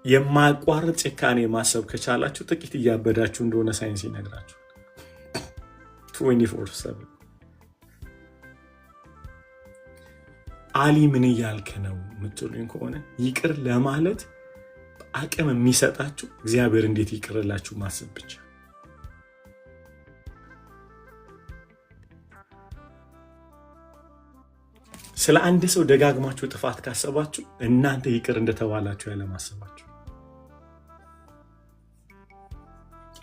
የማያቋርጥ ጭካኔ ማሰብ ከቻላችሁ ጥቂት እያበዳችሁ እንደሆነ ሳይንስ ይነግራችኋል። 24/7 አሊ ምን እያልክ ነው የምትሉኝ ከሆነ ይቅር ለማለት አቅም የሚሰጣችሁ እግዚአብሔር እንዴት ይቅርላችሁ ማሰብ ብቻ። ስለ አንድ ሰው ደጋግማችሁ ጥፋት ካሰባችሁ እናንተ ይቅር እንደተባላችሁ ያለ ማሰባችሁ።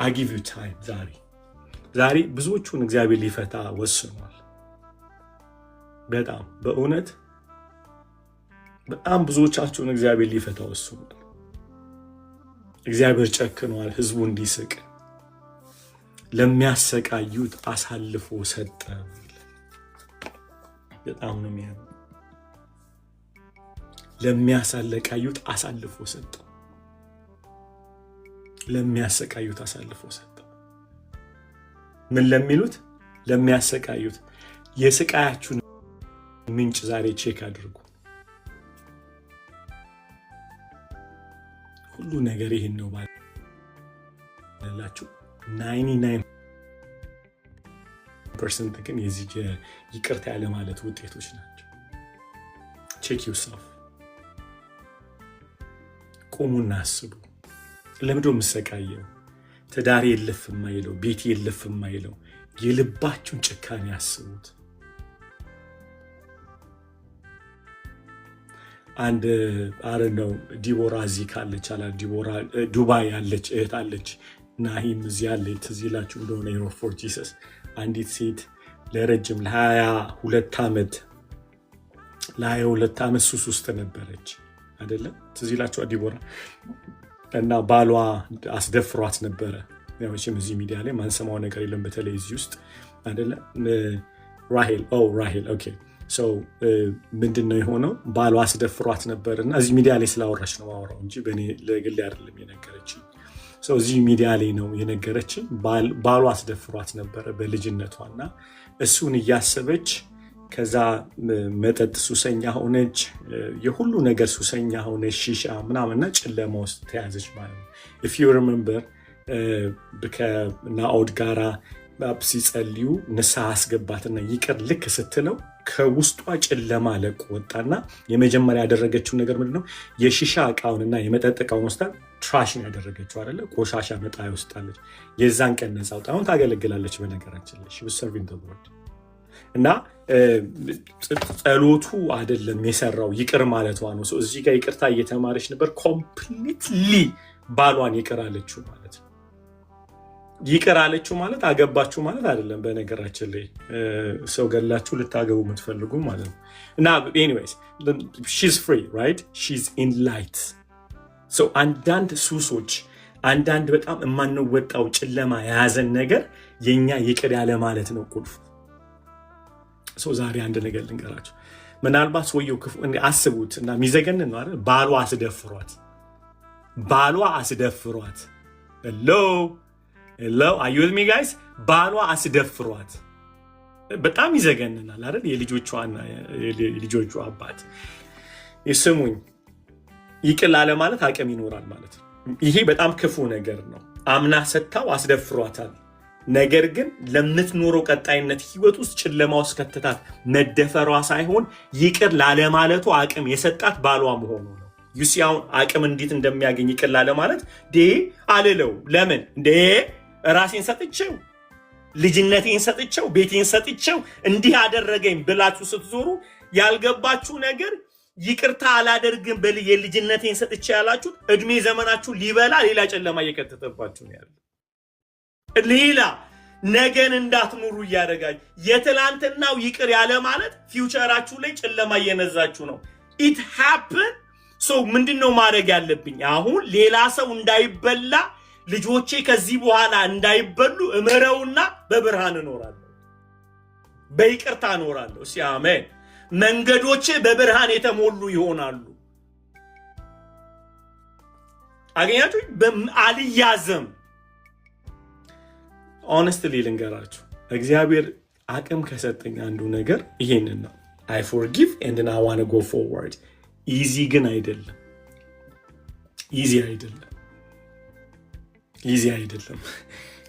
I give you time። ዛሬ ብዙዎቹን እግዚአብሔር ሊፈታ ወስኗል። በእውነት በጣም ብዙዎቻችሁን እግዚአብሔር ሊፈታ ወስኗል። እግዚአብሔር ጨክኗል። ህዝቡ እንዲስቅ ለሚያሰቃዩት አሳልፎ ሰጠ። በጣም ነው የሚያምር። ለሚያሰቃዩት አሳልፎ ሰጠ። ለሚያሰቃዩት አሳልፎ ሰጠ። ምን ለሚሉት? ለሚያሰቃዩት። የስቃያችሁን ምንጭ ዛሬ ቼክ አድርጉ። ሁሉ ነገር ይሄን ነው ባላችሁ 99% ግን የዚህ ይቅርታ ያለ ማለት ውጤቶች ናቸው። ቼክ ዩርሰልፍ። ቁሙና አስቡ። ለምንድነው የምሰቃየው? ትዳሬ የለፍ የማይለው፣ ቤቴ የለፍ የማይለው የልባችሁን ጭካኔ አስቡት። አንድ ነው ዲቦራ እዚህ ካለች ዲቦራ ዱባይ ያለች እህት አለች። ናሂም እዚህ ያለች ትዝ ይላችሁ እንደሆነ ሄሮድ ፎር ጂሰስ አንዲት ሴት ለረጅም ለ22 ዓመት ሱስ ውስጥ ነበረች አይደለም? ትዝ ይላችሁ ዲቦራ እና ባሏ አስደፍሯት ነበረ። ያውም እዚህ ሚዲያ ላይ ማንሰማው ነገር የለም፣ በተለይ እዚህ ውስጥ አይደለም? ራሄል ኦኬ። ሰው ምንድነው የሆነው? ባሏ አስደፍሯት ነበርና እዚህ ሚዲያ ላይ ስላወራች ነው ማወራው እንጂ በእኔ ለግል አይደለም የነገረችኝ። ሰው እዚህ ሚዲያ ላይ ነው የነገረችኝ። ባሏ አስደፍሯት ነበረ በልጅነቷና እሱን እያሰበች ከዛ መጠጥ ሱሰኛ ሆነች፣ የሁሉ ነገር ሱሰኛ ሆነች፣ ሺሻ ምናምንና ጨለማ ውስጥ ተያዘች ማለት ነው። if you remember ከናኦድ ጋራ ሲጸልዩ ንስሐ አስገባትና ይቅር ልክ ስትለው ከውስጧ ጨለማ ለቆ ወጣና የመጀመሪያ ያደረገችው ነገር ምንድነው? የሺሻ እቃውንና የመጠጥ እቃውን ወስዳ ትራሽን ያደረገችው አይደለ? ቆሻሻ መጣያ ውስጣለች። የዛን ቀን ነፃ ወጣ። አሁን ታገለግላለች። በነገራችን ላይ she was serving the Lord እና ጸሎቱ አይደለም የሰራው ይቅር ማለቷ ነው። እዚህ ጋር ይቅርታ እየተማረች ነበር። ኮምፕሊትሊ ባሏን ይቅር አለችው ማለት ነው። ይቅር አለችው ማለት አገባችሁ ማለት አይደለም። በነገራችን ላይ ሰው ገላችሁ ልታገቡ የምትፈልጉ ማለት ነው። እና ኤኒዌይስ she's free, right? she's in light. so አንዳንድ ሱሶች፣ አንዳንድ በጣም የማንወጣው ጨለማ የያዘን ነገር የኛ ይቅር ያለ ማለት ነው ቁልፉ። ዛሬ አንድ ነገር ልንገራችሁ። ምናልባት ሰውየው ክፉ አስቡት እና የሚዘገንን ነው አይደል? ባሏ አስደፍሯት hello are you with me guys? ባሏ አስደፍሯት። በጣም ይዘገንናል አይደል? የልጆቿ አባት ይስሙኝ፣ ይቅር ላለ ማለት አቅም ይኖራል ማለት ነው። ይሄ በጣም ክፉ ነገር ነው። አምና ሰጥታው አስደፍሯታል። ነገር ግን ለምትኖረው ቀጣይነት ህይወት ውስጥ ጨለማ ውስጥ ከተታት መደፈሯ ሳይሆን ይቅር ላለ ማለቱ አቅም የሰጣት ባሏ መሆኑ ነው። ዩሲያውን አቅም እንዴት እንደሚያገኝ ይቅር ላለ ማለት አልለው። ለምን ራሴን ሰጥቼው፣ ልጅነቴን ሰጥቼው፣ ቤቴን ሰጥቼው እንዲህ አደረገኝ ብላችሁ ስትዞሩ ያልገባችሁ ነገር ይቅርታ አላደርግም የልጅነቴን ሰጥቼ ያላችሁ እድሜ ዘመናችሁ ሊበላ ሌላ ጨለማ እየከተተባችሁ ነው ያለው። ሌላ ነገን እንዳትኖሩ እያደረጋችሁ የትላንትናው ይቅር ያለ ማለት ፊውቸራችሁ ላይ ጨለማ እየነዛችሁ ነው። ኢት ሃፕን። ምንድነው ማድረግ ያለብኝ? አሁን ሌላ ሰው እንዳይበላ፣ ልጆቼ ከዚህ በኋላ እንዳይበሉ እምረውና በብርሃን እኖራለሁ፣ በይቅርታ እኖራለሁ። አሜን። መንገዶቼ በብርሃን የተሞሉ ይሆናሉ። አገኛችሁ? አልያዘም። ሆነስትሊ ልንገራችሁ፣ እግዚአብሔር አቅም ከሰጠኝ አንዱ ነገር ይሄንን ነው። I forgive and then I want to go forward. ኢዚ ግን አይደለም። ኢዚ አይደለም።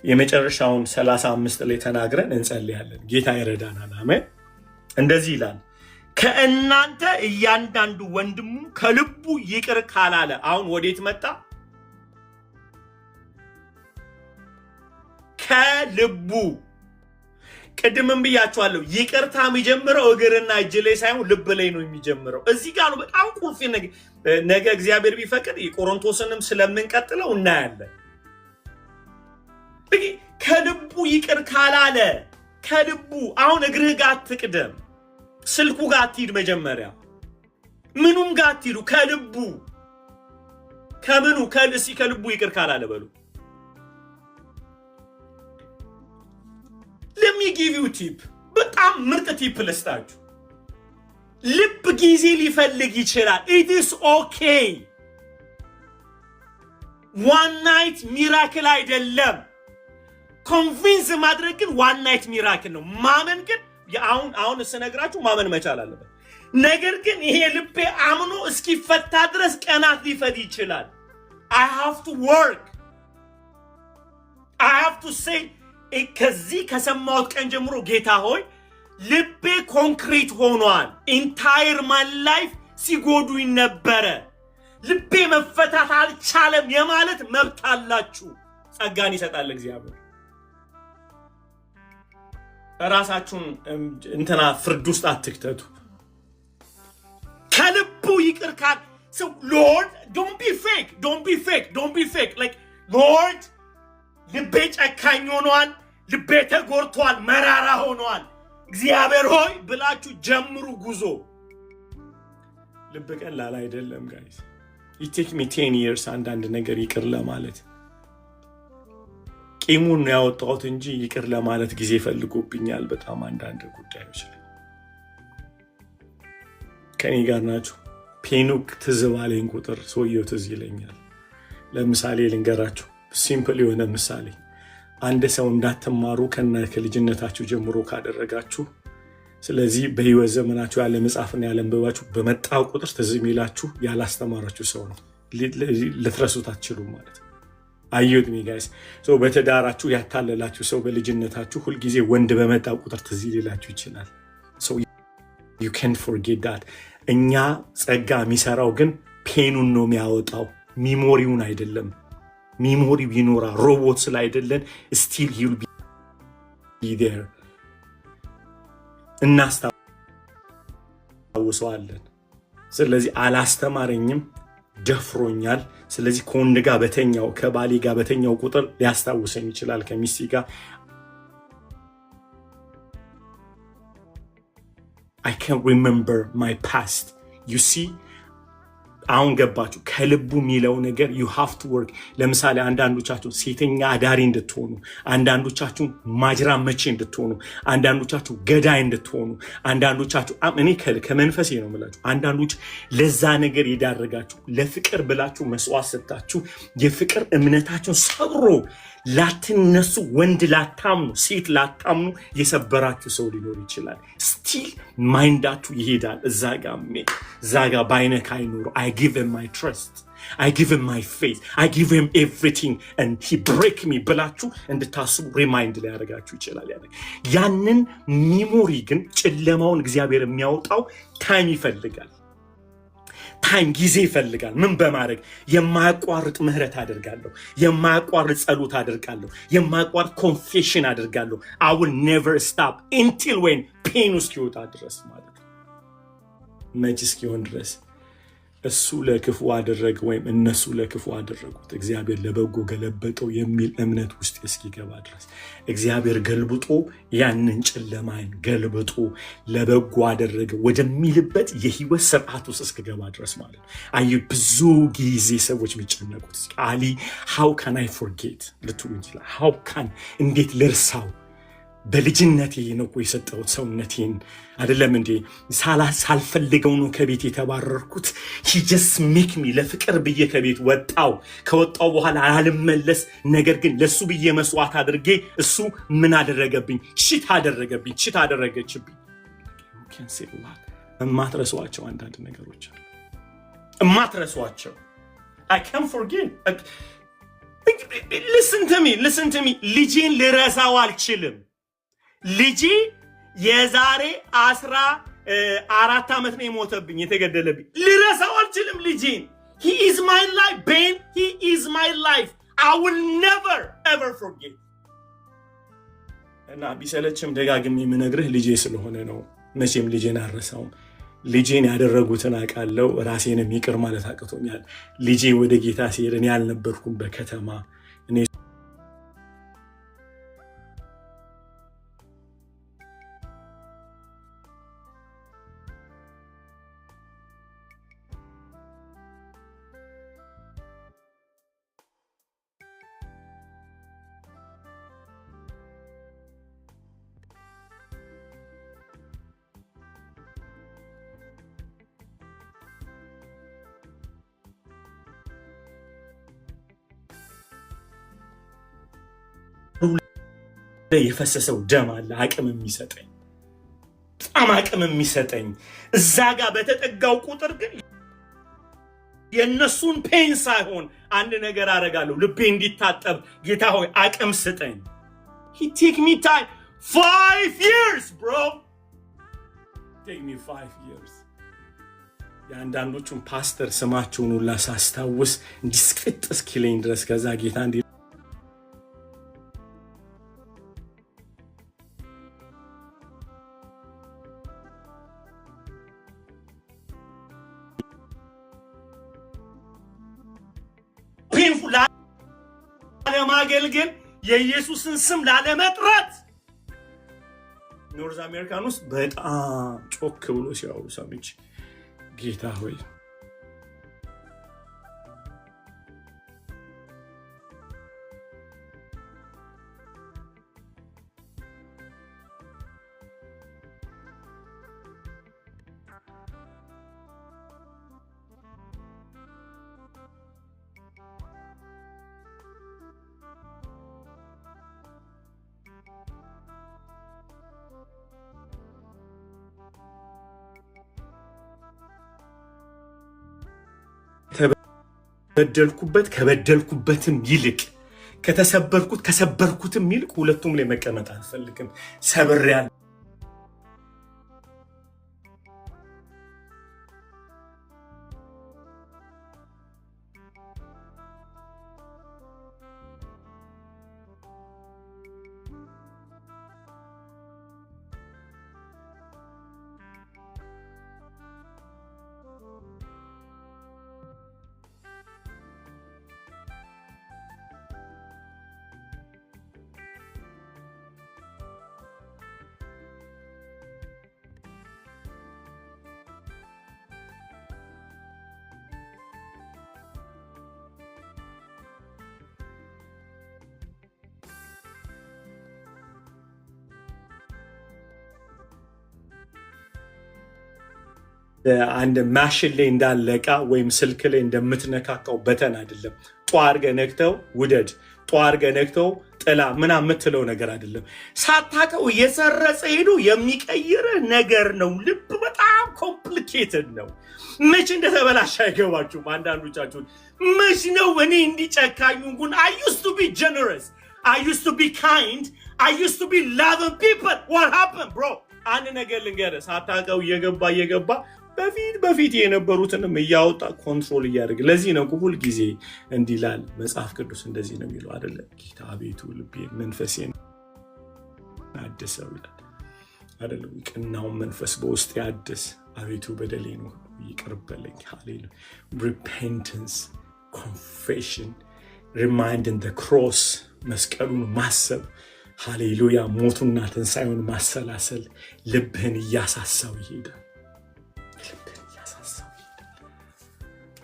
የመጨረሻውን 35 ላይ ተናግረን እንጸልያለን። ጌታ ይረዳናል። አሜን። እንደዚህ ይላል፣ ከእናንተ እያንዳንዱ ወንድሙ ከልቡ ይቅር ካላለ። አሁን ወዴት መጣ? ከልቡ። ቅድምም ብያችኋለሁ፣ ይቅርታ የሚጀምረው እግርና እጅ ላይ ሳይሆን ልብ ላይ ነው የሚጀምረው። እዚህ ጋር ነው በጣም ቁልፍ ነገ እግዚአብሔር ቢፈቅድ የቆሮንቶስንም ስለምንቀጥለው እናያለን። ከልቡ ይቅር ካላለ፣ ከልቡ አሁን እግርህ ጋር አትቅደም፣ ስልኩ ጋር አትሂድ፣ መጀመሪያ ምኑም ጋር አትሂዱ፣ ከልቡ ከምኑ ከልቡ ይቅር ካላለ በሉ። let me give you tip፣ በጣም ምርጥ ቲፕ ልስጣችሁ። ልብ ጊዜ ሊፈልግ ይችላል። it is okay። one night ሚራክል አይደለም። ኮንቪንስ ማድረግ ግን ዋን ናይት ሚራክል ነው። ማመን ግን አሁን ስነግራችሁ ማመን መቻል አለበት። ነገር ግን ይሄ ልቤ አምኖ እስኪፈታ ድረስ ቀናት ሊፈጅ ይችላል። I have to work። I have to say ከዚህ ከሰማሁት ቀን ጀምሮ ጌታ ሆይ ልቤ ኮንክሪት ሆኗል። ኢንታየር ማን ላይፍ ሲጎዱኝ ነበረ። ልቤ መፈታት አልቻለም የማለት መብት አላችሁ። ጸጋን ይሰጣል እግዚአብሔር። ራሳችሁን ፍርድ ውስጥ አትክተቱ። ከልቡ ይቅር ካል so Lord, don't be fake. Like Lord, ልቤ ጨካኝ ሆኗል፣ ልቤ ተጎርቷል፣ መራራ ሆኗል፣ እግዚአብሔር ሆይ ብላችሁ ጀምሩ ጉዞ። ልብ ቀላል አይደለም ጋይስ። it take me 10 years አንዳንድ ነገር ይቅር ለማለት። ቂሙን ነው ያወጣሁት እንጂ ይቅር ለማለት ጊዜ ፈልጎብኛል በጣም አንዳንድ ጉዳዮች ላይ። ከኔ ጋር ናችሁ? ፔኑክ ትዝ ባለኝ ቁጥር ሰውየው ትዝ ይለኛል። ለምሳሌ ልንገራችሁ፣ ሲምፕል የሆነ ምሳሌ። አንድ ሰው እንዳትማሩ ከልጅነታችሁ ጀምሮ ካደረጋችሁ፣ ስለዚህ በህይወት ዘመናችሁ ያለ መጽሐፍና ያለ አንብባችሁ በመጣው ቁጥር ትዝ የሚላችሁ ያላስተማራችሁ ሰው ነው። ልትረሱት አትችሉም ማለት ነው። አዩት ሚ ጋይስ። ሶ በተዳራችሁ ያታለላችሁ ሰው በልጅነታችሁ ሁልጊዜ ወንድ በመጣው ቁጥር ትዝ ሊላችሁ ይችላል። ሶ you can't forget that። እኛ ጸጋ የሚሰራው ግን ፔኑን ነው የሚያወጣው፣ ሚሞሪውን አይደለም። ሚሞሪው ይኖራል። ሮቦት ስላይደለን still he'll be there። እናስታውሰዋለን። ስለዚህ አላስተማረኝም፣ ደፍሮኛል። ስለዚህ ከወንድ ጋር በተኛው ከባሌ ጋር በተኛው ቁጥር ሊያስታውሰኝ ይችላል፣ ከሚስቴ ጋር I can't remember my past። you see አሁን ገባችሁ? ከልቡ የሚለው ነገር you have to work። ለምሳሌ አንዳንዶቻችሁ ሴተኛ አዳሪ እንድትሆኑ፣ አንዳንዶቻችሁ ማጅራ መቼ እንድትሆኑ፣ አንዳንዶቻችሁ ገዳይ እንድትሆኑ፣ አንዳንዶቻችሁ እኔ ከመንፈሴ ነው የምላችሁ፣ አንዳንዶች ለዛ ነገር የዳረጋችሁ ለፍቅር ብላችሁ መስዋዕት ሰጣችሁ የፍቅር እምነታችሁን ሰብሮ ላትነሱ፣ ወንድ ላታምኑ፣ ሴት ላታምኑ የሰበራችሁ ሰው ሊኖር ይችላል። ስቲል ማይንዳችሁ ይሄዳል እዛ ጋ ባይነካ አይኖሩ። I give him my trust፣ I give him my faith፣ I give him everything and he break me ብላችሁ እንድታስቡ ሪማይንድ ሊያደርጋችሁ ይችላል። ያንን ሚሞሪ ግን ጨለማውን እግዚአብሔር የሚያወጣው ታይም ይፈልጋል። ታይም ጊዜ ይፈልጋል። ምን በማድረግ የማያቋርጥ ምህረት አደርጋለሁ፣ የማያቋርጥ ጸሎት አደርጋለሁ፣ የማያቋርጥ ኮንፌሽን አደርጋለሁ። I will never stop until when ፔኑ እስኪወጣ ድረስ ማለት ነው። መች እስኪሆን ድረስ እሱ ለክፉ አደረገ ወይም እነሱ ለክፉ አደረጉት እግዚአብሔር ለበጎ ገለበጠው የሚል እምነት ውስጥ እስኪገባ ድረስ እግዚአብሔር ገልብጦ ያንን ጨለማን ገልብጦ ለበጎ አደረገ ወደሚልበት የህይወት ስርዓት ውስጥ እስኪገባ ድረስ ማለት ነው። አይ ብዙ ጊዜ ሰዎች የሚጨነቁት አሊ how can I forget ልትሉ ይችላል። how can እንዴት ልርሳው? በልጅነቴ ነው እኮ የሰጠሁት ሰውነቴን አይደለም እንዴ? ሳልፈልገው ነው ከቤት የተባረርኩት። he just make me ለፍቅር ብዬ ከቤት ወጣው። ከወጣው በኋላ አልመለስ። ነገር ግን ለሱ ብዬ መስዋዕት አድርጌ እሱ ምን አደረገብኝ? ሽት አደረገችብኝ። you can say what ማትረሷቸው አንዳንድ ነገሮች አሉ። እማትረሷቸው I can't forget. Listen to me. ልጄን ልረሳው አልችልም። ልጄ የዛሬ 14 ዓመት ነው የሞተብኝ የተገደለብኝ። ልረሳው አልችልም ልጄን። He is my life, Ben. He is my life. I will never ever forget. እና ቢሰለችም ደጋግሜ የምነግርህ ልጄ ስለሆነ ነው። መቼም ልጄን አልረሳውም። ልጄን ያደረጉትን አውቃለሁ። ራሴንም ይቅር ማለት አቅቶኛል። ልጄ ወደ ጌታ ሲሄድ እኔ አልነበርኩም በከተማ እኔ የፈሰሰው ደም አለ አቅም የሚሰጠኝ በጣም አቅም የሚሰጠኝ እዛ ጋር በተጠጋው ቁጥር ግን የነሱን ፔን ሳይሆን አንድ ነገር አደርጋለሁ ልቤ እንዲታጠብ ጌታ ሆይ አቅም ስጠኝ he take me time 5 years bro take me 5 years ያንዳንዶቹን ፓስተር ስማቸውን ሁላ ሳስታውስ እንዲስቅጥ እስኪለኝ ድረስ ከዛ ጌታ እንዲ ለማገልገል የኢየሱስን ስም ላለመጥራት ኖርዝ አሜሪካን ውስጥ በጣም ጮክ ብሎ ሲያወሩ ሰምቼ ጌታ ሆይ ከበደልኩበትም ይልቅ ከሰበርኩትም ይልቅ ሁለቱም ላይ መቀመጥ አልፈልግም ሰብሬያለሁ አንድ ማሽን ላይ እንዳለቃ ወይም ስልክ ላይ እንደምትነካካው በተን አይደለም ጧርገ ነክተው ውደድ ጧርገ ነክተው ጥላ ምናምን የምትለው ነገር አይደለም ሳታቀው የሰረጸ ሄዶ የሚቀይር ነገር ነው ልብ በጣም ኮምፕሊኬትድ ነው መቼ እንደተበላሽ አይገባችሁም አንዳንዶቻችሁ መቼ ነው እኔ እንዲጨካኙ ግን I used to be generous I used to be kind I used to be loving people what happened bro አንድ ነገር ልንገርህ ሳታቀው እየገባ በፊት የነበሩትንም እያወጣ ኮንትሮል እያደረገ ለዚህ ነው ሁሉ ጊዜ እንዲላል መጽሐፍ ቅዱስ እንደዚህ ነው የሚለው አይደለ ጌታ አቤቱ ልቤ መንፈሴን አድሰው ይላል አይደለ ቅናው መንፈስ በውስጥ ያድስ አቤቱ በደሌን ሁሉ ይቅር በለኝ ሃሌሉያ repentance confession reminding the cross መስቀሉን ማሰብ ሃሌሉያ ሞቱና ትንሣኤውን ማሰላሰል ልብህን እያሳሳው ይሄዳል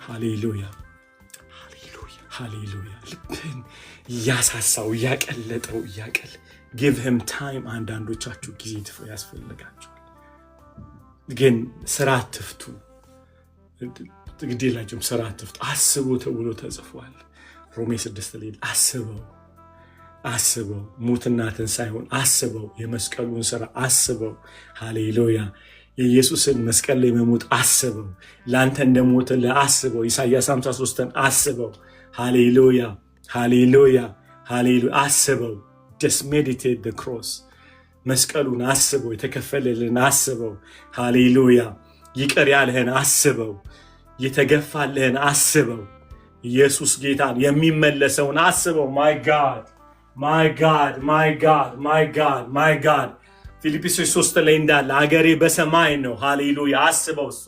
ሃሌሉያ ልብህን እያሳሳው እያቀለጠው give him time አንዳንዶቻችሁ ጊዜ ያስፈልጋችኋል ግን ስራ አትፍቱ ግዴላችሁም ስራ አትፍቱ አስቡ ተብሎ ተጽፏል ሮሜ 6 ላይ አስበው ሙትና ትንሣኤውን አስበው የመስቀሉን ስራ አስበው ሃሌሉያ የኢየሱስን መስቀል ላይ መሞት አስበው። ለአንተ እንደሞተ አስበው። ኢሳይያስ 53ን አስበው። ሃሌሉያ ሃሌሉያ ሃሌሉያ። አስበው። just meditate the cross። መስቀሉን አስበው። የተከፈለልን አስበው። ሃሌሉያ። ይቅር ያለህን አስበው። የተገፋልህን አስበው። ኢየሱስ ጌታን የሚመለሰውን አስበው። my God my God my God my God my God። ፊልጵስዩስ 3 ላይ እንዳለ አገሬ በሰማይ ነው። ሃሌሉያ። አስበው። እሱ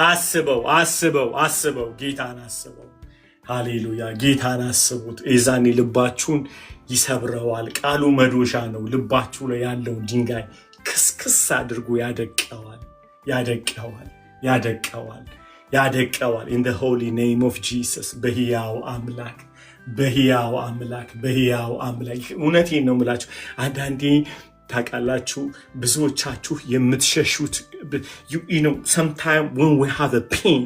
አስበው አስበው አስበው። ጌታን አስበው። ሃሌሉያ። ጌታን አስቡት። የዛኔ ልባችሁን ይሰብረዋል። ቃሉ መዶሻ ነው። ልባችሁ ላይ ያለውን ድንጋይ ክስክስ አድርጎ ያደቀዋል ያደቀዋል ያደቀዋል ያደቀዋል። in the holy name of Jesus። በሕያው አምላክ በሕያው አምላክ በሕያው አምላክ። እውነቴን ነው የምላችሁ። አንዳንዴ ታውቃላችሁ ብዙዎቻችሁ የምትሸሹት sometime when we have a pain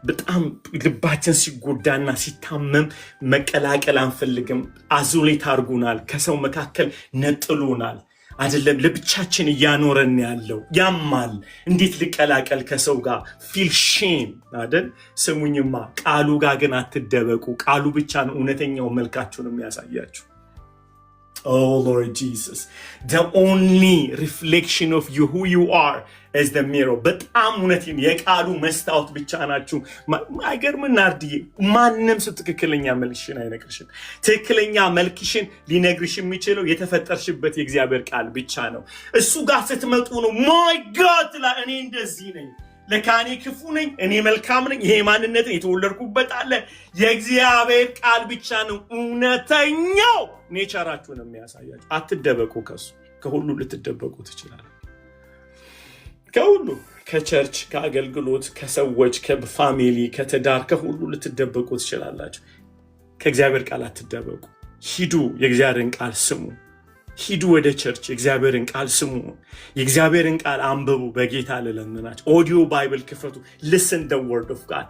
በጣም ልባችን ሲጎዳና ሲታመም መቀላቀል አንፈልግም። አዞሌት አድርጎናል። ከሰው መካከል ነጥሎናል። አይደለም ለብቻችን እያኖረን ያለው ያማል። እንዴት ልቀላቀል ከሰው ጋር ፊል ሼም አይደል? ስሙኝማ፣ ቃሉ ጋር ግን አትደበቁ። ቃሉ ብቻ ነው እውነተኛው መልካችሁን የሚያሳያችሁ። Oh Lord Jesus, the only reflection of you who you are is the mirror። በጣም እውነቴን የቃሉ መስታወት ብቻ ናችሁ። አይገርም ናርዲዬ? ማንም ሰው ትክክለኛ መልክሽን አይነግርሽም። ትክክለኛ መልክሽን ሊነግርሽ የሚችለው የተፈጠርሽበት የእግዚአብሔር ቃል ብቻ ነው። እሱ ጋር ስትመጡ ነው my God እኔ እንደዚህ ነኝ፣ ለካ እኔ ክፉ ነኝ፣ እኔ መልካም ነኝ፣ ይሄ ማንነት የተወለድኩበት አለ። የእግዚአብሔር ቃል ብቻ ነው እውነተኛው ኔቸራችሁን የሚያሳያችሁ። አትደበቁ ከሱ። ከሁሉ ልትደበቁ ትችላላችሁ። ከሁሉ፣ ከቸርች፣ ከአገልግሎት፣ ከሰዎች፣ ከፋሚሊ፣ ከትዳር፣ ከሁሉ ልትደበቁ ትችላላችሁ። ከእግዚአብሔር ቃል አትደበቁ። ሂዱ፣ የእግዚአብሔርን ቃል ስሙ። ሂዱ ወደ ቸርች፣ የእግዚአብሔርን ቃል ስሙ። የእግዚአብሔርን ቃል አንብቡ። በጌታ ልለምናችሁ፣ ኦዲዮ ባይብል ክፈቱ። listen the word of God።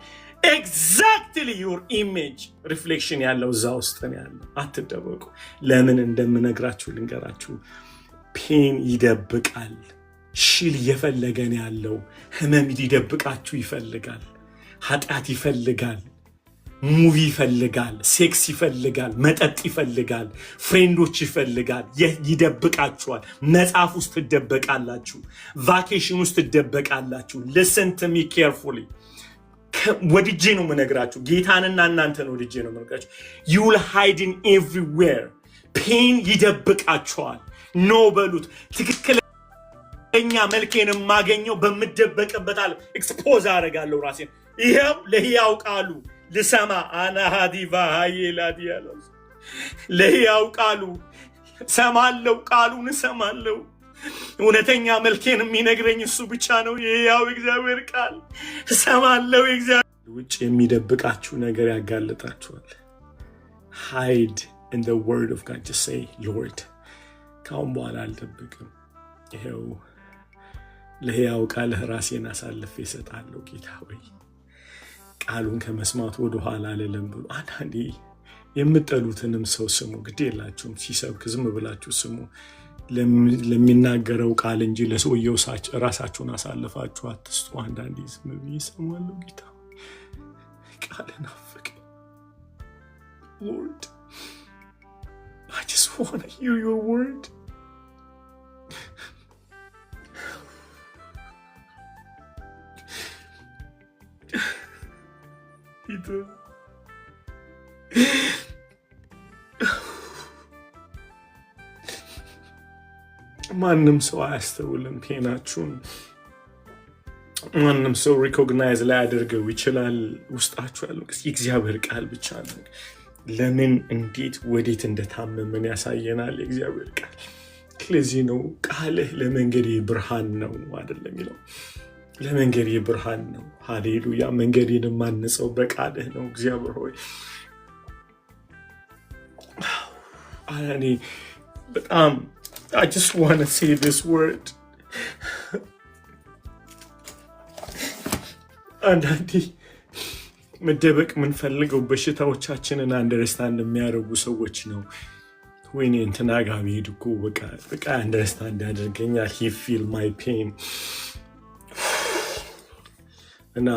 exactly your image reflection ያለው እዛ ውስጥ ነው ያለው። አትደበቁ። ለምን እንደምነግራችሁ ልንገራችሁ። ፔን ይደብቃል። ሽል እየፈለገን ያለው ህመም ሊደብቃችሁ ይፈልጋል። ኃጢአት ይፈልጋል። ሙቪ ይፈልጋል። ሴክስ ይፈልጋል። መጠጥ ይፈልጋል። ፍሬንዶች ይፈልጋል። ይደብቃችኋል። መጽሐፍ ውስጥ ትደበቃላችሁ። ቫኬሽን ውስጥ ትደበቃላችሁ። listen to me carefully። ወድጄ ነው የምነግራችሁ። ጌታንና እናንተን ወድጄ ነው የምነግራችሁ። you will hide in everywhere። ፔን ይደብቃችኋል። ኖ በሉት። ትክክለኛ መልኬን የማገኘው በምደበቅበት አለ ኤክስፖዝ አደርጋለሁ ራሴን። ይሄው ለሕያው ቃሉ ልሰማ አናሃዲቫ ሃይላዲያለው ለሕያው ቃሉ ሰማለው። ቃሉን ሰማለው። እውነተኛ መልኬን የሚነግረኝ እሱ ብቻ ነው። የሕያው እግዚአብሔር ቃል ሰማለው። እግዚአብሔር ውጭ የሚደብቃችሁ ነገር ያጋልጣችኋል። hide in the word of God። just say Lord ካሁን በኋላ አልደብቅም። ይሄው ለሕያው ቃልህ ራሴን አሳልፌ እሰጣለሁ። ጌታ ሆይ ቃሉን ከመስማት ወደ ኋላ አልልም ብሎ አንዳንዴ የምጠሉትንም ሰው ስሙ። ግድ የላችሁም ሲሰብክ ዝም ብላችሁ ስሙ። ለሚናገረው ቃል እንጂ ለሰውየው ራሳችሁን አሳልፋችሁ አትስጡ። አንዳንዴ ዝም ብዬ እሰማለሁ። ጌታ ቃልን አፈቅ Lord, I just want to hear your word። ማንም ሰው አያስተውልም ፔናችሁን። ማንም ሰው ሪኮግናይዝ ላይ አድርገው ይችላል። ውስጣችሁ ያለው የእግዚአብሔር ቃል ብቻ ነው። ለምን እንዴት ወዴት እንደታመመን ያሳየናል የእግዚአብሔር ቃል። ስለዚህ ነው ቃልህ ለመንገዴ ብርሃን ነው አይደለም የሚለው። ለመንገዴ ብርሃን ነው። ሃሌሉያ። መንገዴን የማንጸው በቃልህ ነው። እግዚአብሔር ሆይ እኔ በጣም I just want to say this word። አንዳንዴ መደበቅ የምንፈልገው በሽታዎቻችንን አንደርስታንድ የሚያደርጉ ሰዎች ነው። ወይኔ እንትና ጋር ብሄድ እኮ በቃ አንደርስታንድ ያደርገኛል። he feel my pain እና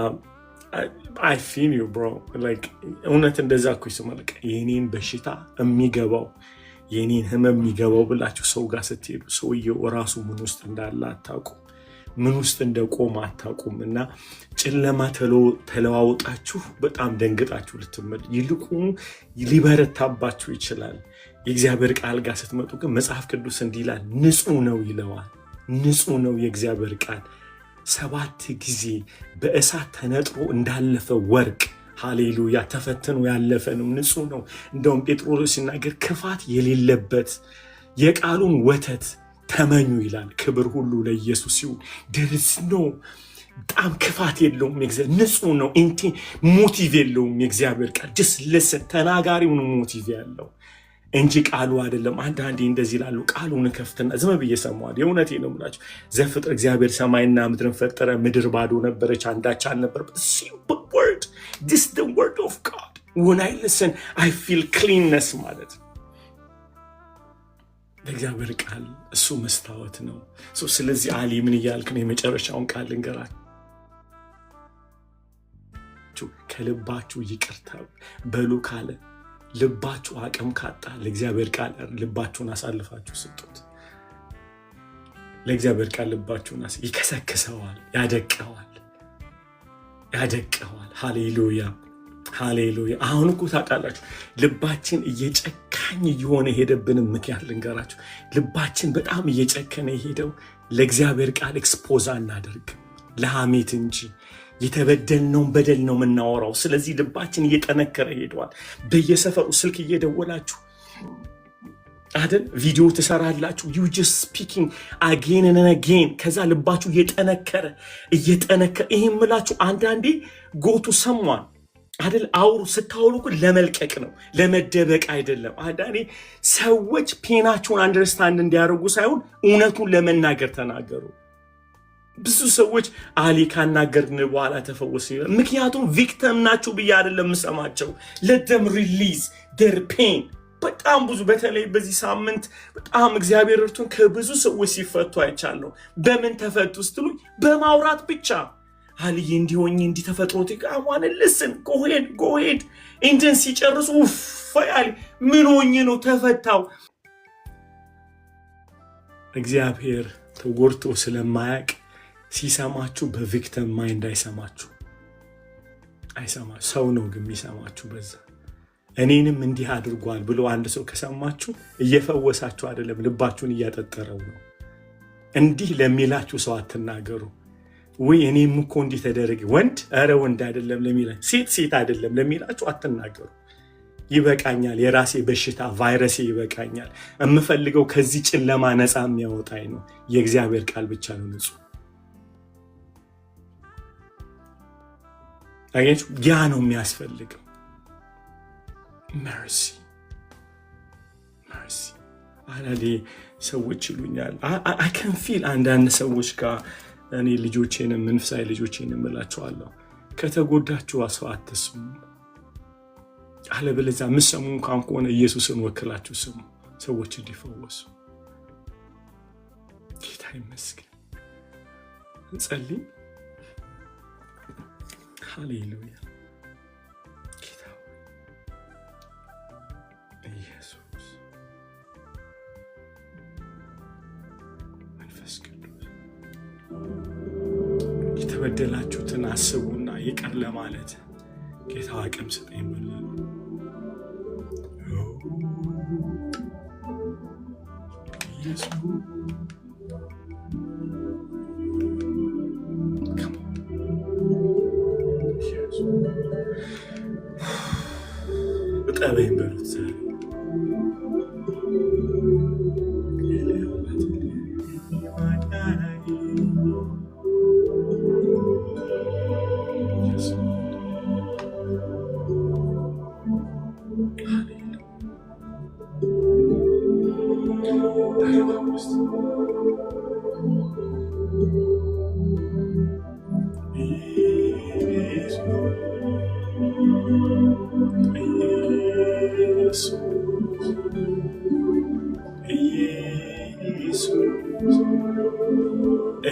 I feel you bro like እውነት እንደዛ እኮ ይስማል። የኔን በሽታ የሚገባው የኔን ህመም የሚገባው ብላችሁ ሰው ጋር ስትሄዱ ሰውየው ራሱ ምን ውስጥ እንዳለ አታውቁም፣ ምን ውስጥ እንደቆመ አታውቁም። እና ጨለማ ተለዋውጣችሁ በጣም ደንግጣችሁ ልትመድ ይልቁኑ ሊበረታባችሁ ይችላል። የእግዚአብሔር ቃል ጋር ስትመጡ ግን መጽሐፍ ቅዱስ እንዲህ ይላል፣ ንጹህ ነው ይለዋል። ንጹህ ነው የእግዚአብሔር ቃል 7 ጊዜ በእሳት ተነጥሮ እንዳለፈ ወርቅ። ሃሌሉያ! ተፈትኖ ያለፈ ነው፣ ንጹህ ነው። እንደውም ጴጥሮስ ሲናገር ክፋት የሌለበት የቃሉን ወተት ተመኙ ይላል። ክብር ሁሉ ለኢየሱስ ይሁን። ደርስ ነው በጣም ክፋት የለውም። ንጹህ ነው። ሞቲቭ የለውም። የእግዚአብሔር ቃል ጅስ ልስን ተናጋሪው ነው ሞቲቭ ያለው እንጂ ቃሉ አይደለም። አንዳንዴ እንደዚህ ላሉ ቃሉን ከፍትና ዝም ብዬ ሰማዋል። የእውነቴ ነው የምላችሁ። ዘፍጥረት እግዚአብሔር ሰማይና ምድርን ፈጠረ፣ ምድር ባዶ ነበረች፣ አንዳች አልነበረበት። simple word, this is the word of God. when I listen I feel cleanness ማለት ነው። ለእግዚአብሔር ቃል እሱ መስታወት ነው። ስለዚህ አሊ ምን እያልክ ነው? የመጨረሻውን ቃል ልንገራችሁ። ከልባችሁ ይቅርታ በሉ ካለ ልባችሁ አቅም ካጣ ለእግዚአብሔር ቃል ልባችሁን አሳልፋችሁ ስጡት። ለእግዚአብሔር ቃል ልባችሁን ይከሰክሰዋል፣ ያደቀዋል። ሃሌሉያ ሃሌሉያ። አሁን እኮ ታውቃላችሁ ልባችን እየጨካኝ እየሆነ ሄደብንም ምክንያት ልንገራችሁ። ልባችን በጣም እየጨከነ ሄደው ለእግዚአብሔር ቃል ኤክስፖዝ አናደርግ ለሐሜት እንጂ የተበደልነውን በደል ነው የምናወራው። ስለዚህ ልባችን እየጠነከረ ሄደዋል። በየሰፈሩ ስልክ እየደወላችሁ አይደል ቪዲዮ ትሰራላችሁ። you just speaking again and again። ከዛ ልባችሁ እየጠነከረ ይሄን ምላችሁ አንዳንዴ ጎቱ ሰሟን አይደል አውሩ። ስታወሩ እኮ ለመልቀቅ ነው ለመደበቅ አይደለም። አንዳንዴ ሰዎች ፔናችሁን አንደርስታንድ እንዲያደርጉ ሳይሆን እውነቱን ለመናገር ተናገሩ። ብዙ ሰዎች አሊ ካናገርን በኋላ ተፈወስ። ምክንያቱም ቪክቲም ናችሁ ብዬ አይደለም የምሰማቸው። let them release their pain። በጣም ብዙ በተለይ በዚህ ሳምንት በጣም እግዚአብሔር እርቱን ከብዙ ሰዎች ሲፈቱ አይቻለሁ። በምን ተፈቱ ስትሉኝ በማውራት ብቻ አልዬ እንዲሆኝ እንዲተፈጥሮት አዋን ልስን ጎሄድ ኢንተንስ ሲጨርሱ ፈያሊ ምን ሆኜ ነው ተፈታው። እግዚአብሔር ተጎርቶ ስለማያቅ ሲሰማችሁ በቪክቲም ማይንድ አይሰማችሁ። ሰው ነው ግን የሚሰማችሁ በዛ። እኔንም እንዲህ አድርጓል ብሎ አንድ ሰው ከሰማችሁ እየፈወሳችሁ አይደለም፣ ልባችሁን እያጠጠረው ነው። እንዲህ ለሚላችሁ ሰው አትናገሩ። ወይ እኔም እኮ እንዲህ ተደረገ ወንድ ወንድ አይደለም ለሚላችሁ፣ ሴት አይደለም ለሚላችሁ አትናገሩ። ይበቃኛል፣ የራሴ በሽታ ቫይረሴ ይበቃኛል። የምፈልገው ከዚህ ጨለማ ነፃ የሚያወጣኝ ነው። የእግዚአብሔር ቃል ብቻ ነው ንጹህ። አያችሁ፣ ያ ነው የሚያስፈልገው። መርሲ አንዳንዴ ሰዎች ይሉኛል አይ ካን ፊል አንዳንድ ሰዎች ጋር እኔ ልጆቼንም መንፈሳዊ ልጆቼንም እላቸዋለሁ ከተጎዳችሁ ሰው አትስሙ። አለበለዚያ የምትሰሙ እንኳን ከሆነ ኢየሱስን ወክላችሁ ስሙ፣ ሰዎች እንዲፈወሱ። ጌታ ይመስገን። እንጸልይ። ሃሌሉያ። ኢየሱስ መንፈስ ቅዱስ የተበደላችሁትን አስቡና ይቅር ለማለት ጌታ አቅም ስጠኝ በሉ። ኢየሱስ እጠበኝ በሉት ዛሬ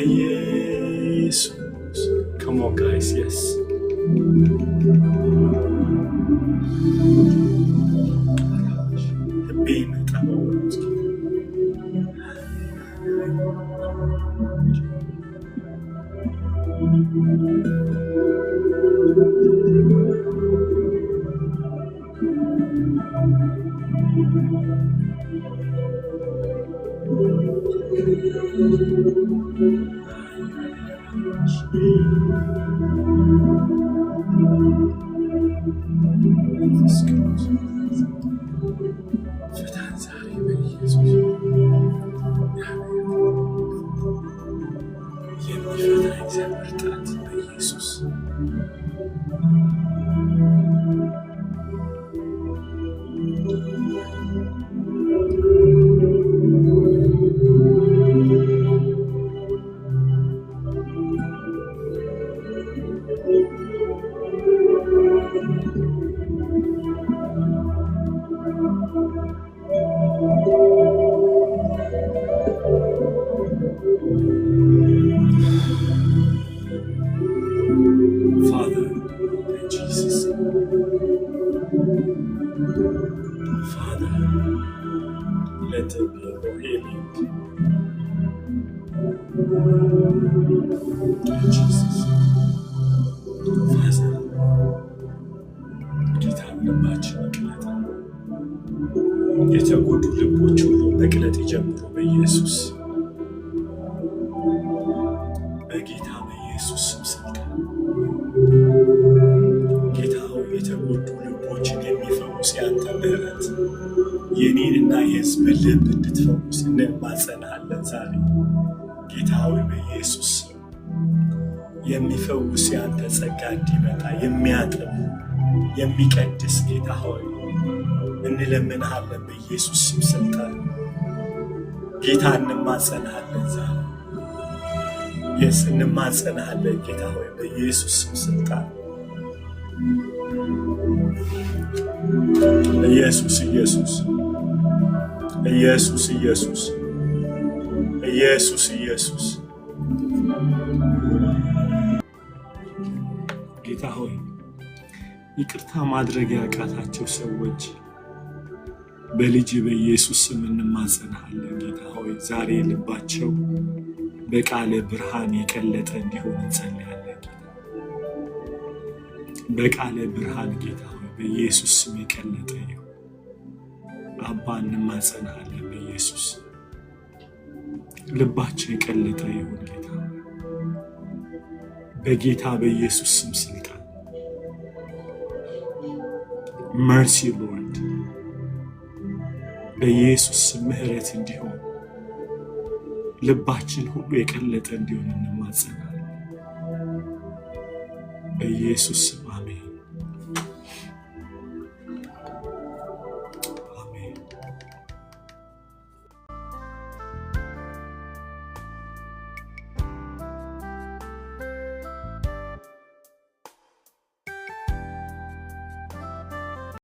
በኢየሱስ come on guys yes የተጎዱ ልቦች ሁሉ መቅለጥ ይጀምሩ በኢየሱስ በጌታ በኢየሱስ ስልጣን ጌታ ሆይ የተጎዱ ልቦችን የሚፈውስ ያንተ ምሕረት የኔንና የሕዝብ ልብ እንድትፈውስ እንማጸናለን ዛሬ ጌታ ሆይ በኢየሱስ የሚፈውስ ያንተ ጸጋ እንዲመጣ የሚያጥብ የሚቀድስ ጌታ ሆይ እንለምንሃለን በኢየሱስ ስልጣን ጌታ እንማጸናለን ዛሬ የስ እንማጸናለን ጌታ ሆይ በኢየሱስ ስልጣን ኢየሱስ ኢየሱስ ኢየሱስ ኢየሱስ ኢየሱስ ኢየሱስ ጌታ ሆይ ይቅርታ ማድረግ ያቃታቸው ሰዎች በልጅ በኢየሱስ ስም እንማጸናለን ጌታ ሆይ ዛሬ ልባቸው በቃለ ብርሃን የቀለጠ እንዲሆን እንጸልያለን ጌታ በቃለ ብርሃን ጌታ ሆይ በኢየሱስ ስም የቀለጠ ይሁን አባ እንማጸናለን በኢየሱስ ልባቸው የቀለጠ ይሁን ጌታ በጌታ በኢየሱስ ስም ስልጣን mercy Lord በኢየሱስ ምህረት እንዲሆን ልባችን ሁሉ የቀለጠ እንዲሆን እንማጸናለን በኢየሱስ አሜን